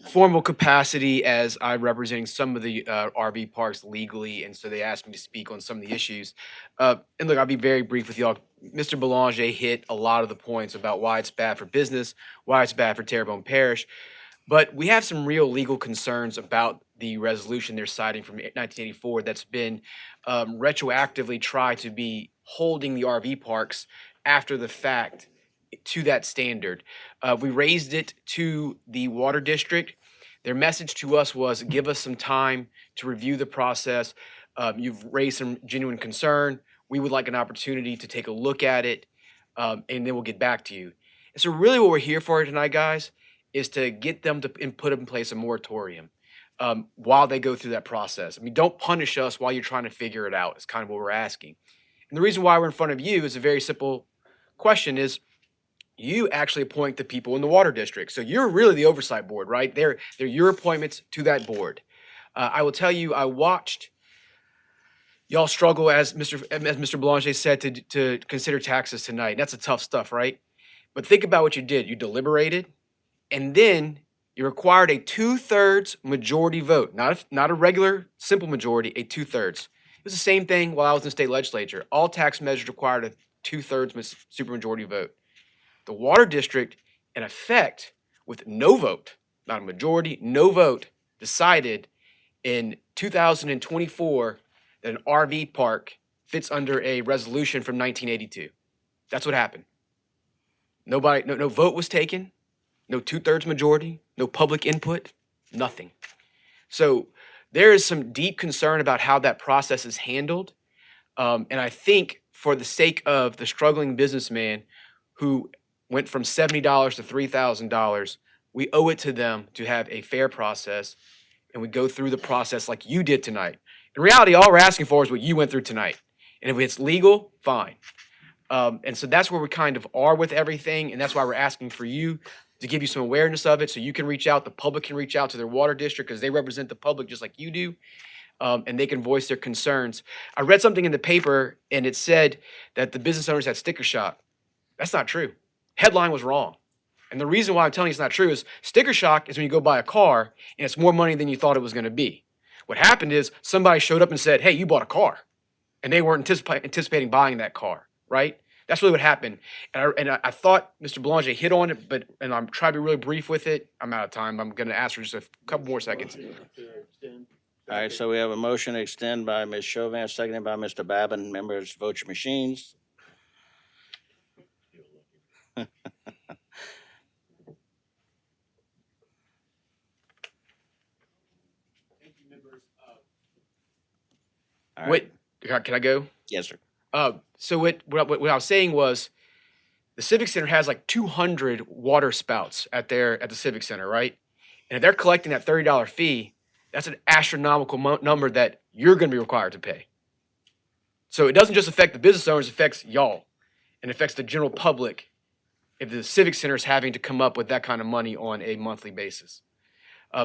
formal capacity as I'm representing some of the RV parks legally, and so they asked me to speak on some of the issues. And look, I'll be very brief with y'all. Mr. Belanger hit a lot of the points about why it's bad for business, why it's bad for Terrebonne Parish. But we have some real legal concerns about the resolution they're citing from 1984 that's been retroactively tried to be holding the RV parks after the fact to that standard. We raised it to the water district. Their message to us was, give us some time to review the process. You've raised some genuine concern. We would like an opportunity to take a look at it, and then we'll get back to you. And so really what we're here for tonight, guys, is to get them to put in place a moratorium while they go through that process. I mean, don't punish us while you're trying to figure it out. Is kind of what we're asking. And the reason why we're in front of you is a very simple question: is you actually appoint the people in the water district. So you're really the oversight board, right? They're your appointments to that board. I will tell you, I watched y'all struggle, as Mr. Belanger said, to consider taxes tonight. That's the tough stuff, right? But think about what you did. You deliberated, and then you required a 2/3 majority vote, not a regular simple majority, a 2/3. It was the same thing while I was in the state legislature. All tax measures required a 2/3 supermajority vote. The water district, in effect, with no vote, not a majority, no vote, decided in 2024 that an RV park fits under a resolution from 1982. That's what happened. No vote was taken, no 2/3 majority, no public input, nothing. So there is some deep concern about how that process is handled. And I think for the sake of the struggling businessman who went from $70 to $3,000, we owe it to them to have a fair process, and we go through the process like you did tonight. In reality, all we're asking for is what you went through tonight. And if it's legal, fine. And so that's where we kind of are with everything, and that's why we're asking for you to give you some awareness of it so you can reach out, the public can reach out to their water district because they represent the public just like you do, and they can voice their concerns. I read something in the paper, and it said that the business owners had sticker shock. That's not true. Headline was wrong. And the reason why I'm telling you it's not true is sticker shock is when you go buy a car and it's more money than you thought it was going to be. What happened is somebody showed up and said, hey, you bought a car. And they weren't anticipating buying that car, right? That's really what happened. And I thought Mr. Belanger hit on it, and I'm trying to be really brief with it. I'm out of time. I'm going to ask for just a couple more seconds. All right, so we have a motion to extend by Ms. Chauvin, seconded by Mr. Babin. Members, vote your machines. All right. Wait, can I go? Yes, sir. So what I was saying was the Civic Center has like 200 water spouts at the Civic Center, right? And if they're collecting that $30 fee, that's an astronomical number that you're going to be required to pay. So it doesn't just affect the business owners, it affects y'all, and affects the general public if the Civic Center is having to come up with that kind of money on a monthly basis.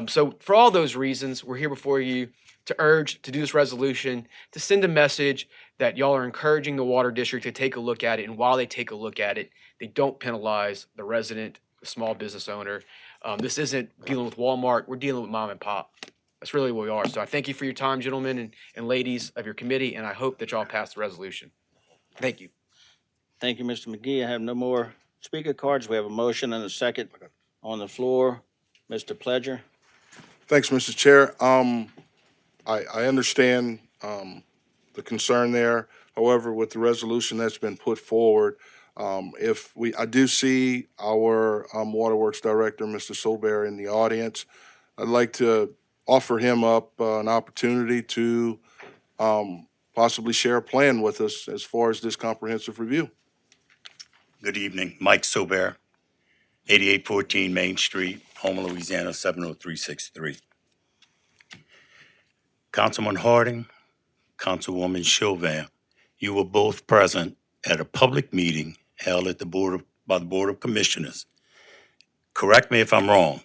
So for all those reasons, we're here before you to urge to do this resolution, to send a message that y'all are encouraging the water district to take a look at it. And while they take a look at it, they don't penalize the resident, the small business owner. This isn't dealing with Walmart. We're dealing with mom and pop. That's really what we are. So I thank you for your time, gentlemen and ladies of your committee, and I hope that y'all pass the resolution. Thank you. Thank you, Mr. McGee. I have no more speaker cards. We have a motion and a second on the floor. Mr. Pledger. Thanks, Mr. Chair. I understand the concern there. However, with the resolution that's been put forward, I do see our Waterworks Director, Mr. Solberry, in the audience. I'd like to offer him up an opportunity to possibly share a plan with us as far as this comprehensive review. Good evening, Mike Sober, 8814 Main Street, Houma, Louisiana, 70363. Councilman Harding, Councilwoman Chauvin, you were both present at a public meeting held at by the Board of Commissioners. Correct me if I'm wrong,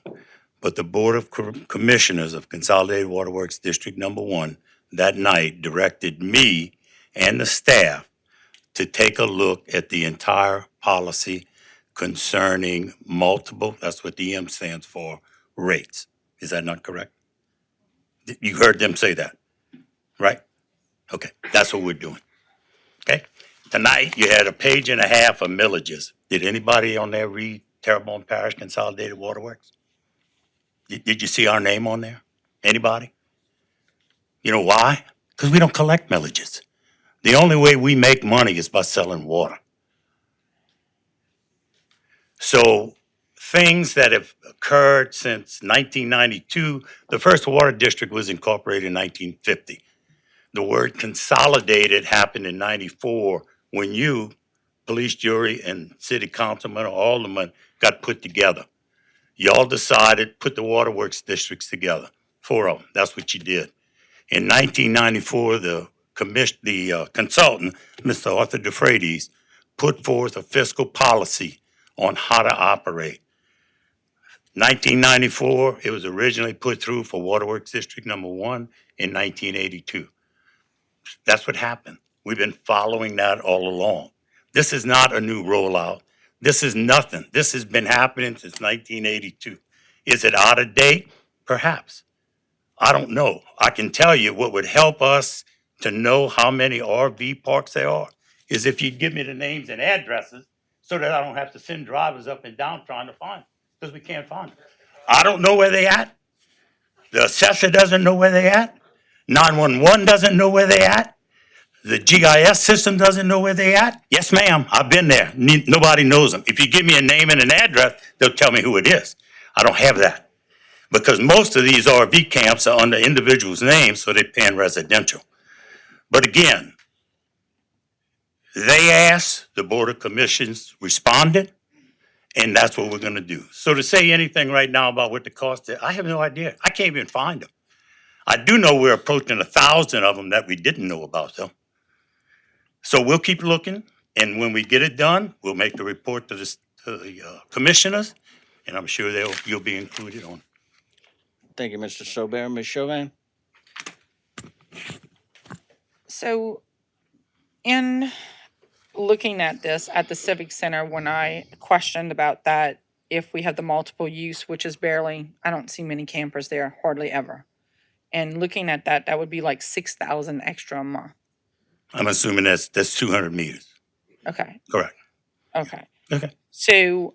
but the Board of Commissioners of Consolidated Waterworks District Number 1 that night directed me and the staff to take a look at the entire policy concerning multiple, that's what the M stands for, rates. Is that not correct? You heard them say that, right? Okay, that's what we're doing. Okay? Tonight, you had a page and a half of millages. Did anybody on there read Terrebonne Parish Consolidated Waterworks? Did you see our name on there? Anybody? You know why? Because we don't collect millages. The only way we make money is by selling water. So things that have occurred since 1992. The first water district was incorporated in 1950. The word consolidated happened in 94 when you, police jury and city councilman or alderman got put together. Y'all decided, put the waterworks districts together, 4 of them. That's what you did. In 1994, the consultant, Mr. Arthur DeFreitas, put forth a fiscal policy on how to operate. 1994, it was originally put through for Waterworks District Number 1 in 1982. That's what happened. We've been following that all along. This is not a new rollout. This is nothing. This has been happening since 1982. Is it out of date? Perhaps. I don't know. I can tell you what would help us to know how many RV parks there are is if you give me the names and addresses so that I don't have to send drivers up and down trying to find them because we can't find them. I don't know where they at. The assessor doesn't know where they at. 911 doesn't know where they at. The GIS system doesn't know where they at. Yes, ma'am, I've been there. Nobody knows them. If you give me a name and an address, they'll tell me who it is. I don't have that because most of these RV camps are under individuals' names, so they're paying residential. But again, they asked, the Board of Commissions responded, and that's what we're gonna do. So to say anything right now about what the cost is, I have no idea. I can't even find them. I do know we're approaching 1,000 of them that we didn't know about though. So we'll keep looking, and when we get it done, we'll make the report to the commissioners, and I'm sure you'll be included on. Thank you, Mr. Sobert. Ms. Chauvin? So in looking at this at the Civic Center, when I questioned about that, if we have the multiple use, which is barely, I don't see many campers there, hardly ever. And looking at that, that would be like 6,000 extra a month. I'm assuming that's 200 meters. Okay, Correct. okay. Okay. So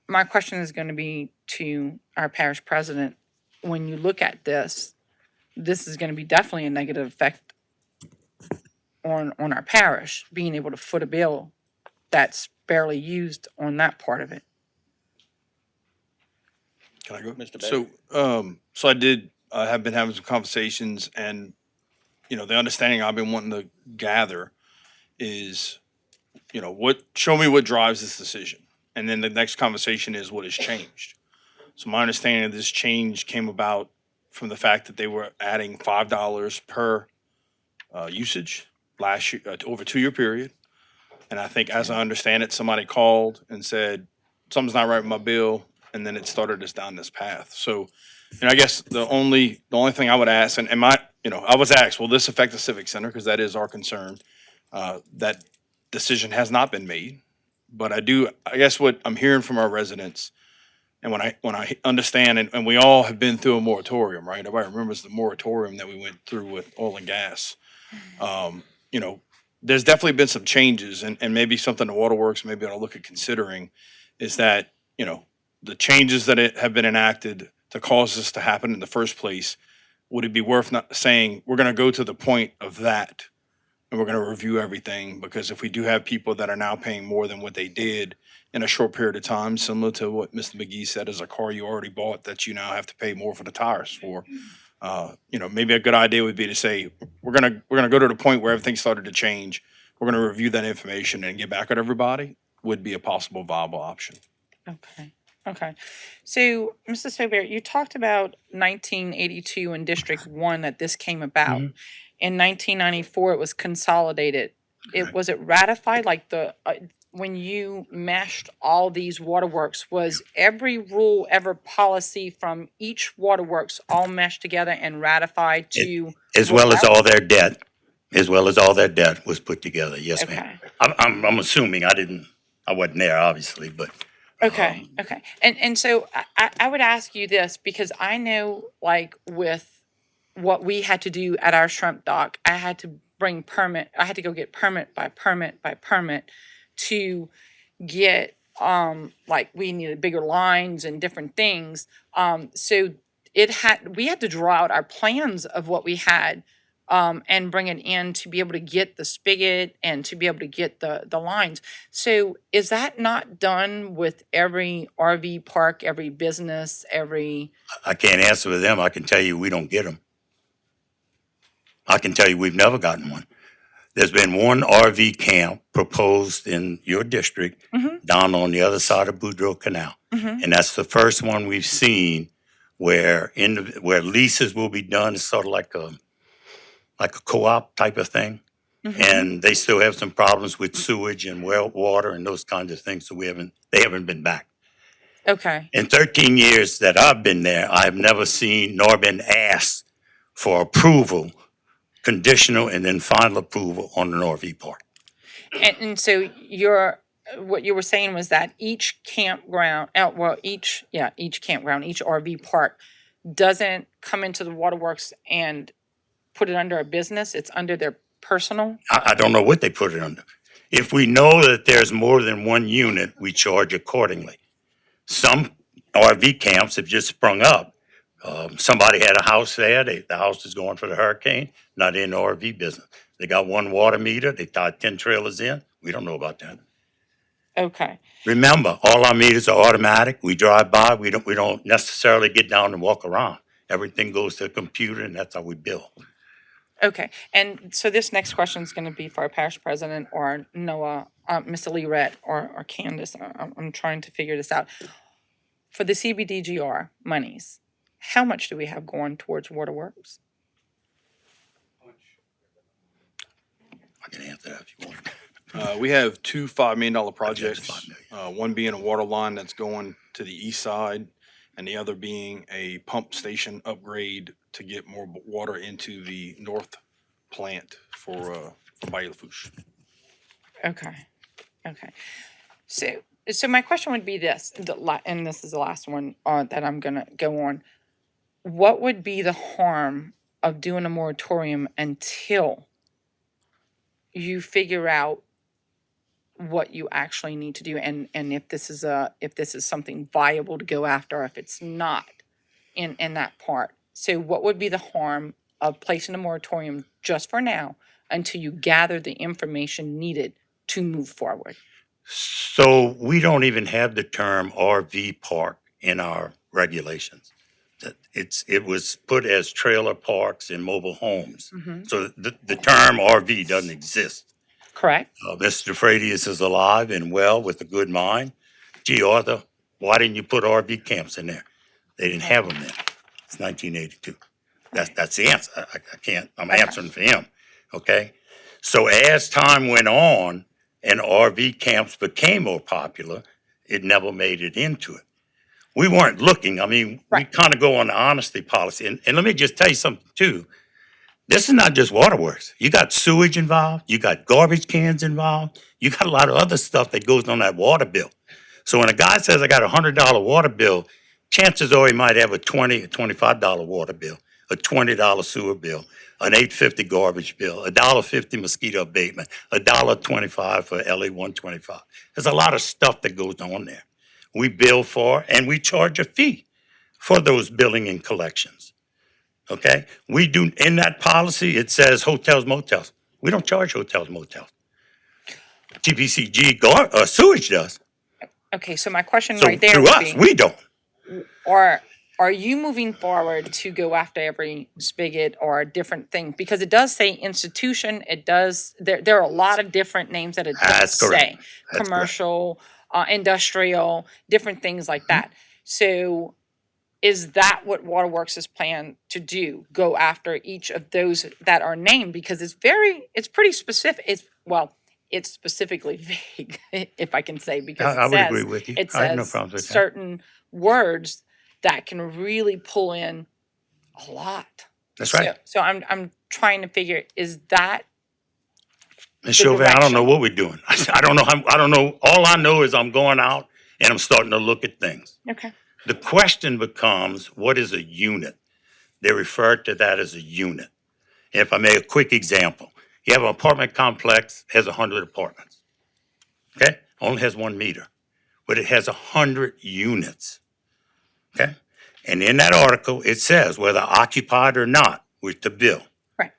my question is going to be to our parish president. When you look at this, this is going to be definitely a negative effect on our parish, being able to foot a bill that's barely used on that part of it. Can I go? Mr. Baker? So I have been having some conversations, and, you know, the understanding I've been wanting to gather is, you know, show me what drives this decision. And then the next conversation is what has changed. So my understanding of this change came about from the fact that they were adding $5 per usage last year, over a 2-year period. And I think, as I understand it, somebody called and said, something's not right with my bill. And then it started us down this path. So, and I guess the only thing I would ask, and I was asked, will this affect the Civic Center? Because that is our concern. That decision has not been made. But I guess what I'm hearing from our residents, and when I understand, and we all have been through a moratorium, right? Everybody remembers the moratorium that we went through with oil and gas. You know, there's definitely been some changes, and maybe something the waterworks maybe ought to look at considering is that, you know, the changes that have been enacted to cause this to happen in the first place, would it be worth not saying, we're gonna go to the point of that, and we're gonna review everything? Because if we do have people that are now paying more than what they did in a short period of time, similar to what Mr. McGee said, as a car you already bought that you now have to pay more for the tires for, you know, maybe a good idea would be to say, we're gonna go to the point where everything started to change. We're gonna review that information and get back at everybody, would be a possible viable option. Okay. Okay. So, Mr. Sobert, you talked about 1982 in District 1 that this came about. Mhm. In 1994, it was consolidated. Was it ratified, like when you meshed all these waterworks, was every rule, every policy from each waterworks all meshed together and ratified to? As well as all their debt, was put together. Yes, ma'am. Okay. I'm assuming I wasn't there, obviously, but. Okay, okay. And so I would ask you this, because I know, like, with what we had to do at our shrimp dock, I had to go get permit by permit by permit to get, like, we needed bigger lines and different things. So we had to draw out our plans of what we had and bring it in to be able to get the spigot and to be able to get the lines. So is that not done with every RV park, every business, every? I can't answer for them. I can tell you we don't get them. I can tell you we've never gotten one. There's been one RV camp proposed in your district Mhm, down on the other side of Boudreaux Canal. mhm, And that's the first one we've seen where where leases will be done. It's sort of like a co-op type of thing. mhm. And they still have some problems with sewage and well water and those kinds of things. So they haven't been back. Okay, In 13 years that I've been there, I've never seen nor been asked for approval, conditional and then final approval on an RV park. and so what you were saying was that each campground, each campground, each RV park doesn't come into the waterworks and put it under a business, it's under their personal? I don't know what they put it under. If we know that there's more than one unit, we charge accordingly. Some RV camps have just sprung up. Somebody had a house there. The house is going for the hurricane, not in the RV business. They got one water meter. They tied 10 trailers in. We don't know about that. Okay, Remember, all our meters are automatic. We drive by. We don't necessarily get down and walk around. Everything goes to the computer, and that's how we bill. okay. And so this next question is gonna be for our parish president or Noah, Mr. Lee Rett or Candace. I'm trying to figure this out. For the CBDGR monies, how much do we have going towards waterworks? I can answer that if you want. We have two $5 million Yes, projects. 5 million. One being a water line that's going to the east side, and the other being a pump station upgrade to get more water into the north plant for Bayou Lafourche. Okay, okay. So my question would be this, and this is the last one that I'm gonna go on. What would be the harm of doing a moratorium until you figure out what you actually need to do and if this is something viable to go after, or if it's not in that part? So what would be the harm of placing a moratorium just for now until you gather the information needed to move forward? So we don't even have the term RV park in our regulations. It was put as trailer parks and mobile homes. Mhm. So the term RV doesn't exist. Correct? Mr. Fradius is alive and well with a good mind. Gee, Arthur, why didn't you put RV camps in there? They didn't have them then. It's 1982. That's the answer. I can't, I'm answering for him, okay? So as time went on and RV camps became more popular, it never made it into it. We weren't looking, I mean, we Right. kind of go on the honesty policy. And let me just tell you something too. This is not just waterworks. You got sewage involved, you got garbage cans involved, you got a lot of other stuff that goes on that water bill. So when a guy says I got a $100 water bill, chances are he might have a $20 or $25 water bill, a $20 sewer bill, an $8.50 garbage bill, a $1.50 mosquito abatement, a $1.25 for LA 125. There's a lot of stuff that goes on there. We bill for and we charge a fee for those billing and collections. Okay? We do, in that policy, it says hotels, motels. We don't charge hotels, motels. GPCG sewage does. Okay, so my question So right there through would us, be, we don't. are you moving forward to go after every spigot or a different thing? Because it does say institution, there are a lot of different names that it does That's correct. say. That's correct. Commercial, industrial, different things like that. So is that what Waterworks is planned to do? Go after each of those that are named? Because it's pretty specific. It's specifically vague, if I can say, because I would agree with you. it I have no says problems with that. certain words that can really pull in a lot. That's right. So I'm trying to figure, is that Ms. the Chauvin, I don't know direction? what we're doing. I don't know. I don't know. All I know is I'm going out and I'm starting to look at things. Okay. The question becomes, what is a unit? They refer to that as a unit. If I make a quick example, you have an apartment complex, has 100 apartments. Okay? Only has 1 meter, but it has 100 units. Okay? And in that article, it says whether occupied or not, we're to bill. Right.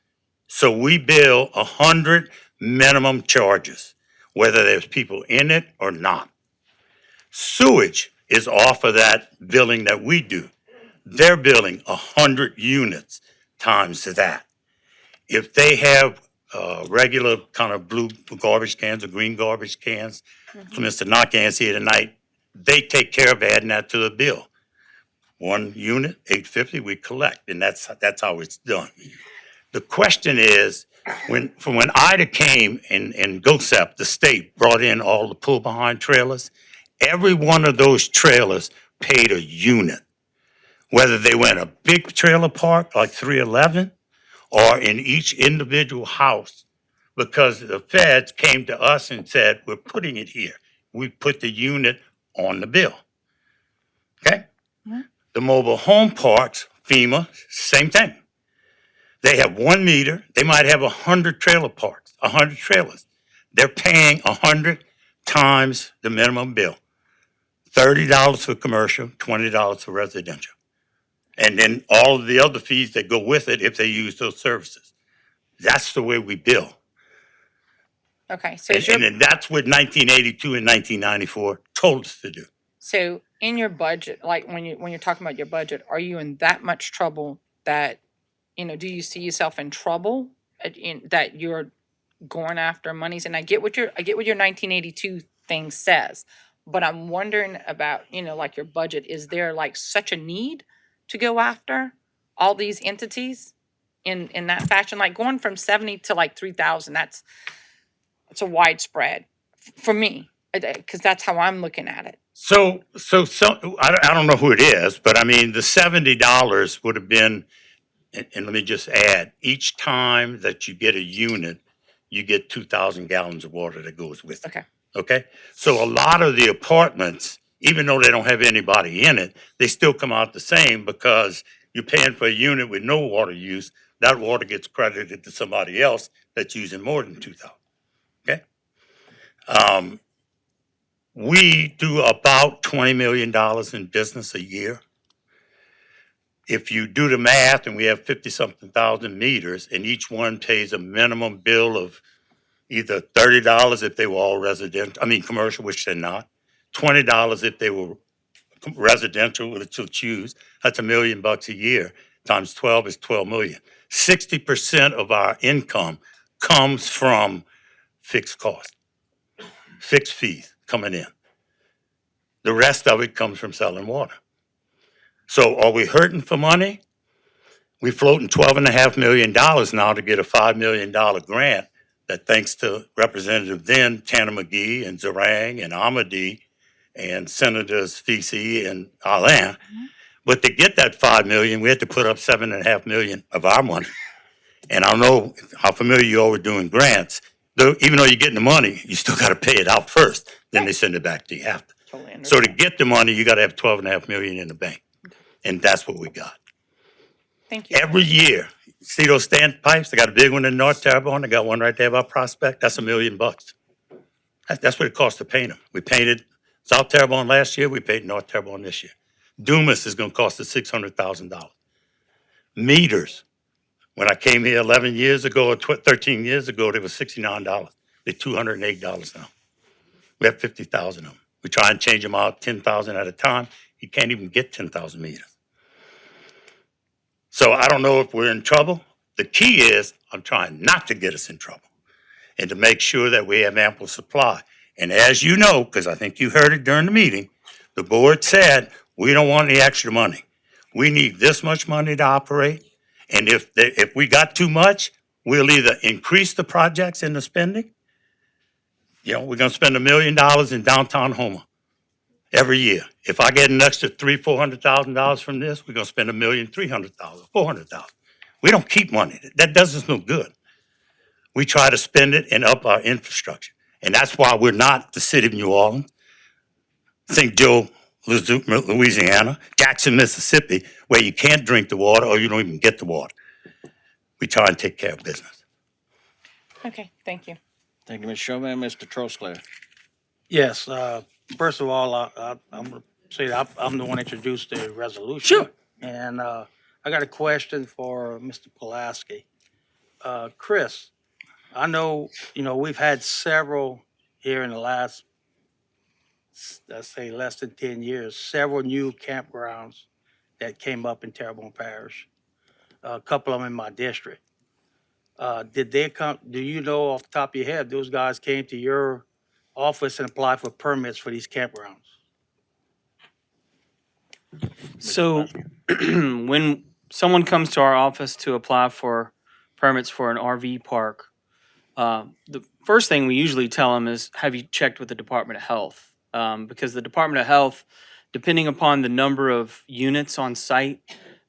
So we bill 100 minimum charges, whether there's people in it or not. Sewage is off of that billing that we do. They're billing 100 units times that. If they have regular kind of blue garbage cans or green garbage cans, Mr. Knockans here tonight, they take care of adding that to the bill. One unit, $8.50, we collect, and that's how it's done. The question is, when Ida came and GOSEP, the state, brought in all the pull-behind trailers, every one of those trailers paid a unit. Whether they went a big trailer park like 311 or in each individual house, because the feds came to us and said, we're putting it here. We put the unit on the bill. Okay? The mobile home parks, FEMA, same thing. They have 1 meter. They might have 100 trailer parks, 100 trailers. They're paying 100 times the minimum bill. $30 for commercial, $20 for residential. And then all of the other fees that go with it if they use those services. That's the way we bill. Okay, so And then that's what 1982 and 1994 told us to do. so in your budget, like when you're talking about your budget, are you in that much trouble that, do you see yourself in trouble that you're going after monies? And I get what your 1982 thing says, but I'm wondering about, like your budget, is there like such a need to go after all these entities in that fashion? Like going from 70 to like 3,000, it's a widespread for me, because that's how I'm looking at it. So I don't know who it is, but I mean, the $70 would have been, and let me just add, each time that you get a unit, you get 2,000 gallons of water that goes with it. Okay. Okay? So a lot of the apartments, even though they don't have anybody in it, they still come out the same because you're paying for a unit with no water use. That water gets credited to somebody else that's using more than 2,000. Okay? We do about $20 million in business a year. If you do the math, and we have 50-something thousand meters, and each one pays a minimum bill of either $30 if they were all commercial, which they're not, $20 if they were residential, which you'll choose, that's $1 million a year, times 12 is 12 million. 60% of our income comes from fixed costs, fixed fees coming in. The rest of it comes from selling water. So are we hurting for money? We're floating $12.5 million now to get a $5 million grant that, thanks to Representative then Tanner McGee and Zarang and Amadi and Senators Fisi and Alain. But to get that $5 million, we had to put up $7.5 million of our money. And I don't know how familiar you are with doing grants. Even though you're getting the money, you still got to pay it out first. Then they send it back to you after. Totally So to understand. get the money, you got to have $12.5 million in the bank. And that's what we got. Thank you. Every year, see those standpipes? They got a big one in North Terrebonne. They got one right there by Prospect. That's $1 million. That's what it costs to paint them. We painted South Terrebonne last year. We painted North Terrebonne this year. Dumas is going to cost us $600,000. Meters. When I came here 11 years ago or 13 years ago, they were $69. They're $208 now. We have 50,000 of them. We try and change them out 10,000 at a time. You can't even get 10,000 meters. So I don't know if we're in trouble. The key is I'm trying not to get us in trouble and to make sure that we have ample supply. And as you know, because I think you heard it during the meeting, the board said, we don't want any extra money. We need this much money to operate. And if we got too much, we'll either increase the projects and the spending. We're going to spend $1 million in downtown Houma every year. If I get an extra $300,000-$400,000 from this, we're going to spend $1,300,000, $400,000. We don't keep money. That does us no good. We try to spend it and up our infrastructure. And that's why we're not the city of New Orleans, St. Joe, Louisiana, Jackson, Mississippi, where you can't drink the water or you don't even get the water. We try and take care of business. Okay, thank you. Thank you, Ms. Chauvin. Mr. Trosclair. Yes, first of all, I'm gonna say that I'm the one that introduced the resolution. Sure. And I got a question for Mr. Pulaski. Chris, I know, we've had several here in the last, let's say, less than 10 years, several new campgrounds that came up in Terrebonne Parish, a couple of them in my district. Did they come, do you know off the top of your head, those guys came to your office and applied for permits for these campgrounds? So when someone comes to our office to apply for permits for an RV park, the first thing we usually tell them is, have you checked with the Department of Health? Because the Department of Health, depending upon the number of units on site,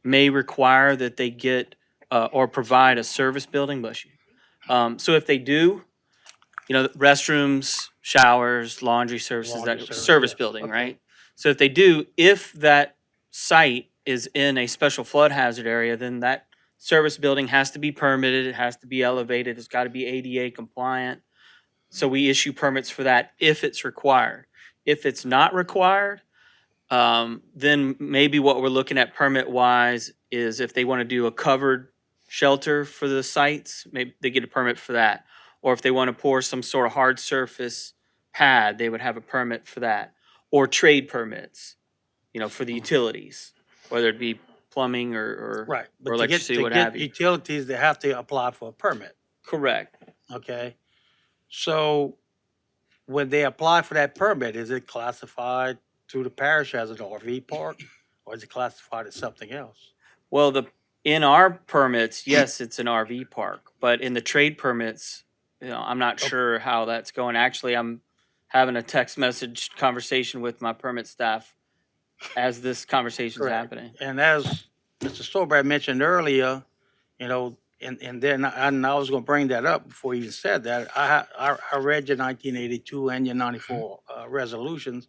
may require that they get or provide a service building. Bless you. So if they do, restrooms, showers, laundry services, Laundry that service, service yes. building, Okay. right? So if they do, if that site is in a special flood hazard area, then that service building has to be permitted, it has to be elevated, it's got to be ADA compliant. So we issue permits for that if it's required. If it's not required, then maybe what we're looking at permit wise is if they want to do a covered shelter for the sites, maybe they get a permit for that. Or if they want to pour some sort of hard surface pad, they would have a permit for that. Or trade permits, for the utilities, whether it be plumbing or Right. or But electricity, what have you. utilities, they have to apply for a permit, Correct. okay? So when they apply for that permit, is it classified through the parish as an RV park? Or is it classified as something else? Well, in our permits, yes, it's an RV park, but in the trade permits, I'm not sure how that's going. Actually, I'm having a text message conversation with my permit staff as this conversation's Correct. happening. And as Mr. Stolberg mentioned earlier, and then I was gonna bring that up before you even said that. I read your 1982 and your 94 resolutions,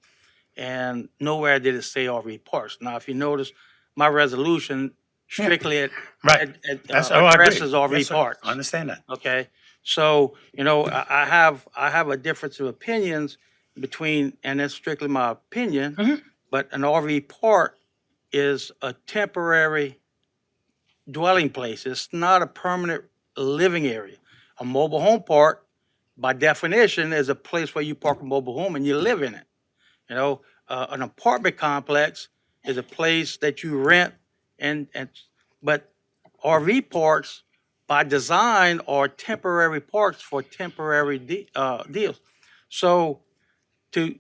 and nowhere did it say RV parks. Now, if you notice, my resolution strictly Right. That's, oh, I agree. addresses RV Yes, sir. parks. I understand that. Okay, so, I have a difference of opinions between, and that's strictly my opinion, Mhm. but an RV park is a temporary dwelling place. It's not a permanent living area. A mobile home park, by definition, is a place where you park a mobile home and you live in it. An apartment complex is a place that you rent but RV parks by design are temporary parks for temporary deals. So to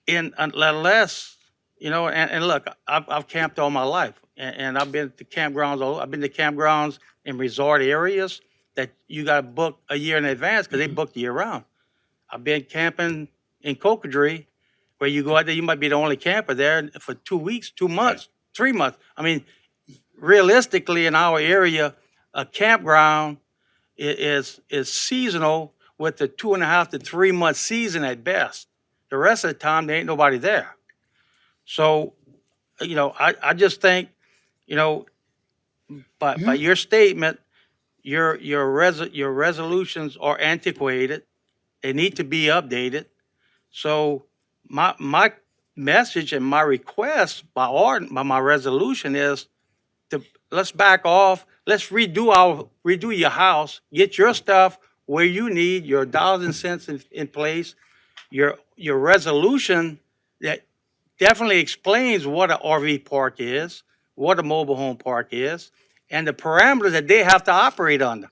unless and look, I've camped all my life, and I've been to campgrounds. I've been to campgrounds in resort areas that you got to book a year in advance because they book year round. I've been camping in Cocodrie, where you go out there, you might be the only camper there for 2 weeks, 2 months, 3 months. I mean, realistically, in our area, a campground is seasonal with a 2.5 to 3 month season at best. The rest of the time, there ain't nobody there. So, I just think, by your statement, your resolutions are antiquated. They need to be updated. So my message and my request by my resolution is to let's back off. Let's redo your house. Get your stuff where you need your dollars and cents in place. Your resolution that definitely explains what an RV park is, what a mobile home park is, and the parameters that they have to operate under.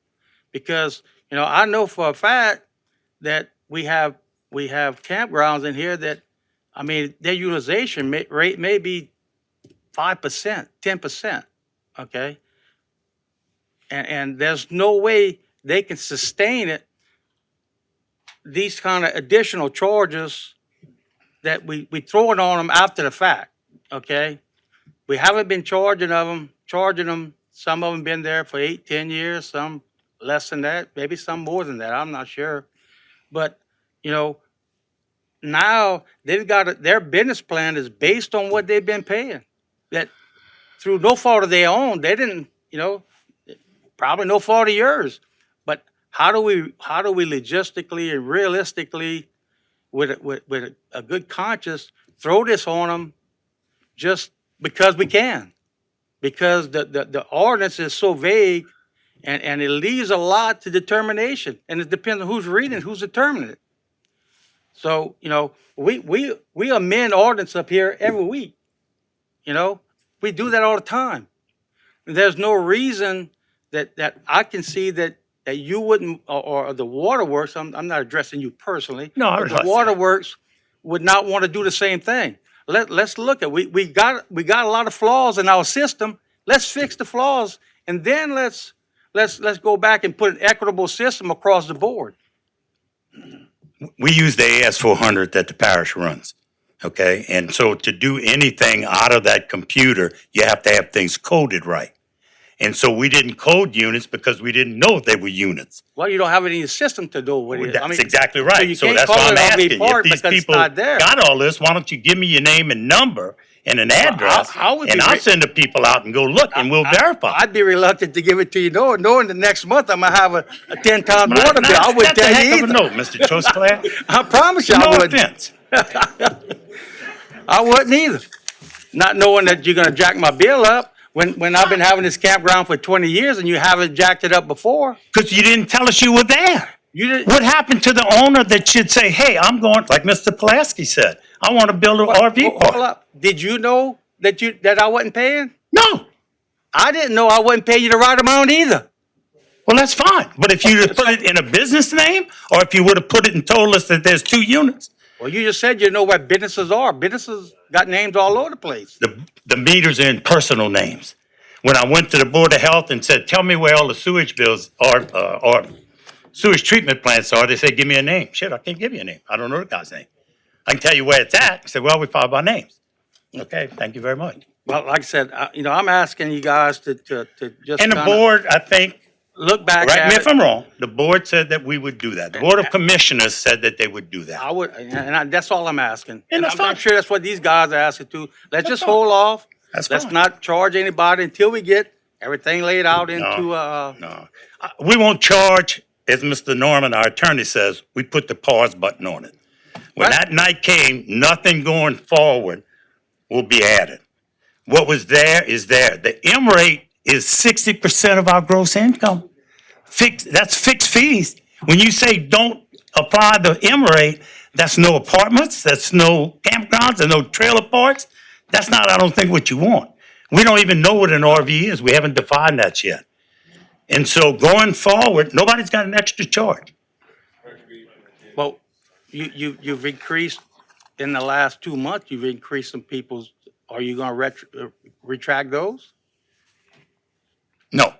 Because I know for a fact that we have campgrounds in here that, I mean, their utilization rate may be 5%, 10%. Okay, and there's no way they can sustain it. These kind of additional charges that we throw it on them after the fact. Okay, we haven't been charging them. Some of them been there for 8, 10 years. Some less than that, maybe some more than that. I'm not sure, but now they've got their business plan is based on what they've been paying. That through no fault of their own, they didn't. Probably no fault of yours. But how do we logistically and realistically, with a good conscience, throw this on them just because we can? Because the ordinance is so vague, And it leaves a lot to determination, and it depends on who's reading, who's determining it. So, you know, we amend ordinance up here every week, you know? We do that all the time. There's no reason that I can see that you wouldn't, or the waterworks, I'm not addressing you personally. No, I but the realize that. waterworks would not want to do the same thing. Let's look at, we got a lot of flaws in our system. Let's fix the flaws, and then let's go back and put an equitable system across the board. We use the AS400 that the parish runs, okay? And so to do anything out of that computer, you have to have things coded right. And so we didn't code units because we didn't know they were units. Well, you don't have any system to do with it. I That's mean, exactly so right. you So can't that's call why I'm it RV asking you, if Park these because it's people not there. got all this, why don't you give me your name and number and an address? I would and be I'll re- send the people out and go look and we'll verify. I'd be reluctant to give it to you, knowing the next month I'm gonna have a 10-ton But water bill. I wouldn't that's a tell heck you of a either. note, Mr. Trostclair. I promise you, No I wouldn't. offense. I wouldn't either. Not knowing that you're gonna jack my bill up when I've been having this campground for 20 years and you haven't jacked it up before. Because you didn't tell us you were there. You didn't. What happened to the owner that should say, hey, I'm going, like Mr. Pulaski said, I want to build an RV Hold park? up. Did you know that I wasn't paying? No. I didn't know I wasn't paying you the right amount either. Well, that's fine. But if you put it in a business name, or if you would have put it and told us that there's 2 units, Well, you just said you know what businesses are. Businesses got names all over the place. the meters are in personal names. When I went to the Board of Health and said, tell me where all the sewage bills are, or sewage treatment plants are, they said, give me a name. Shit, I can't give you a name. I don't know the guy's name. I can tell you where it's at. I said, well, we file by names. Okay, thank you very much. Well, like I said, I'm asking you guys to just And the kinda board, I think, look back correct at me it. if I'm wrong, the board said that we would do that. The Board of Commissioners said that they would do that. I would, that's all I'm asking. And that's I'm fine. sure that's what these guys are asking too. Let's That's just fine. hold off. That's Let's fine. not charge anybody until we get everything laid out into, No. We won't charge, as Mr. Norman, our attorney says, we put the pause button on it. When Right. that night came, nothing going forward will be added. What was there is there. The M rate is 60% of our gross income. That's fixed fees. When you say don't apply the M rate, that's no apartments, that's no campgrounds, and no trailer parks. That's not, I don't think, what you want. We don't even know what an RV is. We haven't defined that yet. And so going forward, nobody's got an extra charge. well, you've increased in the last 2 months, you've increased some people's, are you gonna retract those? No.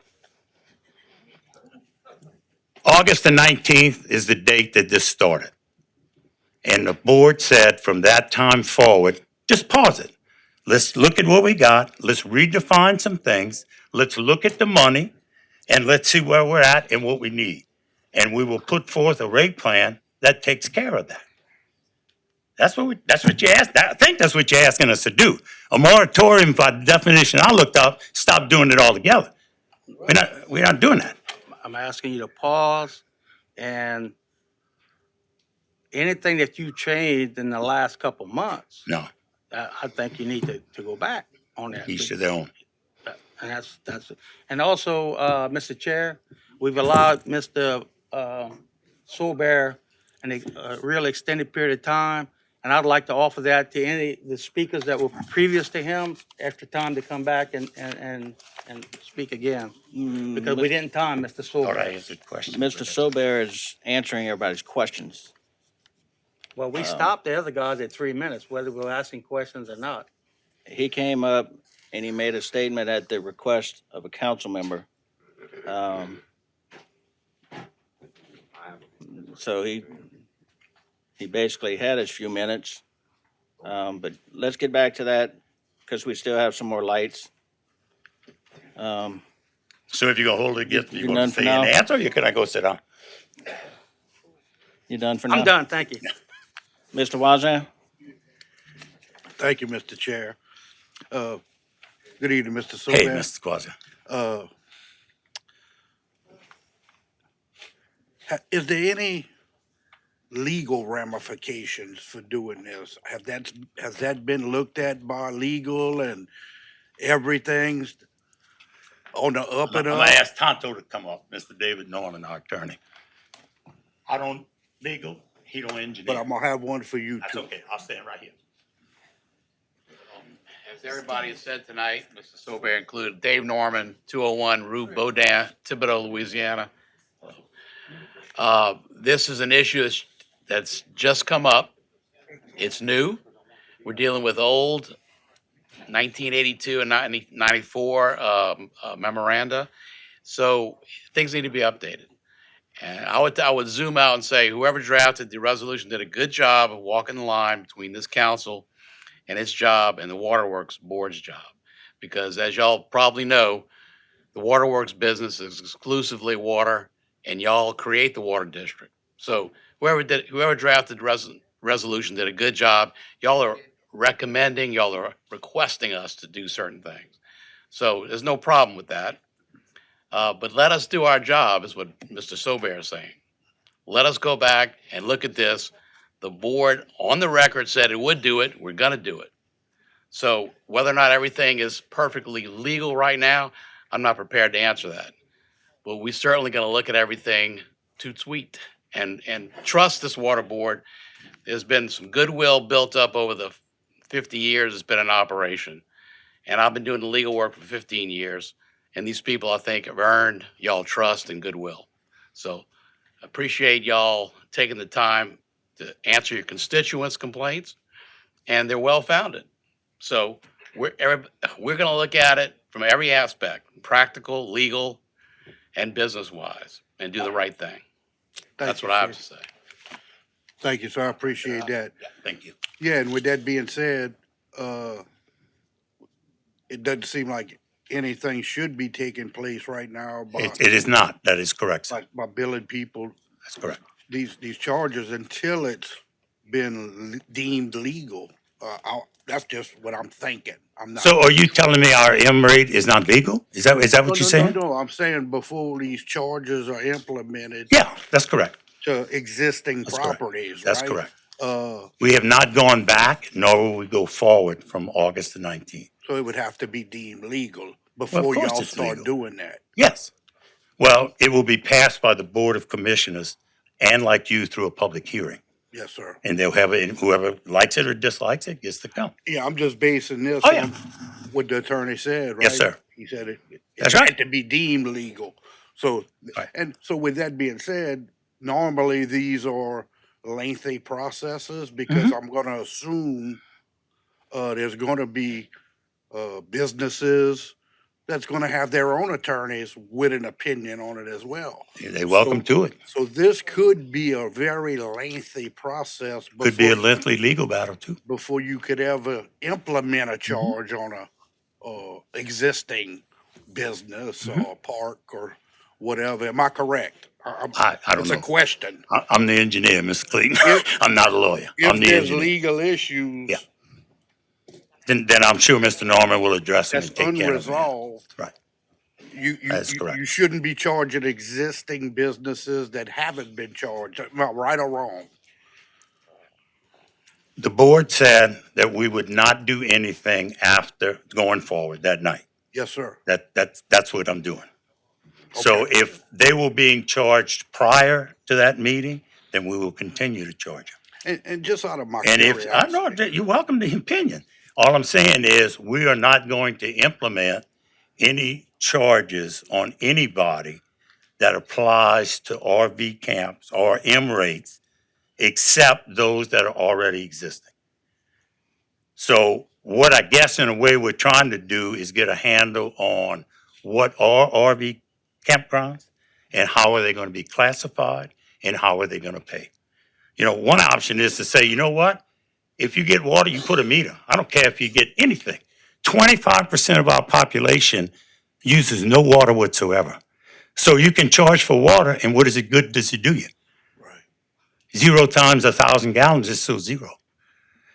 August the 19th is the date that this started. And the board said from that time forward, just pause it. Let's look at what we got. Let's redefine some things. Let's look at the money and let's see where we're at and what we need. And we will put forth a rate plan that takes care of that. That's what you asked. I think that's what you're asking us to do. A moratorium, by definition I looked up, stop doing it altogether. We're not doing that. I'm asking you to pause, and anything that you changed in the last couple months, No, I think you need to go back on that. each to their own. And that's, and also, Mr. Chair, we've allowed Mr. Sobear a real extended period of time. And I'd like to offer that to the speakers that were previous to him, extra time to come back and speak again. Because we didn't time Mr. Sobear. All right, it's a question. Mr. Sobear is answering everybody's questions. Well, we stopped the other guys at 3 minutes, whether we're asking questions or not. He came up and he made a statement at the request of a council member. So he basically had his few minutes. But let's get back to that because we still have some more lights. So if you're gonna hold it against me, You you done want to for say an now? answer, or can I go sit down? You done for now? I'm done, thank you. Mr. Wazan? Thank you, Mr. Chair. Good evening, Mr. Hey, Sobear. Mr. Quasi. Is there any legal ramifications for doing this? Has that been looked at by legal and everything? On the up I'm and gonna up? ask Tonto to come up, Mr. David Norman, our attorney. I don't legal, he don't But engineer. I'm gonna have one for you That's too. okay, I'll stand right here. As everybody has said tonight, Mr. Sober included Dave Norman, 201 Rue Baudin, Thibodaux, Louisiana. This is an issue that's just come up. It's new. We're dealing with old 1982 and 1994 memoranda. So things need to be updated. And I would zoom out and say whoever drafted the resolution did a good job of walking the line between this council and its job and the Waterworks Board's job. Because as y'all probably know, the Waterworks business is exclusively water and y'all create the water district. So whoever drafted the resolution did a good job. Y'all are recommending, y'all are requesting us to do certain things. So there's no problem with that. But let us do our job is what Mr. Sober is saying. Let us go back and look at this. The board on the record said it would do it. We're gonna do it. So whether or not everything is perfectly legal right now, I'm not prepared to answer that. But we certainly gonna look at everything tout sweet and trust this water board. There's been some goodwill built up over the 50 years it's been in operation. And I've been doing the legal work for 15 years. And these people, I think, have earned y'all trust and goodwill. So appreciate y'all taking the time to answer your constituents' complaints, and they're well-founded. So we're going to look at it from every aspect, practical, legal, and business-wise, and do the right thing. That's what I have to say. Thank you, sir. I appreciate that. Thank you. Yeah, and with that being said, it doesn't seem like anything should be taking place right now by, It is not, that is correct, sir. by billing people That's correct. these charges until it's been deemed legal. That's just what I'm thinking. I'm not. So are you telling me our M rate is not legal? Is that what you're saying? No, I'm saying before these charges are implemented Yeah, that's correct. to existing That's correct. properties, That's right? correct. Uh, We have not gone back, nor will we go forward from August the 19th. so it would have to be deemed legal Well, before of course y'all it's start legal. doing that. Yes. Well, it will be passed by the Board of Commissioners and like you through a public hearing. Yes, sir. And they'll have it, and whoever likes it or dislikes it gets to come. Yeah, I'm just basing this Oh, yeah. on what the attorney said, right? Yes, sir. He said it That's had right. to be deemed legal. So, Right. and so with that being said, normally these are lengthy processes because I'm gonna assume there's gonna be businesses that's gonna have their own attorneys with an opinion on it as well. They're welcome to it. So this could be a very lengthy process Could be a before, lengthy legal battle too. before you could ever implement a charge on a existing business or park or whatever. Am I correct? I don't It's know. a question. I'm the engineer, Mr. Clayton. If- I'm not a lawyer. I'm If the there's engineer. legal issues Yeah. Then I'm sure Mr. Norman will address them that's and take care of them. unresolved, Right. you, That's correct. you shouldn't be charging existing businesses that haven't been charged, am I right or wrong? The board said that we would not do anything after going forward that night. Yes, sir. That's what I'm doing. So if they were being charged prior to that meeting, then we will continue to charge them. And just out of my And if, I curiosity. know, you're welcome to opinion. All I'm saying is, we are not going to implement any charges on anybody that applies to RV camps or M rates, except those that are already existing. So what I guess in a way we're trying to do is get a handle on what are RV campgrounds and how are they going to be classified and how are they going to pay. You know, one option is to say, you know what? If you get water, you put a meter. I don't care if you get anything. 25% of our population uses no water whatsoever. So you can charge for water, and what is it good does it do you? Right. 0 times 1,000 gallons is still 0.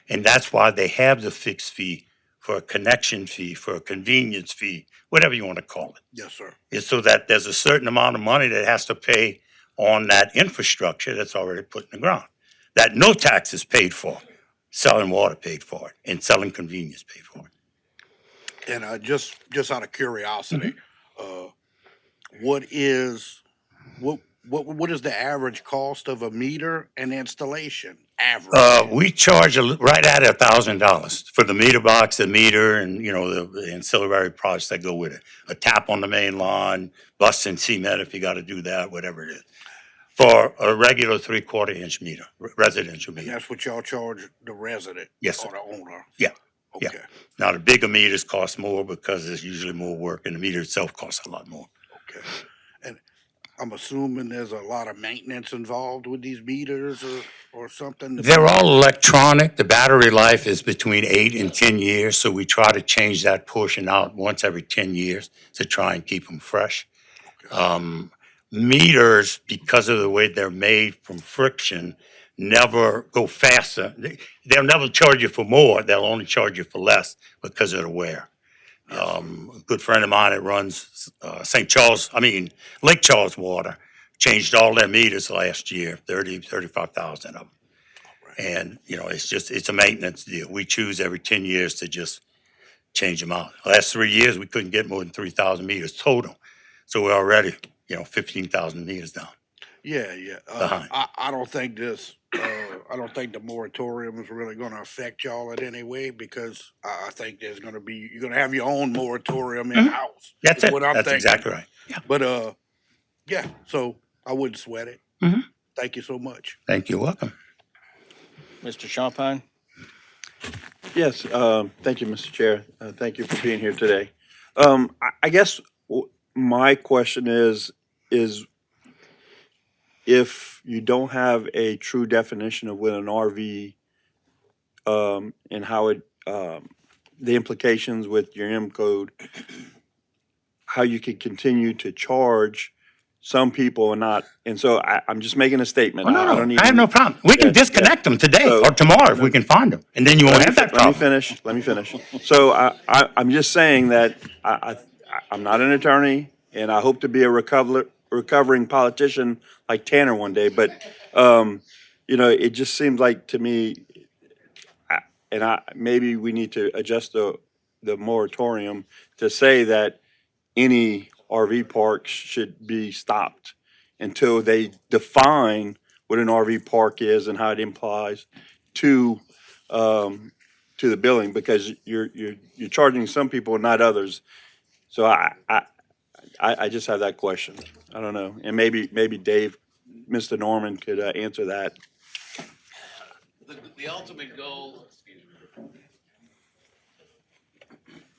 And that's why they have the fixed fee for a connection fee, for a convenience fee, whatever you want to call it. Yes, sir. It's so that there's a certain amount of money that has to pay on that infrastructure that's already put in the ground. That no tax is paid for. Selling water paid for it, and selling convenience paid for it. And just out of curiosity, what is, what is the average cost of a meter and installation? Average? We charge right at $1,000 for the meter box, the meter, and, you know, the ancillary products that go with it. A tap on the main line, busting cement if you gotta do that, whatever it is. For a regular 3/4 inch meter, residential And meter. that's what y'all charge the resident? Yes, sir. Or the owner? Yeah, yeah. Okay, Now, the bigger meters cost more because there's usually more work and the meter itself costs a lot more. okay. And I'm assuming there's a lot of maintenance involved with these meters or something? They're all electronic. The battery life is between 8 and 10 years, so we try to change that portion out once every 10 years to try and keep them fresh. Meters, because of the way they're made from friction, never go faster. They'll never charge you for more. They'll only charge you for less because of the wear. A good friend of mine that runs Lake Charles Water, changed all their meters last year, 35,000 of them. And, you know, it's a maintenance deal. We choose every 10 years to just change them out. Last 3 years, we couldn't get more than 3,000 meters total. So we're already, 15,000 meters down. Yeah, yeah. Behind. I don't think I don't think the moratorium is really gonna affect y'all in any way because I think you're gonna have your own moratorium in-house. That's is it. what I'm That's thinking. exactly right. Yeah. But, yeah, so I wouldn't sweat it. Mhm. Thank you so much. Thank you. Welcome. Mr. Champagne? Yes, thank you, Mr. Chair. Thank you for being here today. I guess my question is if you don't have a true definition of what an RV, and how it, the implications with your M code, how you could continue to charge some people and not, and so I'm just making a statement. Well, I don't I have even- no problem. We can Yeah, disconnect them today So- or tomorrow if we can find them, and then you won't have that problem. Let me finish. So I'm just saying that I'm not an attorney, and I hope to be a recovering politician like Tanner one day, but, it just seems like to me, maybe we need to adjust the moratorium to say that any RV parks should be stopped until they define what an RV park is and how it implies to the billing, because you're charging some people and not others. So I just have that question. I don't know, and maybe Dave, Mr. Norman could answer that. The ultimate goal, excuse me.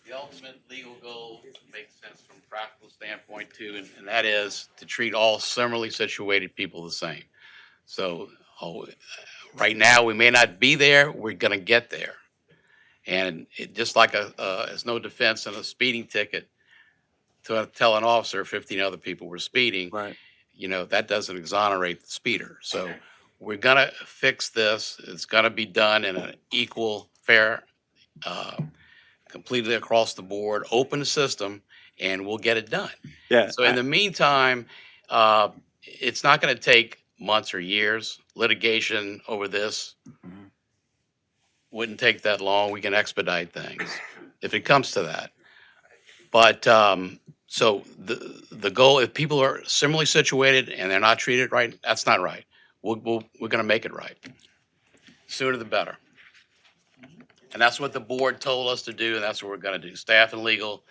The ultimate legal goal makes sense from a practical standpoint too, and that is to treat all similarly situated people the same. So, right now, we may not be there, we're gonna get there. And just like it's no defense in a speeding ticket to tell an officer 15 other people were speeding. Right. That doesn't exonerate the speeder. So we're gonna fix this. It's gonna be done in an equal, fair, completely across the board, open system, and we'll get it done. Yeah. So in the meantime, it's not gonna take months or years. Litigation over this wouldn't take that long. We can expedite things if it comes to that. But so the goal, if people are similarly situated and they're not treated right, that's not right. We're going to make it right. Sooner the better. And that's what the board told us to do, and that's what we're going to do. Staff and legal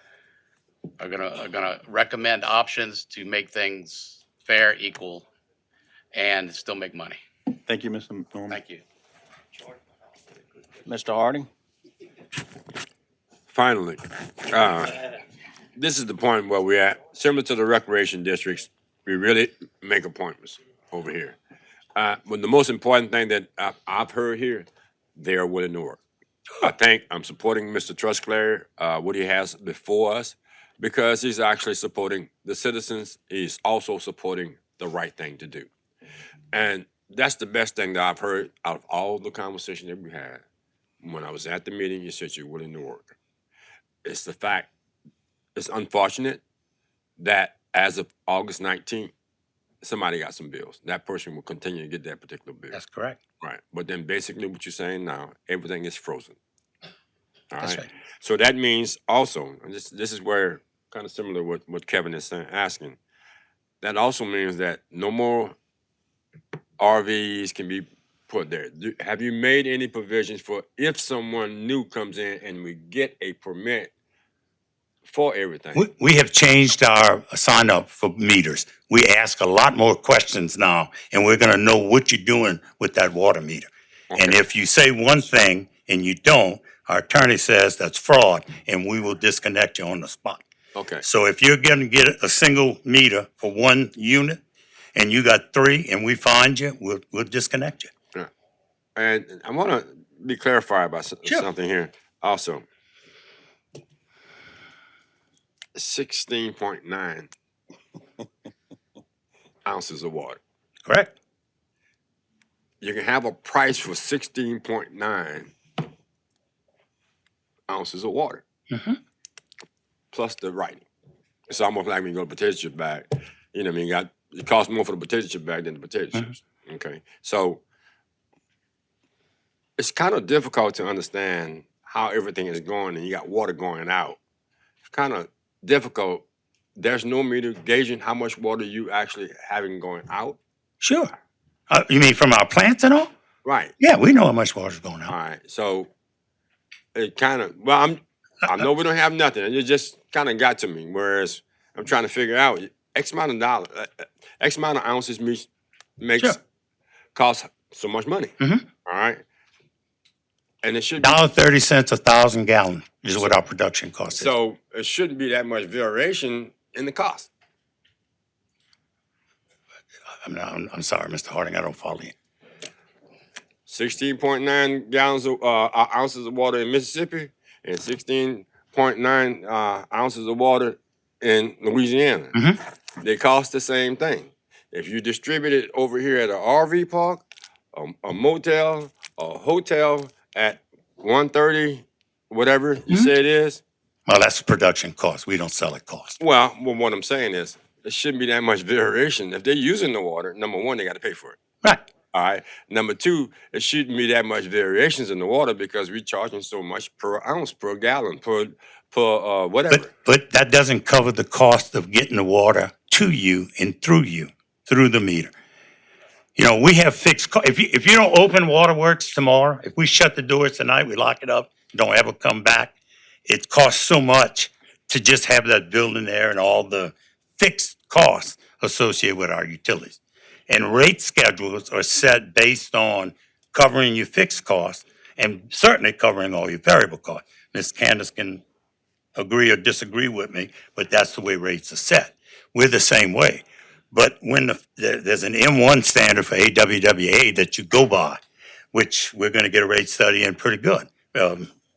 are going to recommend options to make things fair, equal, and still make money. Thank you, Mr. Norman. Thank you. Mr. Harding? Finally, this is the point where we're at. Similar to the recreation districts, we really make appointments over here. But the most important thing that I've heard here, they are willing to work. I think I'm supporting Mr. Trusclair, what he has before us, because he's actually supporting the citizens. He's also supporting the right thing to do. And that's the best thing that I've heard out of all the conversation that we had. When I was at the meeting, you said you're willing to work. It's the fact, it's unfortunate that as of August 19th, somebody got some bills. That person will continue to get that particular bill. That's correct. Right. But then basically what you're saying now, everything is frozen. All That's right. right. So that means also, and this is where kind of similar to what Kevin is asking. That also means that no more RVs can be put there. Have you made any provisions for if someone new comes in and we get a permit for everything? We have changed our sign up for meters. We ask a lot more questions now, and we're gonna know what you're doing with that water meter. And Okay. if you say one thing and you don't, our attorney says that's fraud, and we will disconnect you on the spot. Okay. So if you're gonna get a single meter for one unit, and you got three, and we find you, we'll disconnect you. Yeah. And I want to be clarified about Sure. something here also. 16.9 ounces of water. Correct. You can have a price for 16.9 ounces of water Mhm. plus the writing. It's almost like when you go to potato chip bag. You know what I mean? It costs more for the potato chip bag than the potato chips. Okay. So it's kind of difficult to understand how everything is going and you got water going out. It's kind of difficult. There's no meter gauging how much water you actually having going out. Sure. You mean from our plants and all? Right. Yeah, we know how much water's going All out. right. So it kind of, well, I know we don't have nothing. It just kind of got to me. Whereas I'm trying to figure out X amount of dollars, X amount of ounces makes Sure. cost so much money. Mhm. All right. And it should be, $1.30 1,000 gallon is what our production cost is. so it shouldn't be that much variation in the cost. I'm sorry, Mr. Harding, I don't follow you. 16.9 gallons of ounces of water in Mississippi and 16.9 ounces of water in Louisiana. They cost the same thing. If you distribute it over here at an RV park, a motel, a hotel at 130, whatever you say it is. Well, that's the production cost. We don't sell it cost. Well, what I'm saying is there shouldn't be that much variation. If they're using the water, number one, they got to pay for it. Right. All right. Number two, it shouldn't be that much variations in the water because we're charging so much per ounce, per gallon, per whatever. But that doesn't cover the cost of getting the water to you, through the meter. You know, we have fixed, if you don't open waterworks tomorrow, if we shut the doors tonight, we lock it up, don't ever come back, it costs so much to just have that building there and all the fixed costs associated with our utilities. And rate schedules are set based on covering your fixed costs and certainly covering all your variable costs. Ms. Candace can agree or disagree with me, but that's the way rates are set. We're the same way. But when there's an M1 standard for AWWA that you go by, which we're going to get a rate study in pretty good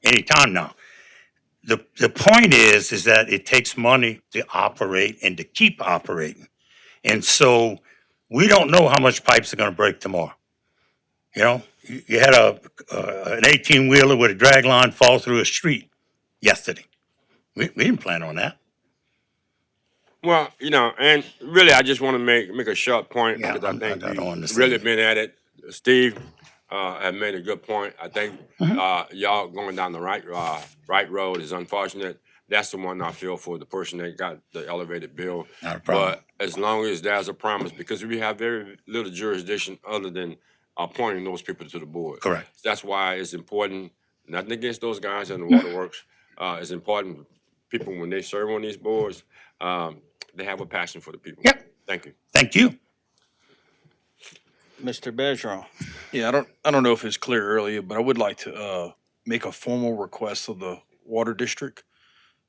anytime now. The point is that it takes money to operate and to keep operating. And so we don't know how much pipes are going to break tomorrow. You know, you had an 18-wheeler with a drag line fall through a street yesterday. We didn't plan on that. Well, you know, and really, I just want to make a short point because I think I don't we've understand really it. been at it. Steve have made a good point. I think y'all going down the right road is unfortunate. That's the one I feel for the person that got the elevated bill. Not a problem. But as long as there's a promise, because we have very little jurisdiction other than appointing those people to the board. Correct. That's why it's important. Nothing against those guys in the waterworks. It's important. People when they serve on these boards. They have a passion for the people. Yep. Thank you. Thank you. Mr. Bergeron. Yeah, I don't know if it's clear earlier, but I would like to make a formal request of the water district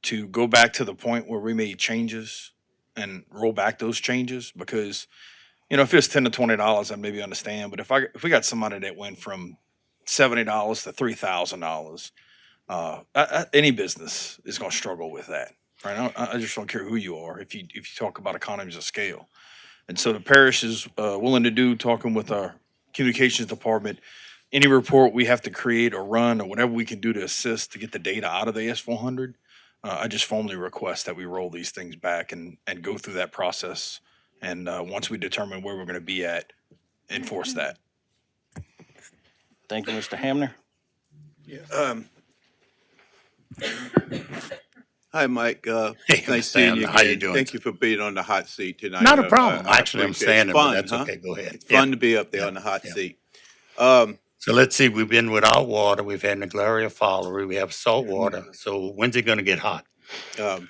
to go back to the point where we made changes and roll back those changes because, you know, if it's $10 to $20, I maybe understand, but if we got somebody that went from $70 to $3,000, any business is going to struggle with that, right? I just don't care who you are if you talk about economies of scale. And so the parish is willing to do, talking with our communications department, any report we have to create or run or whatever we can do to assist to get the data out of the S400. I just formally request that we roll these things back and go through that process. And once we determine where we're going to be at, enforce that. Thank you, Mr. Hamner. Yeah, Hi, Mike. Hey, Nice seeing Stan, you how you again. doing? Thank you for being on the hot seat tonight. Not a problem. I Actually, I'm appreciate it. It's standing, but fun, that's huh? okay. Go ahead. It's Yeah, fun to be up there yeah, on the hot yeah. seat. So let's see, we've been without water. We've had Naglaria Fowlery. We have salt water. So when's it going to get hot? But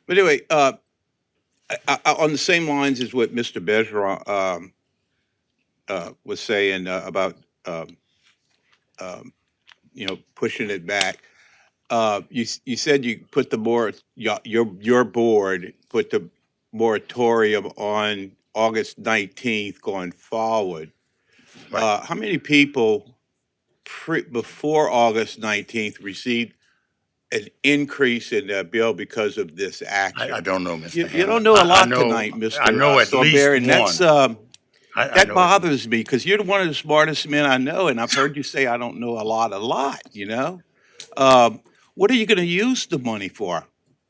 anyway, on the same lines as what Mr. Bergeron was saying about pushing it back. You said you put the your board put the moratorium on August 19th going forward. How many people before August 19th received an increase in their bill because of this action? I don't know, Mr. You Hammond. don't know a I lot know, tonight, I Mr. know at least Sorber, and that's one. I that know bothers me because you're one of the smartest men I know, and I've heard you say I don't know a lot. What are you going to use the money for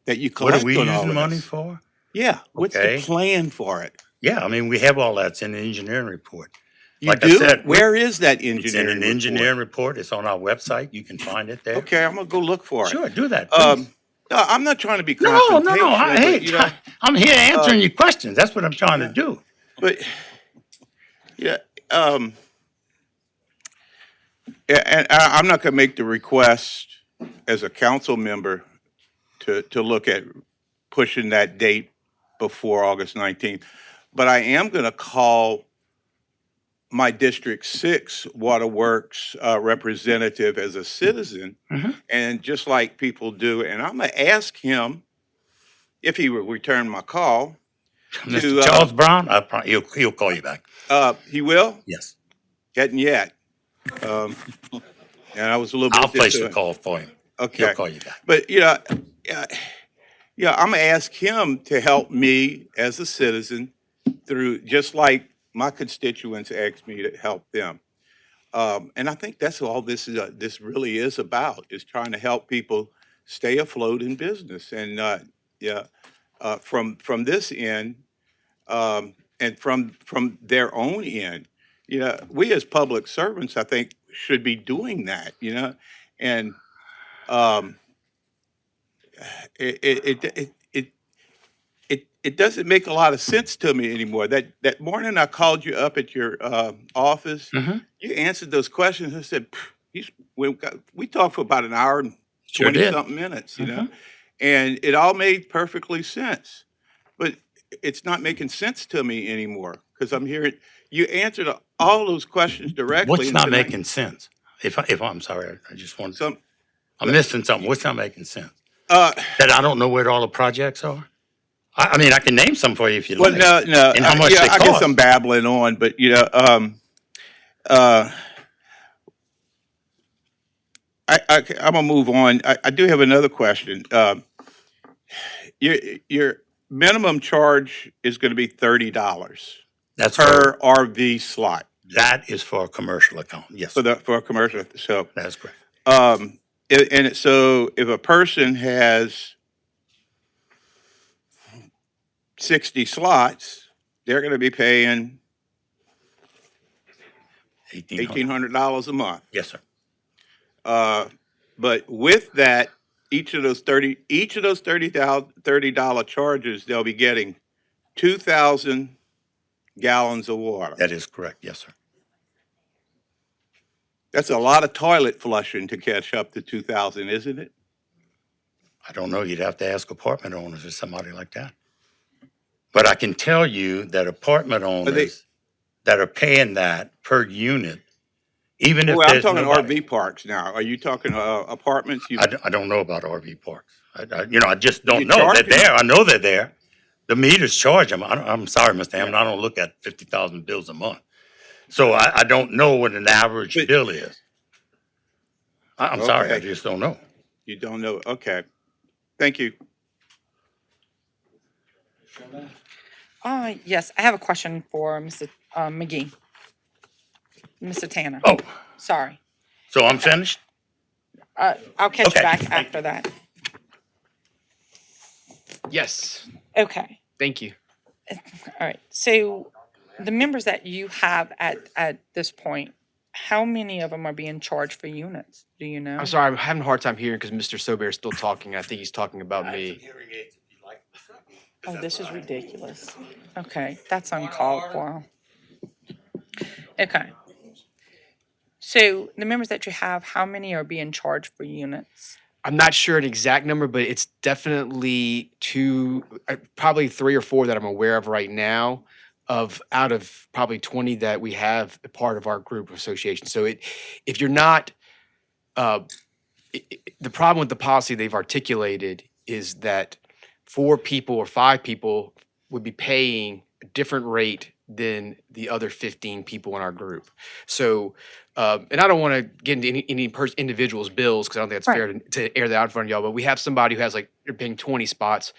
that you What are we collect on all using of money this? for? Yeah, what's the Okay. plan for it? Yeah, I mean, we have all that's in the engineering report. You Like I do? said, Where is that it's in engineering an report? engineering report. It's on our website. You can find it there. Okay, I'm gonna go look for it. Sure, do that, please. No, I'm not trying to be No. confrontational, Hey, but you know, I'm here answering uh, your questions. That's what I'm trying to do. but yeah, yeah, and I'm not gonna make the request as a council member to look at pushing that date before August 19th, but I am gonna call my District 6 Waterworks representative as a citizen, and just like people do, and I'm gonna ask him if he will return my call. Mr. Charles Brown, he'll call you back. He will? Yes. Hadn't yet. And I was a little I'll busy. place the call for him. He'll Okay. call you back. But, I'm gonna ask him to help me as a citizen through, just like my constituents asked me to help them. And I think that's all this really is about, is trying to help people stay afloat in business. And, from this end, and from their own end, we as public servants, I think, should be doing that, and, um, it doesn't make a lot of sense to me anymore. That morning I called you up at your office, you answered those questions. I said, "Phew, we talked for about an hour and Sure 20 did. something minutes, and it all made perfectly sense. But it's not making sense to me anymore because I'm hearing you answered all those questions directly. What's and not tonight- making sense? If I'm sorry, I just want Some, I'm missing something. What's not making sense? uh, That I don't know where all the projects are? I mean, I can name some for you if you well, like. no, And how much yeah, they I guess cost. I'm babbling on, but uh, I'm gonna move on. I do have another question. Your minimum charge is going to be $30 That's per RV slot That is for a commercial account. Yes. for a commercial. So That's correct. so if a person has 60 slots, they're going to be paying $1,800 a month. Yes, sir. But with that, each of those $30 charges, they'll be getting 2,000 gallons of water. That is correct. Yes, sir. That's a lot of toilet flushing to catch up to 2,000, isn't it? I don't know. You'd have to ask apartment owners or somebody like that. But I can tell you that apartment owners that are paying that per unit, even if Well, I'm there's talking nobody. RV parks now. Are you talking apartments? I don't know about RV parks. I just don't You know. They're charging- there. I know they're there. The meters charge them. I'm sorry, Mr. Hammond. I don't look at 50,000 bills a month. So I don't know what an average bill is. I'm sorry. I Okay. just don't know. You don't know? Okay. Thank you. Yes, I have a question for Mr. McGee. Mr. Tanner. Oh, Sorry. so I'm finished? I'll catch Okay. you back after that. Yes, Okay. thank you. All right. So the members that you have at this point, how many of them are being charged for units? Do you know? I'm sorry, I'm having a hard time hearing because Mr. Sobear is still talking. I think he's talking about me. Oh, this is ridiculous. Okay, that's uncalled for. Okay. So the members that you have, how many are being charged for units? I'm not sure an exact number, but it's definitely probably 3 or 4 that I'm aware of right now, of out of probably 20 that we have a part of our group association. So if you're not, uh, the problem with the policy they've articulated is that 4 people or 5 people would be paying a different rate than the other 15 people in our group. So, and I don't want to get into any individual's bills because I don't think it's fair to air that out in front of y'all. But we have somebody who has like they're paying 20 spots.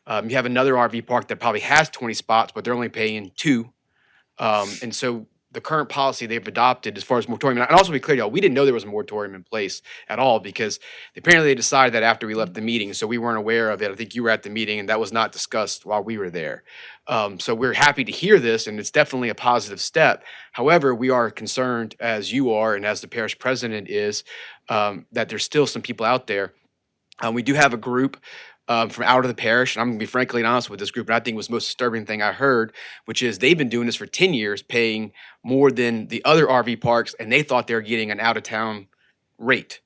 You have another RV park that probably has 20 spots, but they're only paying 2. And so the current policy they've adopted as far as moratorium, and also be clear, y'all, we didn't know there was a moratorium in place at all because apparently they decided that after we left the meeting, so we weren't aware of it. I think you were at the meeting and that was not discussed while we were there. So we're happy to hear this and it's definitely a positive step. However, we are concerned, as you are and as the parish president is, that there's still some people out there. We do have a group from out of the parish, and I'm gonna be frankly honest with this group, and I think was the most disturbing thing I heard, which is they've been doing this for 10 years, paying more than the other RV parks, and they thought they were getting an out-of-town rate.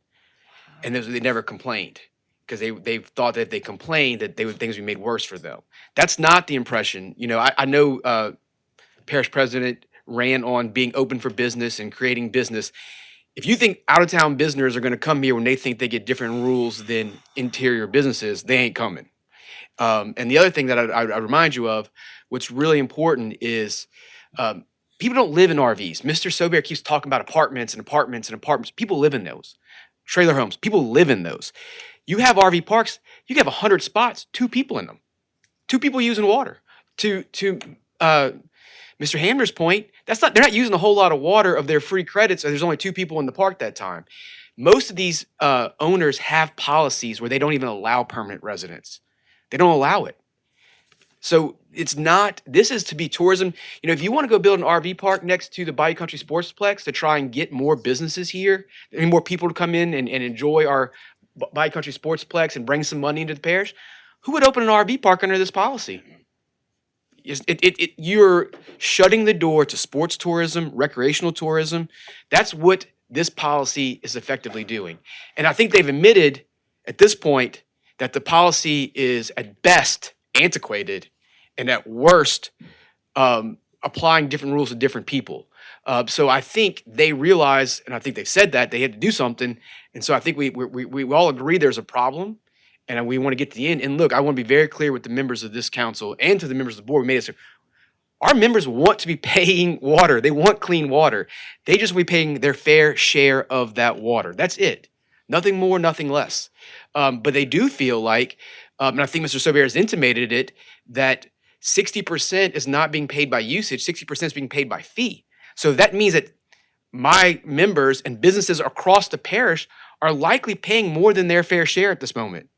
And they never complained because they thought that if they complained that things would be made worse for them. That's not the impression. You know, I know parish president ran on being open for business and creating business. If you think out-of-town businesses are going to come here when they think they get different rules than interior businesses, they ain't coming. And the other thing that I remind you of, what's really important is people don't live in RVs. Mr. Sobear keeps talking about apartments and apartments and apartments. People live in those. Trailer homes, people live in those. You have RV parks, you can have 100 spots, 2 people in them. 2 people using water. To Mr. Hammer's point, they're not using a whole lot of water of their free credits, and there's only 2 people in the park that time. Most of these owners have policies where they don't even allow permanent residents. They don't allow it. So this is to be tourism. You know, if you want to go build an RV park next to the Bayou Country Sportsplex to try and get more businesses here and more people to come in and enjoy our Bayou Country Sportsplex and bring some money into the parish, who would open an RV park under this policy? You're shutting the door to sports tourism, recreational tourism. That's what this policy is effectively doing. And I think they've admitted at this point that the policy is at best antiquated and at worst applying different rules to different people. So I think they realize, and I think they've said that they had to do something. And so I think we all agree there's a problem. And we want to get to the end. And look, I want to be very clear with the members of this council and to the members of the board. We made it. Our members want to be paying water. They want clean water. They just want to be paying their fair share of that water. That's it. Nothing more, nothing less. But they do feel like, and I think Mr. Sobear has intimated it, that 60% is not being paid by usage, 60% is being paid by fee. So that means that my members and businesses across the parish are likely paying more than their fair share at this moment.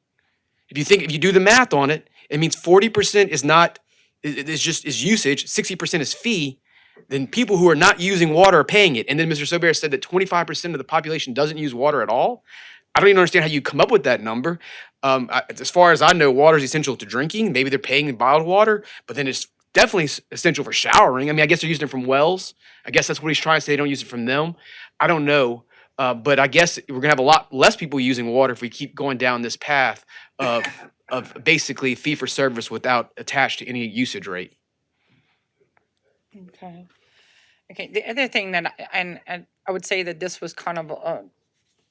If you do the math on it, it means 40% is usage, 60% is fee. Then people who are not using water are paying it. And then Mr. Sobear said that 25% of the population doesn't use water at all. I don't even understand how you come up with that number. As far as I know, water is essential to drinking. Maybe they're paying in bottled water, but then it's definitely essential for showering. I mean, I guess they're using it from wells. I guess that's what he's trying to say. They don't use it from them. I don't know. But I guess we're gonna have a lot less people using water if we keep going down this path of basically fee for service without attached to any usage rate. Okay. Okay, the other thing that, and I would say that this was kind of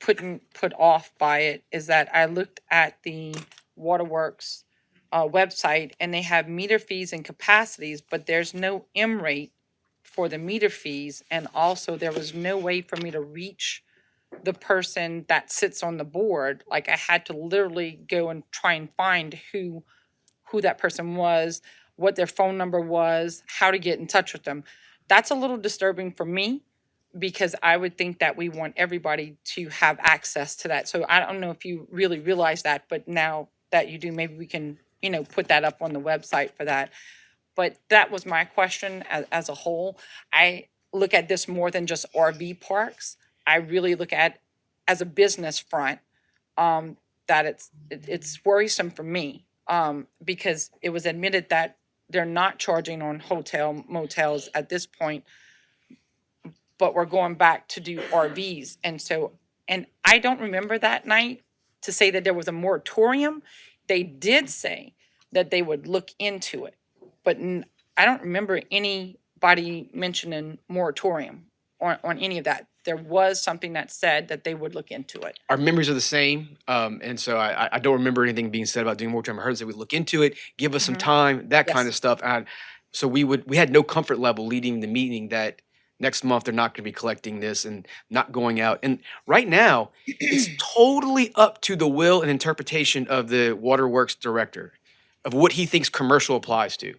put off by it, is that I looked at the Waterworks website and they have meter fees and capacities, but there's no M rate for the meter fees. And also there was no way for me to reach the person that sits on the board. Like I had to literally go and try and find who that person was, what their phone number was, how to get in touch with them. That's a little disturbing for me because I would think that we want everybody to have access to that. So I don't know if you really realize that, but now that you do, maybe we can, put that up on the website for that. But that was my question as a whole. look at this more than just RV parks. I really look at as a business front, that it's worrisome for me, because it was admitted that they're not charging on hotel motels at this point, but we're going back to do RVs. And so, and I don't remember that night to say that there was a moratorium. They did say that they would look into it, but I don't remember anybody mentioning moratorium on any of that. There was something that said that they would look into it. Our memories are the same, and so I don't remember anything being said about doing more time. I heard that we'd look into it, give us some time, that kind of Yes. stuff. And so we had no comfort level leading the meeting that next month they're not going to be collecting this and not going out. And right now, it's totally up to the will and interpretation of the waterworks director of what he thinks commercial applies to.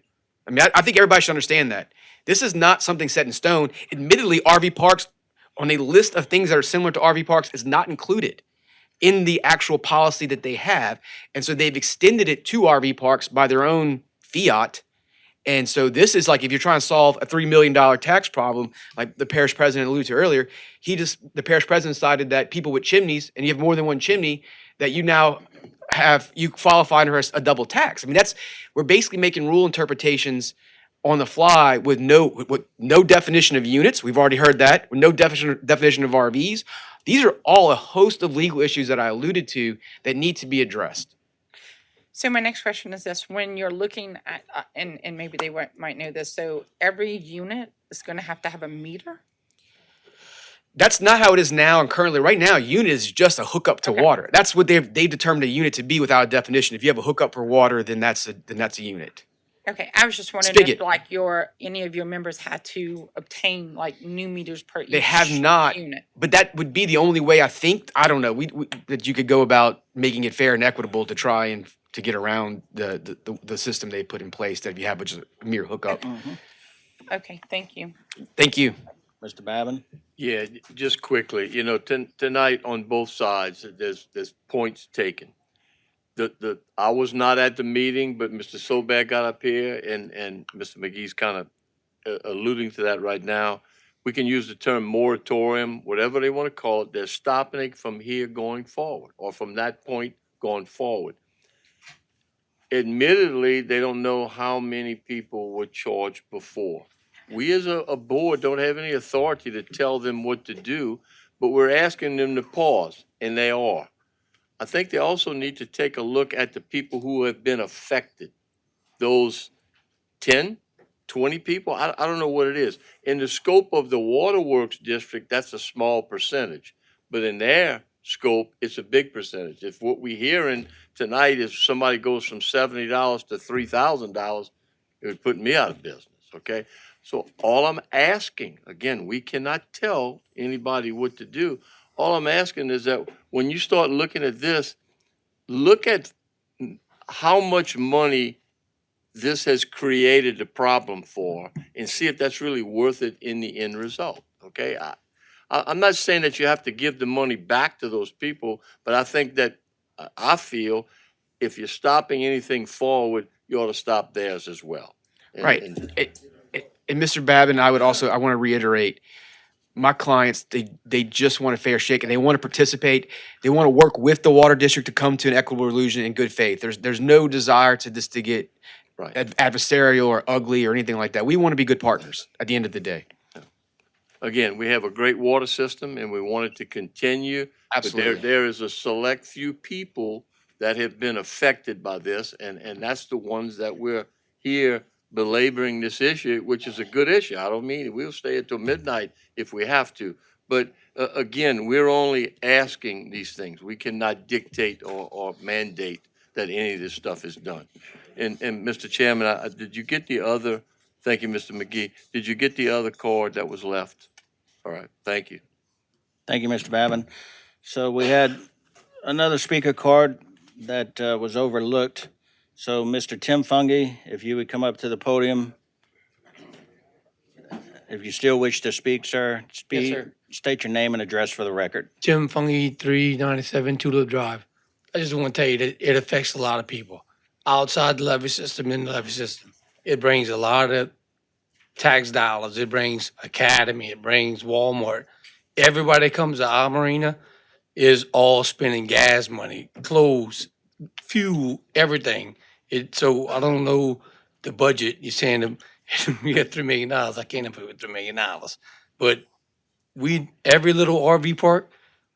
I mean, I think everybody should understand that this is not something set in stone. Admittedly, RV parks on a list of things that are similar to RV parks is not included in the actual policy that they have. And so they've extended it to RV parks by their own fiat. And so this is like if you're trying to solve a $3 million tax problem, like the parish president alluded to earlier, the parish president decided that people with chimneys, and you have more than one chimney, that you qualify under a double tax. I mean, we're basically making rule interpretations on the fly with no definition of units. We've already heard that. With no definition of RVs. These are all a host of legal issues that I alluded to that need to be addressed. So my next question is this: when you're looking at, and maybe they might know this, so every unit is going to have a meter? That's not how it is now and currently. Right now, a unit is just a hookup to water. That's what they determined a unit to be without a definition. If you have a hookup for water, then that's a unit. Okay, I was just wondering Spigot. if like any of your members had to obtain like new meters per They each have not, unit. but that would be the only way I think. I don't know. That you could go about making it fair and equitable to try and to get around the system they put in place. That if you have just a mere hookup. Okay, thank you. Thank you, Mr. Babin? Yeah, just quickly, tonight on both sides, there's points taken. I was not at the meeting, but Mr. Sobek got up here and Mr. McGee's kind of alluding to that right now. We can use the term moratorium, whatever they want to call it. They're stopping it from here going forward, or from that point going forward. Admittedly, they don't know how many people were charged before. We as a board don't have any authority to tell them what to do, but we're asking them to pause, and they are. I think they also need to take a look at the people who have been affected. Those 10, 20 people, I don't know what it is. In the scope of the Waterworks District, that's a small percentage. But in their scope, it's a big percentage. If what we're hearing tonight is somebody goes from $70 to $3,000, it would put me out of business, okay? So all I'm asking, again, we cannot tell anybody what to do. All I'm asking is that when you start looking at this, look at how much money this has created a problem for and see if that's really worth it in the end result, okay? I'm not saying that you have to give the money back to those people, but I think that I feel if you're stopping anything forward, you ought to stop theirs as well. right? And Mr. Babin, I want to reiterate. My clients, they just want a fair shake and they want to participate. They want to work with the water district to come to an equitable illusion in good faith. There's no desire to get adversarial or ugly or anything like that. We want to be good partners at the end of the day. Again, we have a great water system and we want it to continue. Absolutely. But there is a select few people that have been affected by this, and that's the ones that we're here belaboring this issue, which is a good issue. I don't mean it. We'll stay until midnight if we have to. But again, we're only asking these things. We cannot dictate or mandate that any of this stuff is done. And Mr. Chairman, did you get the other, thank you, Mr. McGee, did you get the other card that was left? All right, thank you. Thank you, Mr. Babin. So we had another speaker card that was overlooked. So Mr. Tim Fungi, if you would come up to the podium. If you still wish to speak, sir, Yes, sir. State your name and address for the record. Tim Fungi, 397 Tulip Drive. I just want to tell you that it affects a lot of people outside the levee system, in the levee system. It brings a lot of tax dollars. It brings Academy. It brings Walmart. Everybody that comes to our marina is all spending gas money, clothes, fuel, everything. So I don't know the budget. You're saying we got $3 million. I can't approve $3 million. But every little RV park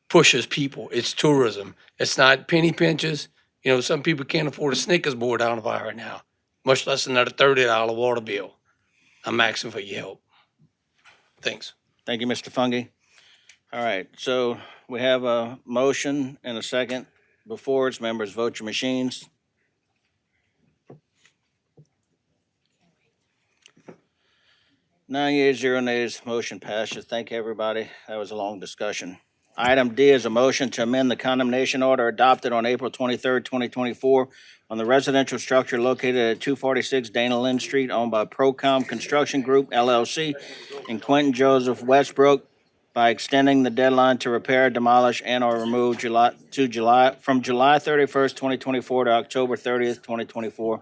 pushes people. It's tourism. It's not penny pinches. You know, some people can't afford a Snickers board down the bar right now, much less another $30 water bill. I'm asking for your help. Thanks. Thank you, Mr. Fungi. All right, so we have a motion and a second before us. Members, vote your machines. Nine yeas, 0 nays, motion passes. Thank you, everybody. That was a long discussion. Item D is a motion to amend the condemnation order adopted on April 23rd, 2024 on the residential structure located at 246 Dana Lynn Street owned by Procom Construction Group LLC and Quentin Joseph Westbrook by extending the deadline to repair, demolish, and/or remove from July 31st, 2024 to October 30th, 2024.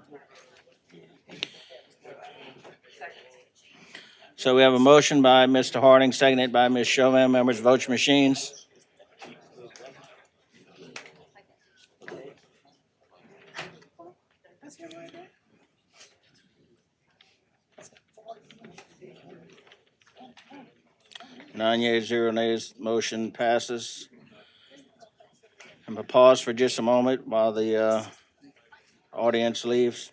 So we have a motion by Mr. Harding, seconded by Ms. Chauvin. Members, vote your machines. Nine yeas, 0 nays, motion passes. I'm gonna pause for just a moment while the audience leaves.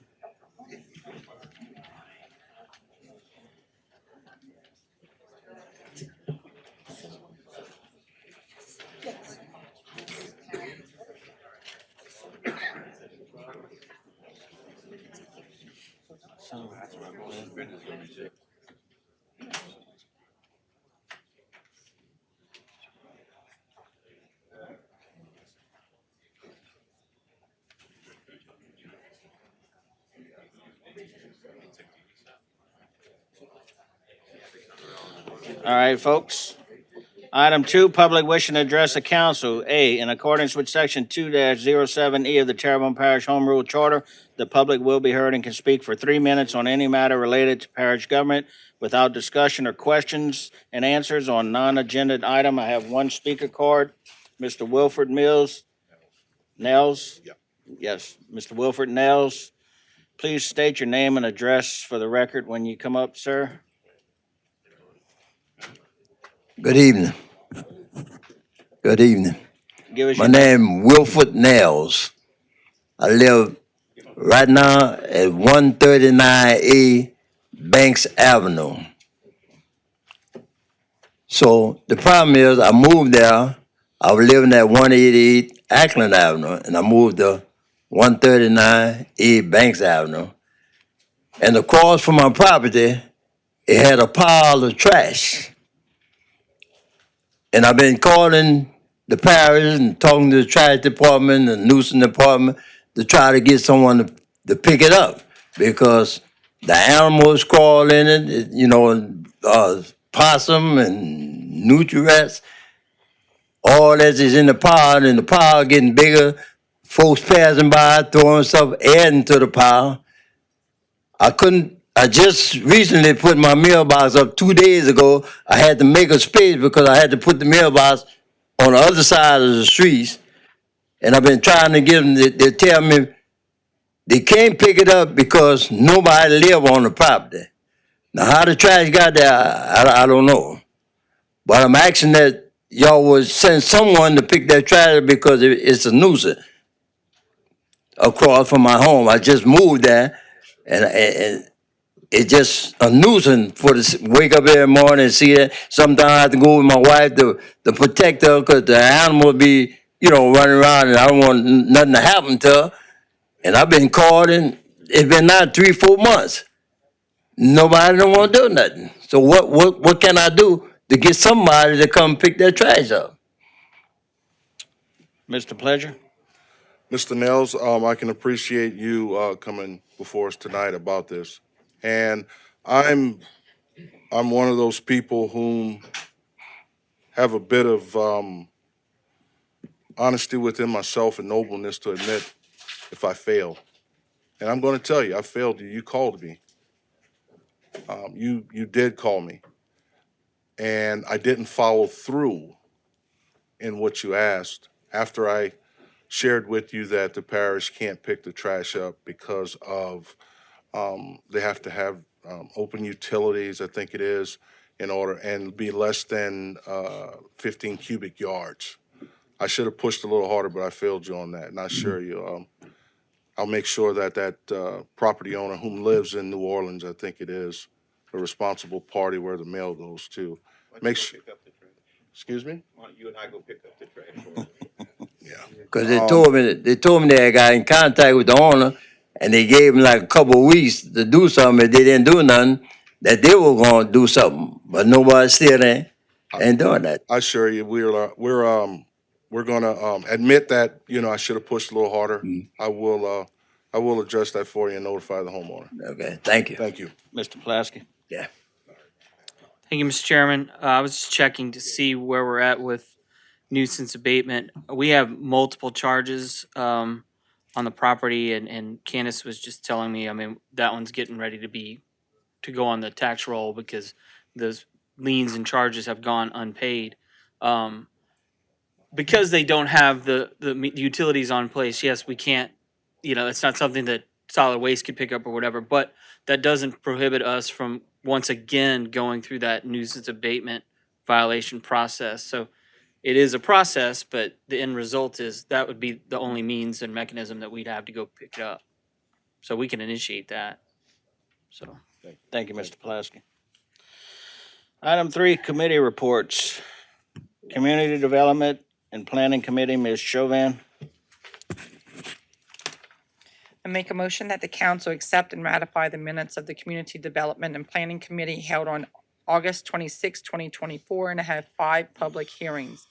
All right, folks. Item 2, public wishing to address the council. A, in accordance with section 2-07E of the Terrebonne Parish Home Rule Charter, the public will be heard and can speak for 3 minutes on any matter related to parish government without discussion or questions and answers on non-agenda item. I have one speaker card. Mr. Wilford Nels? Yes, Mr. Wilford Nels. Please state your name and address for the record when you come up, sir. Good evening. Good evening. Give us My your name. name Wilford Nails. I live right now at 139A Banks Avenue. So the problem is I moved there. I was living at 188 Ackland Avenue and I moved to 139A Banks Avenue. And across from my property, it had a pile of trash. And I've been calling the parish and talking to the trash department and nuisance department to try to get someone to pick it up because the animals crawl in it, possum and nutri-rats. All that is in the pile and the pile getting bigger. Folks passing by, throwing stuff, adding to the pile. I just recently put my mailbox up 2 days ago. I had to make a space because I had to put the mailbox on the other side of the streets. And I've been trying to get them, they tell me they can't pick it up because nobody live on the property. Now, how the trash got there, I don't know. But I'm asking that y'all would send someone to pick that trash up because it's a nuisance across from my home. I just moved there and it's just a nuisance for to wake up every morning and see that. Sometimes I have to go with my wife to protect her because the animal be, running around and I don't want nothing to happen to her. And I've been calling. It's been now 3-4 months. Nobody don't want to do nothing. So what can I do to get somebody to come pick that trash up? Mr. Pleasure? Mr. Nels, I can appreciate you coming before us tonight about this. And I'm one of those people whom have a bit of honesty within myself and nobleness to admit if I fail. And I'm going to tell you, I failed you. You called me. You did call me, and I didn't follow through in what you asked after I shared with you that the parish can't pick the trash up because of they have to have open utilities, I think it is, in order and be less than 15 cubic yards. I should have pushed a little harder, but I failed you on that. And I assure you, I'll make sure that property owner whom lives in New Orleans, I think it is, the responsible party where the mail goes to. Make sure. Excuse me? Why don't you and I go pick up the trash? Cause they told me they got in contact with the owner and they gave him like a couple of weeks to do something. If they didn't do nothing, that they were gonna do something, but nobody still ain't doing that. I assure you, we're gonna admit that, I should have pushed a little harder. I will address that for you and notify the homeowner. Okay, thank you. Thank you. Mr. Pulaski? Yeah. Thank you, Mr. Chairman. I was just checking to see where we're at with nuisance abatement. We have multiple charges on the property, and Candace was just telling me, I mean, that one's getting ready to go on the tax roll because those liens and charges have gone unpaid. Because they don't have the utilities on place, yes, we can't, it's not something that solid waste could pick up or whatever, but that doesn't prohibit us from once again going through that nuisance abatement violation process. So it is a process, but the end result is that would be the only means and mechanism that we'd have to go pick it up. So we can initiate that. So. Thank you, Mr. Pulaski. Item 3, committee reports. Community Development and Planning Committee, Ms. Chauvin. I make a motion that the council accept and ratify the minutes of the Community Development and Planning Committee held on August 26, 2024, and have 5 public hearings.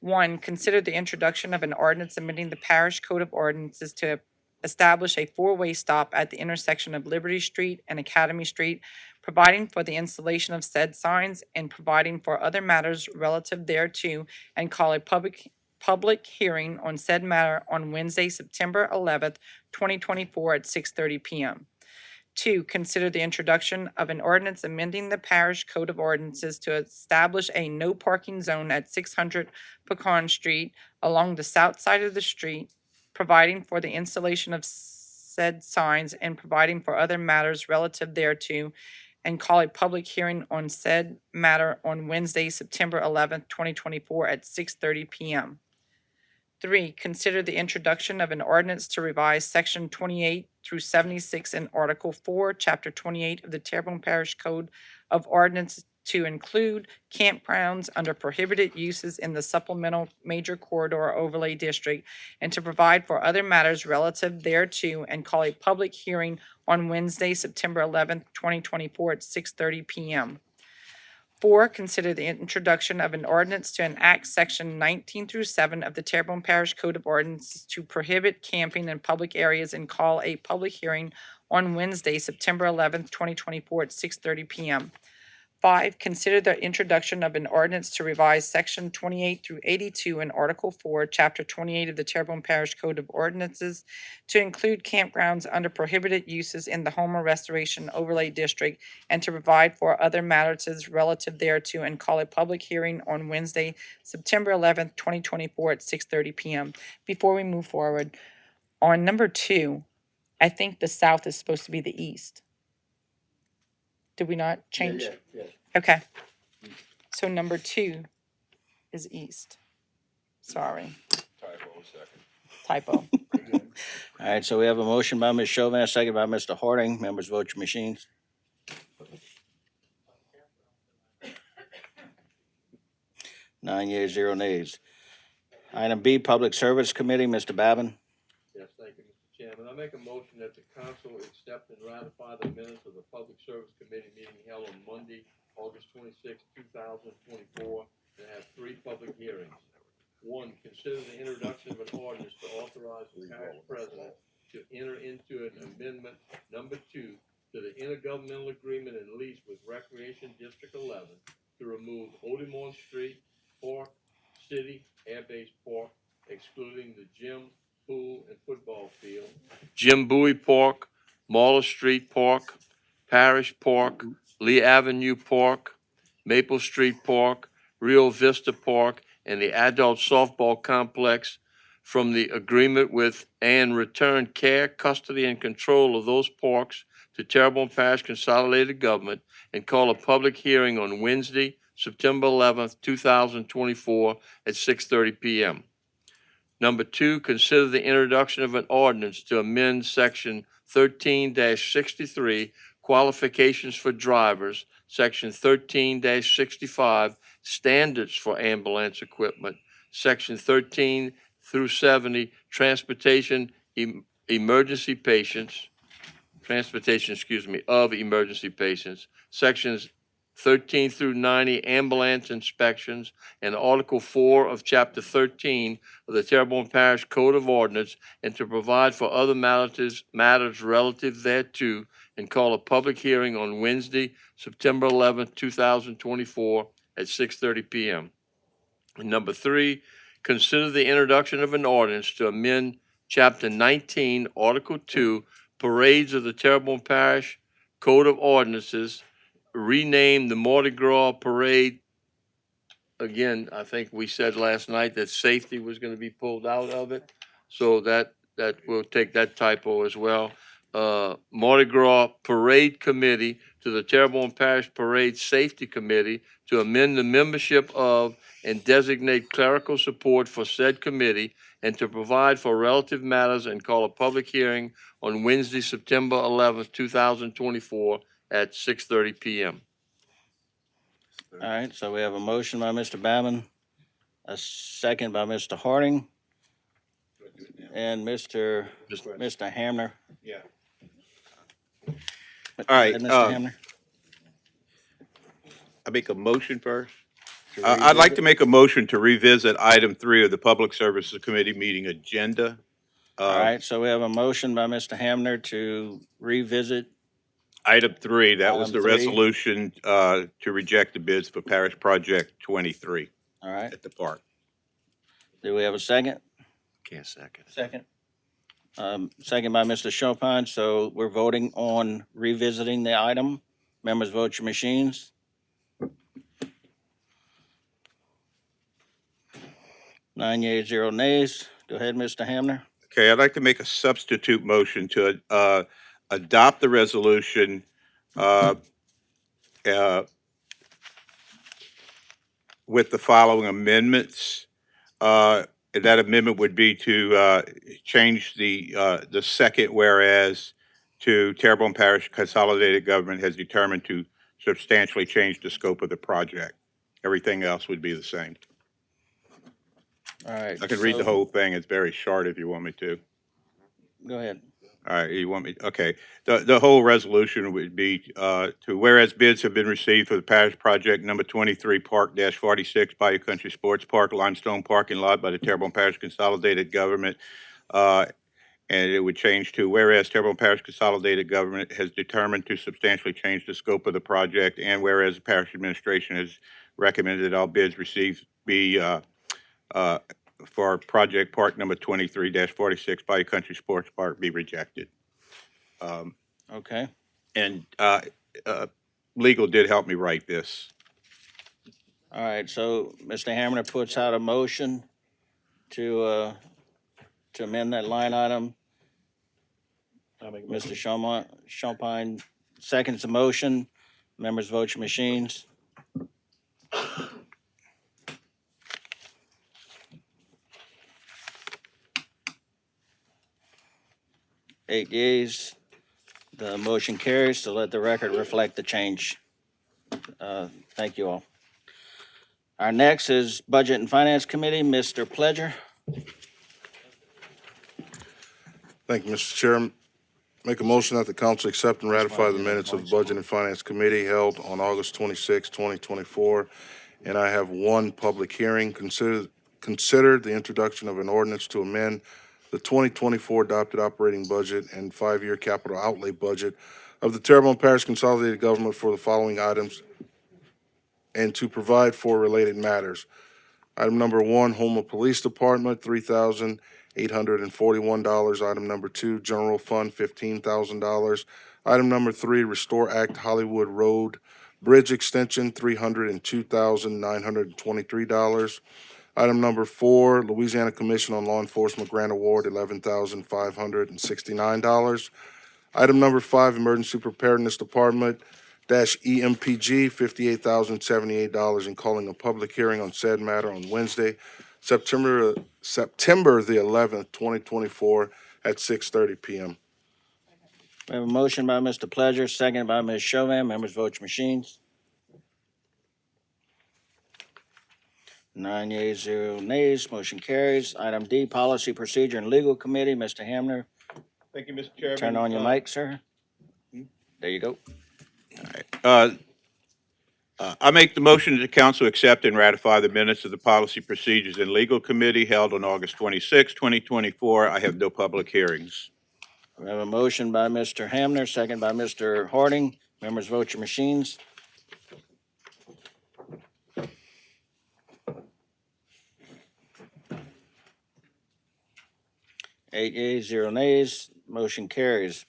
1, consider the introduction of an ordinance amending the Parish Code of Ordinances to establish a 4-way stop at the intersection of Liberty Street and Academy Street, providing for the installation of said signs and providing for other matters relative thereto, and call a public hearing on said matter on Wednesday, September 11th, 2024 at 6:30 p.m. 2, consider the introduction of an ordinance amending the Parish Code of Ordinances to establish a no parking zone at 600 Pecan Street along the south side of the street, providing for the installation of said signs and providing for other matters relative thereto, and call a public hearing on said matter on Wednesday, September 11th, 2024 at 6:30 p.m. 3, consider the introduction of an ordinance to revise Section 28 through 76 in Article 4, Chapter 28 of the Terrebonne Parish Code of Ordinances to include campgrounds under prohibited uses in the supplemental major corridor overlay district, and to provide for other matters relative thereto, and call a public hearing on Wednesday, September 11th, 2024 at 6:30 p.m. 4, consider the introduction of an ordinance to enact Section 19 through 7 of the Terrebonne Parish Code of Ordinances to prohibit camping in public areas, and call a public hearing on Wednesday, September 11th, 2024 at 6:30 p.m. 5, consider the introduction of an ordinance to revise Section 28 through 82 in Article 4, Chapter 28 of the Terrebonne Parish Code of Ordinances to include campgrounds under prohibited uses in the Homer Restoration Overlay District, and to provide for other matters relative thereto, and call a public hearing on Wednesday, September 11th, 2024 at 6:30 p.m. Before we move forward, on number 2, I think the south is supposed to be the east. Did we not change? Yeah. Okay. So number 2 is east. Sorry. Typo. All right, so we have a motion by Ms. Chauvin, a second by Mr. Harding. Members, vote your machines. Nine yeas, 0 nays. Item B, Public Service Committee, Mr. Babin. Yes, thank you, Mr. Chairman. I make a motion that the council accept and ratify the minutes of the Public Service Committee meeting held on Monday, August 26, 2024, and have 3 public hearings. 1, consider the introduction of an ordinance to authorize the parish president to enter into an amendment number 2 to the intergovernmental agreement and lease with Recreation District 11 to remove Odemont Street, Park, City, Air Base Park, excluding the gym, pool, and football field, Jim Bowie Park, Marla Street Park, Parish Park, Lee Avenue Park, Maple Street Park, Rio Vista Park, and the adult softball complex from the agreement with and return care, custody, and control of those parks to Terrebonne Parish Consolidated Government and call a public hearing on Wednesday, September 11th, 2024 at 6:30 p.m. Number two, consider the introduction of an ordinance to amend section 13-63, qualifications for drivers, section 13-65, standards for ambulance equipment, section 13 through 70, transportation emergency patients, of emergency patients, sections 13 through 90, ambulance inspections, and Article 4 of Chapter 13 of the Terrebonne Parish Code of Ordinance, and to provide for other matters relative thereto, and call a public hearing on Wednesday, September 11th, 2024 at 6:30 p.m. And number three, consider the introduction of an ordinance to amend Chapter 19, Article 2, Parades of the Terrebonne Parish Code of Ordinances, rename the Mardi Gras Parade. Again, I think we said last night that safety was going to be pulled out of it, so that we'll take that typo as well. Mardi Gras Parade Committee to the Terrebonne Parish Parade Safety Committee to amend the membership of and designate clerical support for said committee and to provide for relative matters and call a public hearing on Wednesday, September 11th, 2024 at 6:30 p.m. All right, so we have a motion by Mr. Babin, a second by Mr. Harding, and Mr. Hamner. Yeah. All right, Mr. Hamner. I make a motion first. To I'd like revisit? to make a motion to revisit item 3 of the Public Services Committee meeting agenda. All right, so we have a motion by Mr. Hamner to revisit. Item 3, that was Item the 3. resolution to reject the bids for Parish Project 23 All right, at the park. do we have a second? Can't second. Second. Second by Mr. Chopin, so we're voting on revisiting the item. Members, vote your machines. 9 yeas, 0 nays. Go ahead, Mr. Hamner. Okay, I'd like to make a substitute motion to adopt the resolution with the following amendments. That amendment would be to change the second whereas to Terrebonne Parish Consolidated Government has determined to substantially change the scope of the project. Everything else would be the same. All right. I can read the so- whole thing. It's very short if you want me to. Go ahead. All right, you want me, okay. The whole resolution would be to whereas bids have been received for the parish project number 23 Park-46 Bayou Country Sports Park, Limestone Parking Lot by the Terrebonne Parish Consolidated Government. And it would change to whereas Terrebonne Parish Consolidated Government has determined to substantially change the scope of the project, and whereas the parish administration has recommended all bids received be for project park number 23-46 Bayou Country Sports Park be rejected. Okay. And legal did help me write this. All right, so Mr. Hamner puts out a motion to amend that line item. Mr. Champagne seconds the motion. Members, vote your machines. Eight yeas. The motion carries, so let the record reflect the change. Thank you all. Our next is Budget and Finance Committee, Mr. Pledger. Thank you, Mr. Chairman. Make a motion that the council accept and ratify the minutes of the Budget and Finance Committee held on August 26, 2024. And I have one public hearing. Consider the introduction of an ordinance to amend the 2024 adopted operating budget and 5-year capital outlay budget of the Terrebonne Parish Consolidated Government for the following items and to provide for related matters. Item number 1, Houma Police Department, $3,841. Item number 2, General Fund, $15,000. Item number 3, Restore Act Hollywood Road Bridge Extension, $302,923. Item number 4, Louisiana Commission on Law Enforcement Grant Award, $11,569. Item number 5, Emergency Preparedness Department dash EMPG, $58,078, and calling a public hearing on said matter on Wednesday, September the 11th, 2024, at 6:30 p.m. We have a motion by Mr. Pleasure, second by Ms. Chauvin. Members vote your machines. 9 yeas, 0 nays, motion carries. Item D, Policy, Procedure, and Legal Committee. Mr. Hamner, Thank you, Mr. Chairman. turn on your mic, sir. There you go. I make the motion that the council accept and ratify the minutes of the Policy, Procedures, and Legal Committee held on August 26, 2024. I have no public hearings. We have a motion by Mr. Hamner, second by Mr. Harding. Members vote your machines. 8 yeas, 0 nays, motion carries.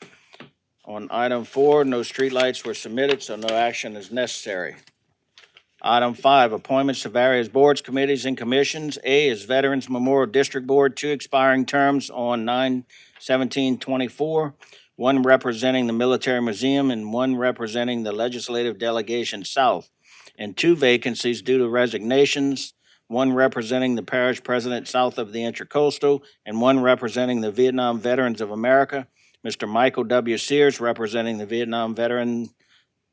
On item 4, no streetlights were submitted, so no action is necessary. Item 5, appointments to various boards, committees, and commissions. A is Veterans Memorial District Board, 2 expiring terms on 9/17/24, 1 representing the Military Museum and 1 representing the Legislative Delegation South, and 2 vacancies due to resignations, 1 representing the parish president south of the Intracoastal, and 1 representing the Vietnam Veterans of America. Mr. Michael W. Sears, representing the Vietnam veteran,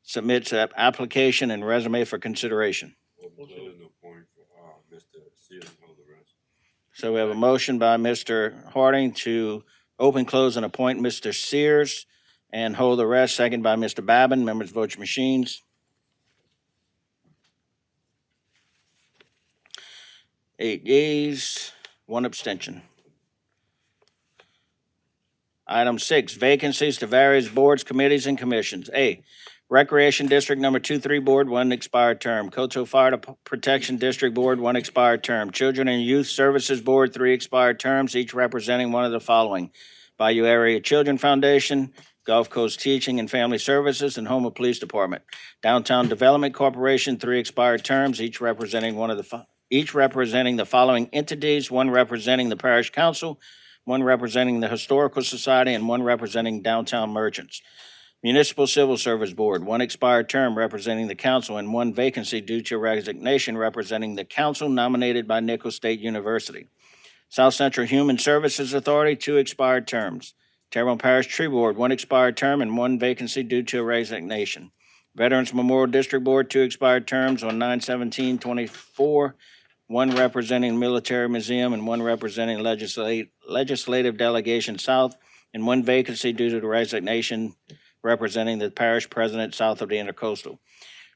submits an application and resume for consideration. So we have a motion by Mr. Harding to open, close, and appoint Mr. Sears and hold the rest, second by Mr. Babin. Members vote your machines. 8 yeas, 1 abstention. Item 6, vacancies to various boards, committees, and commissions. A, Recreation District Number 2-3 Board, 1 expired term. Coteau Fire Protection District Board, 1 expired term. Children and Youth Services Board, 3 expired terms, each representing one of the following: Bayou Area Children Foundation, Gulf Coast Teaching and Family Services, and Houma Police Department. Downtown Development Corporation, 3 expired terms, each representing the following entities: 1 representing the Parish Council, 1 representing the Historical Society, and 1 representing Downtown Merchants. Municipal Civil Service Board, 1 expired term representing the council and 1 vacancy due to resignation representing the council nominated by Nicholls State University. South Central Human Services Authority, 2 expired terms. Terrebonne Parish Tree Board, 1 expired term and 1 vacancy due to resignation. Veterans Memorial District Board, 2 expired terms on 9/17/24, 1 representing the Military Museum and 1 representing Legislative Delegation South, and 1 vacancy due to the resignation representing the parish president south of the Intercoastal.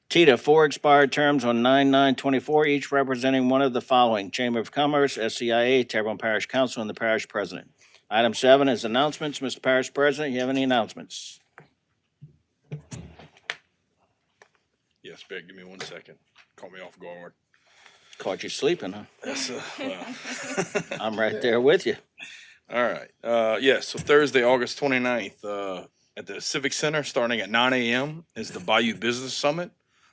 TITA, 4 expired terms on 9/9/24, each representing one of the following: Chamber of Commerce, SCIA, Terrebonne Parish Council, and the parish president. Item 7 is announcements. Mr. Parish President, you have any announcements? Yes, Vic, give me 1 second. Caught me off guard. Caught you sleeping, huh? Yes, well. I'm right there with you. All right. So Thursday, August 29th, at the Civic Center, starting at 9 a.m., is the Bayou Business Summit.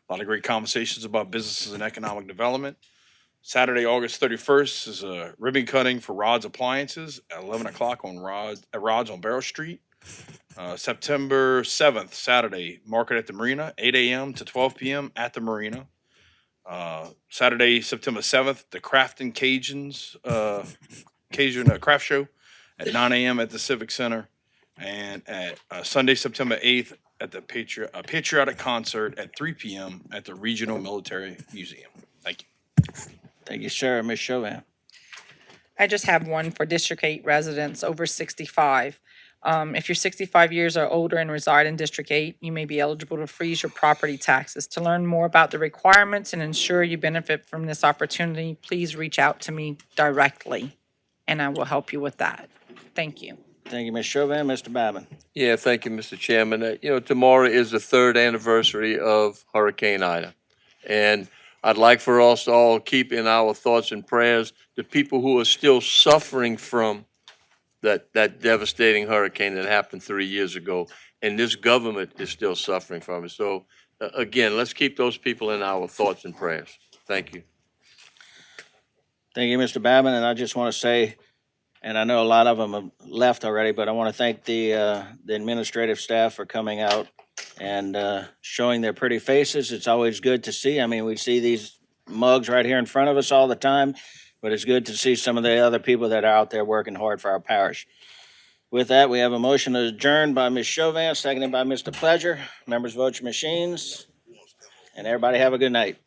A lot of great conversations about businesses and economic development. Saturday, August 31st, is a ribbon cutting for Rod's Appliances at 11 o'clock at Rod's on Barrow Street. September 7th, Saturday, Market at the Marina, 8 a.m. to 12 p.m. at the Marina. Saturday, September 7th, the Craftin' Cajuns, Cajun Craft Show at 9 a.m. at the Civic Center. And at Sunday, September 8th, at the Patriotic Concert at 3 p.m. at the Regional Military Museum. Thank you. Thank you, sir. Ms. Chauvin. I just have one for District 8 residents over 65. If you're 65 years or older and reside in District 8, you may be eligible to freeze your property taxes. To learn more about the requirements and ensure you benefit from this opportunity, please reach out to me directly, and I will help you with that. Thank you. Thank you, Ms. Chauvin. Mr. Babin. Yeah, thank you, Mr. Chairman. Tomorrow is the 3rd anniversary of Hurricane Ida. And I'd like for us to all keep in our thoughts and prayers the people who are still suffering from that devastating hurricane that happened 3 years ago. and this government is still suffering from it. So, again, let's keep those people in our thoughts and prayers. Thank you. Thank you, Mr. Babin, and I just want to say, and I know a lot of them have left already, but I want to thank the administrative staff for coming out and showing their pretty faces. It's always good to see. I mean, we see these mugs right here in front of us all the time, but it's good to see some of the other people that are out there working hard for our parish. With that, we have a motion to adjourn by Ms. Chauvin, seconded by Mr. Pleasure. Members, vote your machines, and everybody have a good night.